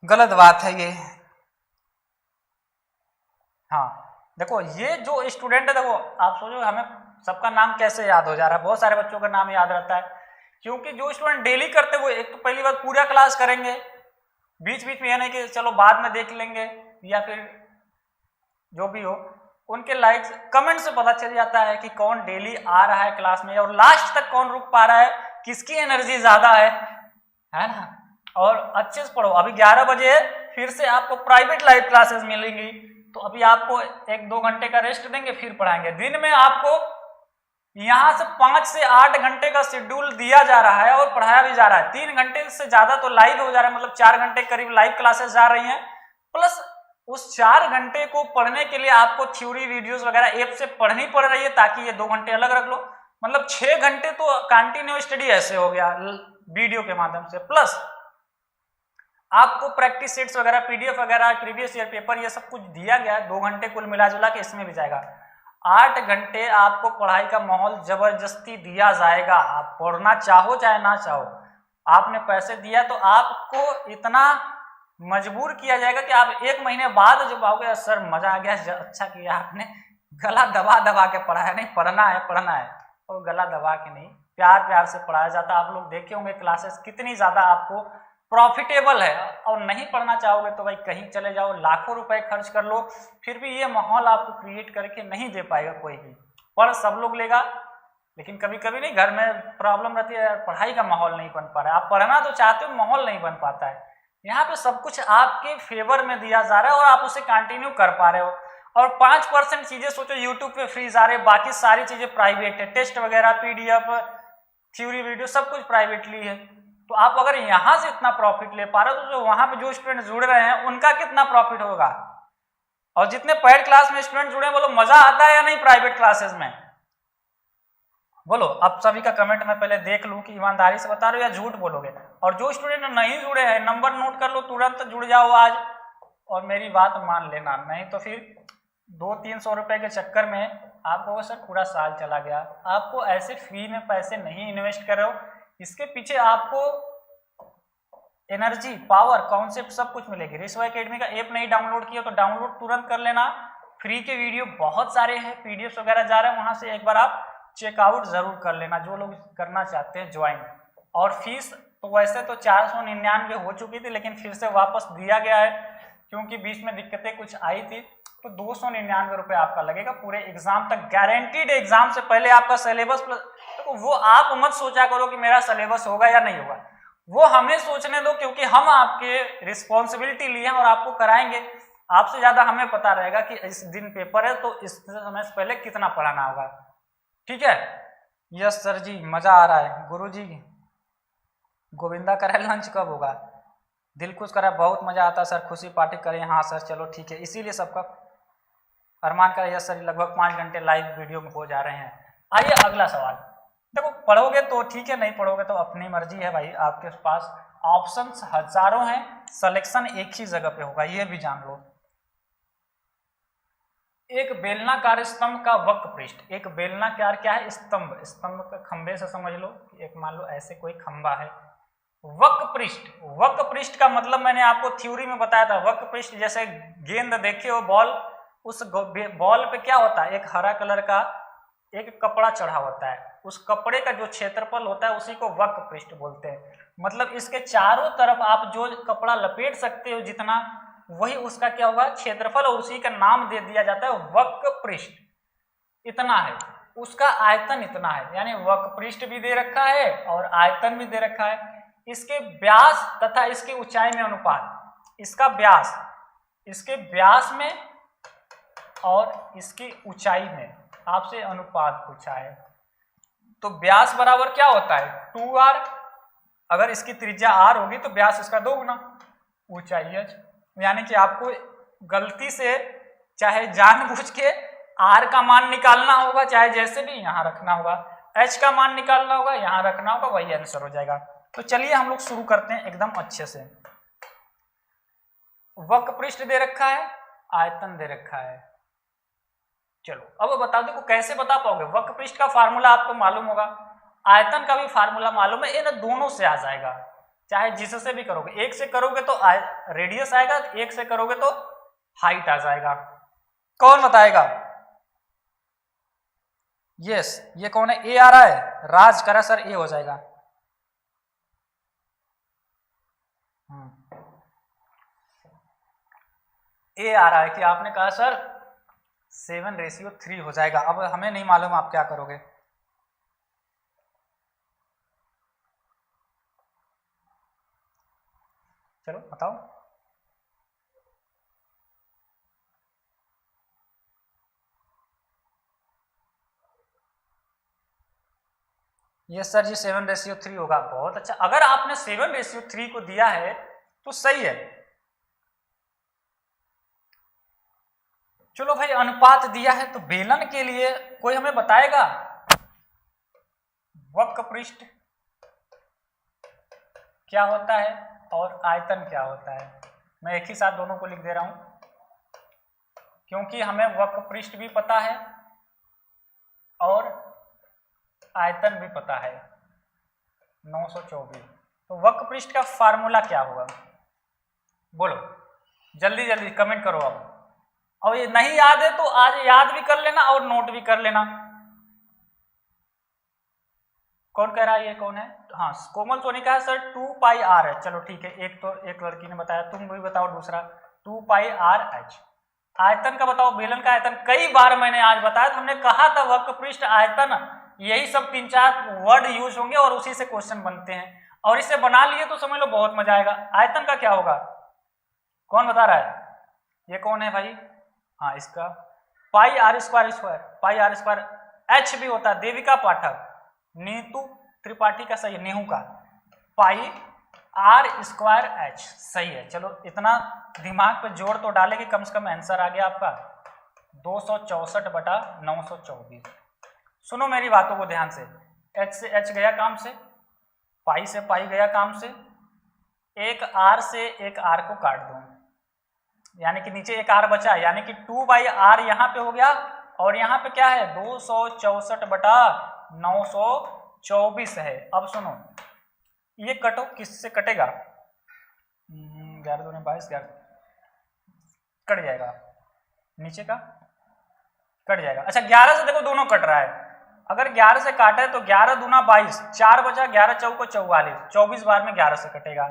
गलत बात है ये। हाँ देखो, ये जो स्टूडेंट है, देखो आप सोचो हमें सबका नाम कैसे याद हो जा रहा है? बहुत सारे बच्चों का नाम याद रहता है, क्योंकि जो स्टूडेंट डेली करते वो एक तो पहली बार पूरा क्लास करेंगे, बीच बीच में ये नहीं कि चलो बाद में देख लेंगे, या फिर जो भी हो, उनके लाइक्स कमेंट से पता चल जाता है कि कौन डेली आ रहा है क्लास में और लास्ट तक कौन रुक पा रहा है, किसकी एनर्जी ज्यादा है ना। और अच्छे से पढ़ो। अभी 11 बजे फिर से आपको प्राइवेट लाइव क्लासेस मिलेंगी, तो अभी आपको 1-2 घंटे का रेस्ट देंगे, फिर पढ़ाएंगे। दिन में आपको यहाँ से 5 से 8 घंटे का शेड्यूल दिया जा रहा है और पढ़ाया भी जा रहा है। 3 घंटे से ज्यादा तो लाइव हो जा रहा है, मतलब 4 घंटे करीब लाइव क्लासेस जा रही हैं। प्लस उस 4 घंटे को पढ़ने के लिए आपको थ्योरी वीडियोस वगैरह ऐप से पढ़नी पड़ रही है, ताकि ये 2 घंटे अलग रख लो। मतलब 6 घंटे तो कंटिन्यू स्टडी ऐसे हो गया वीडियो के माध्यम से। प्लस आपको प्रैक्टिस सेट्स वगैरह, पीडीएफ वगैरह, प्रीवियस ईयर पेपर, ये सब कुछ दिया गया है। 2 घंटे कुल मिला जुला के इसमें भी जाएगा। 8 घंटे आपको पढ़ाई का माहौल जबरदस्ती दिया जाएगा। आप पढ़ना चाहो चाहे ना चाहो, आपने पैसे दिया तो आपको इतना मजबूर किया जाएगा कि आप 1 महीने बाद जब आओगे, सर मजा आ गया, अच्छा किया आपने, गला दबा दबा के पढ़ाया। नहीं, पढ़ना है, पढ़ना है, और गला दबा के नहीं, प्यार प्यार से पढ़ाया जाता। आप लोग देखे होंगे क्लासेस कितनी ज्यादा आपको प्रॉफिटेबल है। और नहीं पढ़ना चाहोगे तो भाई कहीं चले जाओ, लाखों रुपए खर्च कर लो, फिर भी ये माहौल आपको क्रिएट करके नहीं दे पाएगा कोई भी। पढ़ सब लोग लेगा, लेकिन कभी कभी नहीं, घर में प्रॉब्लम रहती है, पढ़ाई का माहौल नहीं बन पा रहा है। आप पढ़ना तो चाहते हो, माहौल नहीं बन पाता है। यहाँ पे सब कुछ आपके फेवर में दिया जा रहा है और आप उसे कंटिन्यू कर पा रहे हो। और 5% चीजें सोचो यूट्यूब पे फ्री जा रहे, बाकी सारी चीजें प्राइवेट है। टेस्ट वगैरह, पीडीएफ, थ्योरी वीडियो सब कुछ प्राइवेटली है। तो आप अगर यहाँ से इतना प्रॉफिट ले पा रहे हो, तो जो वहां पे जो स्टूडेंट जुड़ रहे हैं उनका कितना प्रॉफिट होगा। और जितने पेड क्लास में स्टूडेंट जुड़े हैं, बोलो मजा आता है या नहीं प्राइवेट क्लासेस में? बोलो, अब सभी का कमेंट मैं पहले देख लूं कि ईमानदारी से बता रहे हो या झूठ बोलोगे। और जो स्टूडेंट नहीं जुड़े हैं, नंबर नोट कर लो, तुरंत जुड़ जाओ आज और मेरी बात मान लेना, नहीं तो फिर 200-300 रुपए के चक्कर में आपको सर पूरा साल चला गया। आपको ऐसे फ्री में पैसे नहीं इन्वेस्ट कर रहे हो, इसके पीछे आपको एनर्जी, पावर, कॉन्सेप्ट सब कुछ मिलेगी। रेसवा एकेडमी का ऐप नहीं डाउनलोड किया तो डाउनलोड तुरंत कर लेना। फ्री के वीडियो बहुत सारे हैं, पीडीएफ वगैरह जा रहे हैं, वहां से एक बार आप चेकआउट जरूर कर लेना जो लोग करना चाहते हैं ज्वाइन। और फीस तो वैसे तो 499 हो चुकी थी, लेकिन फिर से वापस दिया गया है क्योंकि बीच में दिक्कतें कुछ आई थी। तो 299 रुपये आपका लगेगा पूरे एग्जाम तक, गारंटीड। एग्जाम से पहले आपका सिलेबस तो वो आप मत सोचा करो कि मेरा सिलेबस होगा या नहीं होगा, वो हमें सोचने दो, क्योंकि हम आपके रिस्पॉन्सिबिलिटी लिए हैं और आपको कराएंगे। आपसे ज्यादा हमें पता रहेगा कि इस दिन पेपर है तो इस समय से पहले कितना पढ़ाना होगा। ठीक है? यस सर जी, मजा आ रहा है। गुरु जी गोविंदा करा लंच कब होगा? दिल खुश करा, बहुत मजा आता सर, खुशी पार्टी करें। हाँ सर चलो ठीक है, इसीलिए सबका अरमान करा। यस सर, लगभग 5 घंटे लाइव वीडियो में हो जा रहे हैं। आइए अगला सवाल। देखो पढ़ोगे तो ठीक है, नहीं पढ़ोगे तो अपनी मर्जी है भाई। आपके पास ऑप्शंस हजारों हैं, सिलेक्शन एक ही जगह पे होगा, ये भी जान लो। एक बेलनाकार स्तंभ का वक्र पृष्ठ। एक बेलनाकार क्या है? स्तंभ। स्तंभ का खंबे से समझ लो, एक मान लो ऐसे कोई खंबा है। वक्र पृष्ठ, वक्र पृष्ठ का मतलब मैंने आपको थ्योरी में बताया था। वक्र पृष्ठ जैसे गेंद देखे हो, बॉल, उस बॉल पे क्या होता है? एक हरा कलर का एक कपड़ा चढ़ा होता है, उस कपड़े का जो क्षेत्रफल होता है उसी को वक्र पृष्ठ बोलते हैं। मतलब इसके चारों तरफ आप जो कपड़ा लपेट सकते हो जितना, वही उसका क्या होगा? क्षेत्रफल, और उसी का नाम दे दिया जाता है वक्र पृष्ठ। इतना है, उसका आयतन इतना है, यानी वक्र पृष्ठ भी दे रखा है और आयतन भी दे रखा है। इसके व्यास तथा इसकी ऊंचाई में अनुपात, इसका व्यास, इसके व्यास में और इसकी ऊंचाई में आपसे अनुपात पूछा है। तो व्यास बराबर क्या होता है? 2r। अगर इसकी त्रिज्या r होगी तो व्यास इसका 2 गुना ऊंचाई h। यानी कि आपको गलती से चाहे जानबूझ के r का मान निकालना होगा, चाहे जैसे भी यहाँ रखना होगा, h का मान निकालना होगा, यहाँ रखना होगा, वही आंसर हो जाएगा। तो चलिए हम लोग शुरू करते हैं एकदम अच्छे से। वक्र पृष्ठ दे रखा है, आयतन दे रखा है। चलो अब बता दो, कैसे बता पाओगे? वक्र पृष्ठ का फार्मूला आपको मालूम होगा, आयतन का भी फार्मूला मालूम है, इन दोनों से आ जाएगा। चाहे जिससे भी करोगे, एक से करोगे तो रेडियस आएगा, एक से करोगे तो हाइट आ जाएगा। कौन बताएगा? यस, ये कौन है? ए आ रहा है, राज करा सर, ए हो जाएगा। ए आ रहा है कि आपने कहा सर 7:3 हो जाएगा। अब हमें नहीं मालूम आप क्या करोगे। चलो बताओ। यस सर जी, 7:3 होगा। बहुत अच्छा, अगर आपने 7:3 को दिया है तो सही है। चलो भाई, अनुपात दिया है तो बेलन के लिए कोई हमें बताएगा? वक्र पृष्ठ क्या होता है और आयतन क्या होता है? मैं एक ही साथ दोनों को लिख दे रहा हूं, क्योंकि हमें वक्र पृष्ठ भी पता है और आयतन भी पता है। 924। तो वक्र पृष्ठ का फार्मूला क्या होगा? बोलो जल्दी जल्दी, कमेंट करो। अब और ये नहीं याद है तो आज याद भी कर लेना और नोट भी कर लेना। कौन कह रहा है? ये कौन है? हाँ, कोमल सोनी का है सर 2πr है। चलो ठीक है, एक लड़की ने बताया, तुम भी बताओ दूसरा। 2πrh। आयतन का बताओ, बेलन का आयतन। कई बार मैंने आज बताया था, हमने कहा था वक्र पृष्ठ, आयतन, यही सब 3-4 वर्ड यूज होंगे और उसी से क्वेश्चन बनते हैं। और इसे बना लिए तो समझ लो बहुत मजा आएगा। आयतन का क्या होगा? कौन बता रहा है? ये कौन है भाई? हाँ, इसका πr²²। πr²। h भी होता है, देविका पाठक, नीतू त्रिपाठी का सही है, नेहू का। πr²h सही है। चलो इतना दिमाग पे जोर तो डाले कि कम से कम आंसर आ गया आपका 264/924। सुनो मेरी बातों को ध्यान से। h से h गया काम से, पाई से पाई गया काम से, एक r से एक r को काट दो। यानी कि नीचे एक r बचा, यानी कि 2/r यहाँ पे हो गया, और यहाँ पे क्या है 264/924 है। अब सुनो, ये कटो, किससे कटेगा, 11 दूनी 22, 11 कट जाएगा, नीचे का कट जाएगा। अच्छा 11 से देखो दोनों कट रहा है, अगर 11 से काटे तो 11 दूना 22, 4 बचा, 11 चौको 44, 24 बार में 11 से कटेगा।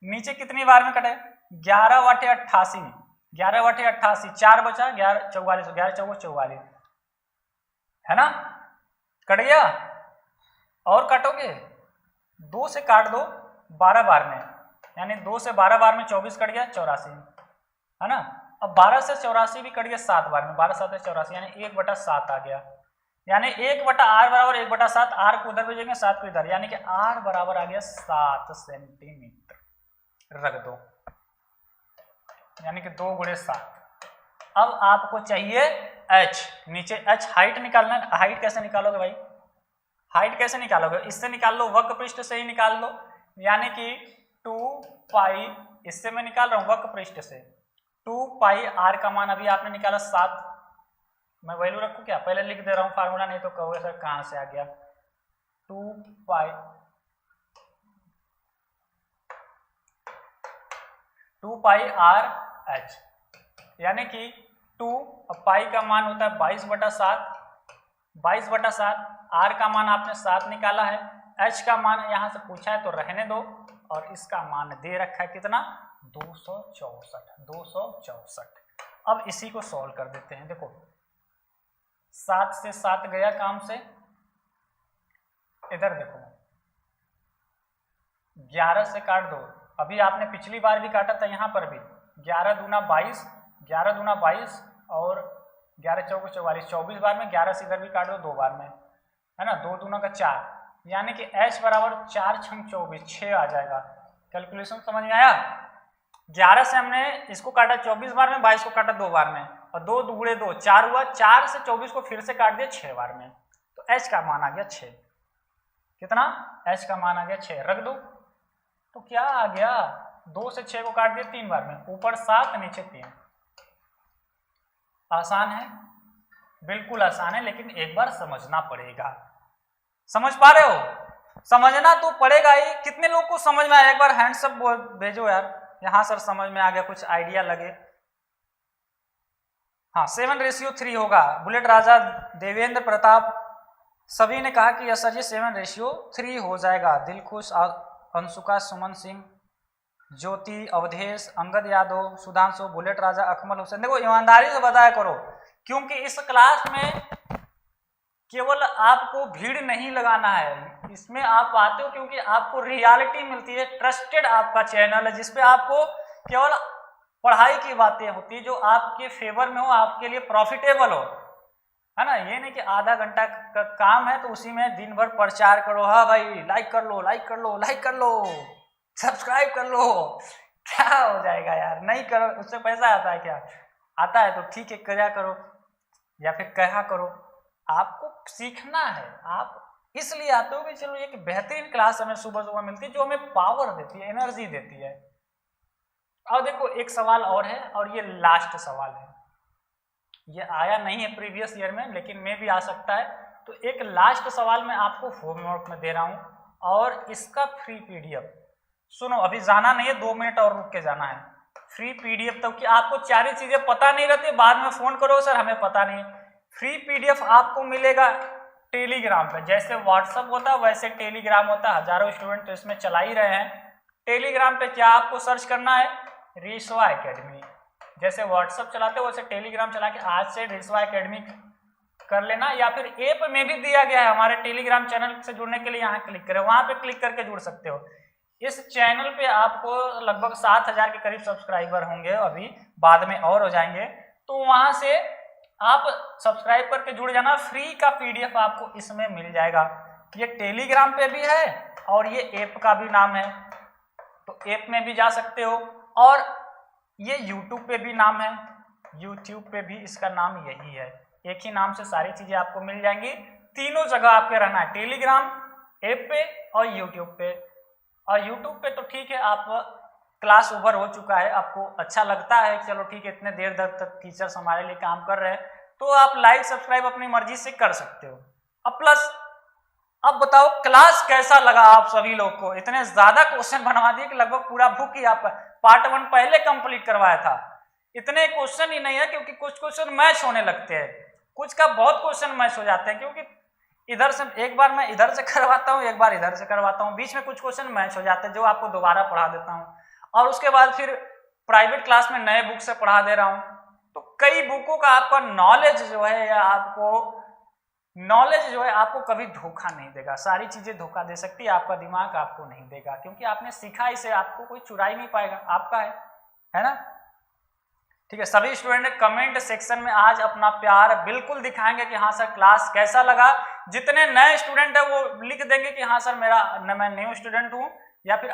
नीचे कितनी बार में कटे, 11 वाटे 88, 11 वाटे 88, 4 बचा, 11 44, 11 चौको 44, है ना, कट गया। और काटोगे, 2 से काट दो 12 बार में, यानी 2 से 12 बार में 24 कट गया, 84, है ना। अब 12 से 84 भी कट गया 7 बार में, 12 7 84, यानी 1/7 आ गया, यानी 1/r बराबर 1/7, r को उधर भेजेंगे 7 को इधर, यानी कि r बराबर आ गया 7 सेंटीमीटर, रख दो, यानी कि 2 × 7। अब आपको चाहिए h, नीचे h हाइट निकालना है। हाइट कैसे निकालोगे भाई, हाइट कैसे निकालोगे, इससे निकाल लो, वक्र पृष्ठ से ही निकाल लो, यानी कि 2π, इससे मैं निकाल रहा हूँ वक्र पृष्ठ से, 2πr का मान अभी आपने निकाला 7, मैं वैल्यू रखूँ क्या, पहले लिख दे रहा हूँ फार्मूला, नहीं तो कहोगे सर कहाँ से आ गया, 2πrh, यानी कि 2 पाई का मान होता है 22/7, 22/7, r का मान आपने 7 निकाला है, h का मान यहाँ से पूछा है तो रहने दो, और इसका मान दे रखा है कितना, 264। अब इसी को सॉल्व कर देते हैं। देखो 7 से 7 गया काम से, इधर देखो 11 से काट दो, अभी आपने पिछली बार भी काटा था, यहाँ पर भी 11 दूना 22, 11 दूना 22 और 11 चौको 44, 24 बार में, 11 से इधर भी काट दो 2 बार में, है ना, 2 दूना का 4, यानी कि h बराबर 4 × 24, 6 आ जाएगा। कैलकुलेशन समझ में आया। 11 से हमने इसको काटा 24 बार में, 22 को काटा 2 बार में, और 2 2 2 4 हुआ, 4 से 24 को फिर से काट दिया 6 बार में, तो h का मान आ गया 6। कितना, h का मान आ गया 6, रख दो, तो क्या आ गया, 2 से 6 को काट दिया 3 बार में, ऊपर 7 नीचे 3। आसान है, बिल्कुल आसान है, लेकिन एक बार समझना पड़ेगा। समझ पा रहे हो, समझना तो पड़ेगा ही। कितने लोग को समझ में आया, एक बार हैंड्स अप भेजो यार, यहां सर समझ में आ गया, कुछ आइडिया लगे। हाँ 7:3 होगा, बुलेट राजा, देवेंद्र प्रताप, सभी ने कहा कि यस सर ये 7:3 हो जाएगा। दिलखुश, अंशुका, सुमन सिंह, ज्योति, अवधेश, अंगद यादव, सुधांशु, बुलेट राजा, अकमल हुसैन। देखो ईमानदारी से बताया करो, क्योंकि इस क्लास में केवल आपको भीड़ नहीं लगाना है, इसमें आप आते हो क्योंकि आपको रियलिटी मिलती है। ट्रस्टेड आपका चैनल है, जिसपे आपको केवल पढ़ाई की बातें होती है जो आपके फेवर में हो, आपके लिए प्रॉफिटेबल हो, है ना। ये नहीं कि आधा घंटा का काम है तो उसी में दिन भर प्रचार करो, हाँ भाई लाइक कर लो, लाइक कर लो, लाइक कर लो, सब्सक्राइब कर लो, क्या हो जाएगा यार, नहीं करो उससे पैसा आता है क्या, आता है तो ठीक है क्या करो, या फिर कहा करो। आपको सीखना है, आप इसलिए आते हो कि चलो एक बेहतरीन क्लास हमें सुबह सुबह मिलती है जो हमें पावर देती है, एनर्जी देती है। और देखो एक सवाल और है, और ये लास्ट सवाल है, ये आया नहीं है प्रीवियस ईयर में, लेकिन में भी आ सकता है। तो एक लास्ट सवाल मैं आपको होमवर्क में दे रहा हूं, और इसका फ्री पीडीएफ सुनो, अभी जाना नहीं है, 2 मिनट और रुक के जाना है। फ्री पीडीएफ तो कि आपको 4 चीजें पता नहीं रहती, बाद में फोन करो सर हमें पता नहीं। फ्री पीडीएफ आपको मिलेगा टेलीग्राम पे, जैसे व्हाट्सएप होता है वैसे टेलीग्राम होता है। हजारों स्टूडेंट तो इसमें चला ही रहे हैं। टेलीग्राम पे क्या आपको सर्च करना है, रिश्वा एकेडमी। जैसे व्हाट्सएप चलाते हो वैसे टेलीग्राम चला के आज से रिश्वा एकेडमी कर लेना, या फिर ऐप में भी दिया गया है हमारे टेलीग्राम चैनल से जुड़ने के लिए, यहाँ क्लिक करें, वहां पे क्लिक करके जुड़ सकते हो। इस चैनल पे आपको लगभग 7,000 के करीब सब्सक्राइबर होंगे, अभी बाद में और हो जाएंगे, तो वहां से आप सब्सक्राइब करके जुड़ जाना। फ्री का पीडीएफ आपको इसमें मिल जाएगा। ये टेलीग्राम पे भी है और ये ऐप का भी नाम है, तो ऐप में भी जा सकते हो, और ये यूट्यूब पे भी नाम है, यूट्यूब पे भी इसका नाम यही है। एक ही नाम से सारी चीजें आपको मिल जाएंगी। तीनों जगह आपके रहना है, टेलीग्राम, ऐप पे और यूट्यूब पे। और यूट्यूब पे तो ठीक है, आप क्लास ओवर हो चुका है, आपको अच्छा लगता है चलो ठीक है इतने देर तक टीचर्स हमारे लिए काम कर रहे हैं, तो आप लाइक सब्सक्राइब अपनी मर्जी से कर सकते हो। अब प्लस अब बताओ क्लास कैसा लगा आप सभी लोग को। इतने ज्यादा क्वेश्चन बनवा दिए कि लगभग पूरा बुक ही आपका पार्ट 1 पहले कंप्लीट करवाया था। इतने क्वेश्चन ही नहीं है क्योंकि कुछ क्वेश्चन मैच होने लगते हैं, कुछ का बहुत क्वेश्चन मैच हो जाते हैं, क्योंकि इधर से एक बार मैं इधर से करवाता हूँ, एक बार इधर से करवाता हूँ, बीच में कुछ क्वेश्चन मैच हो जाते हैं जो आपको दोबारा पढ़ा देता हूँ, और उसके बाद फिर प्राइवेट क्लास में नए बुक से पढ़ा दे रहा हूँ। तो कई बुकों का आपका नॉलेज जो है आपको कभी धोखा नहीं देगा। सारी चीजें धोखा दे सकती है, आपका दिमाग आपको नहीं देगा, क्योंकि आपने सीखा इसे, आपको कोई चुरा ही नहीं पाएगा, आपका है ना। ठीक है, सभी स्टूडेंट कमेंट सेक्शन में आज अपना प्यार बिल्कुल दिखाएंगे कि हाँ सर क्लास कैसा लगा। जितने नए स्टूडेंट है वो लिख देंगे कि हाँ सर मैं न्यू स्टूडेंट हूँ, या फिर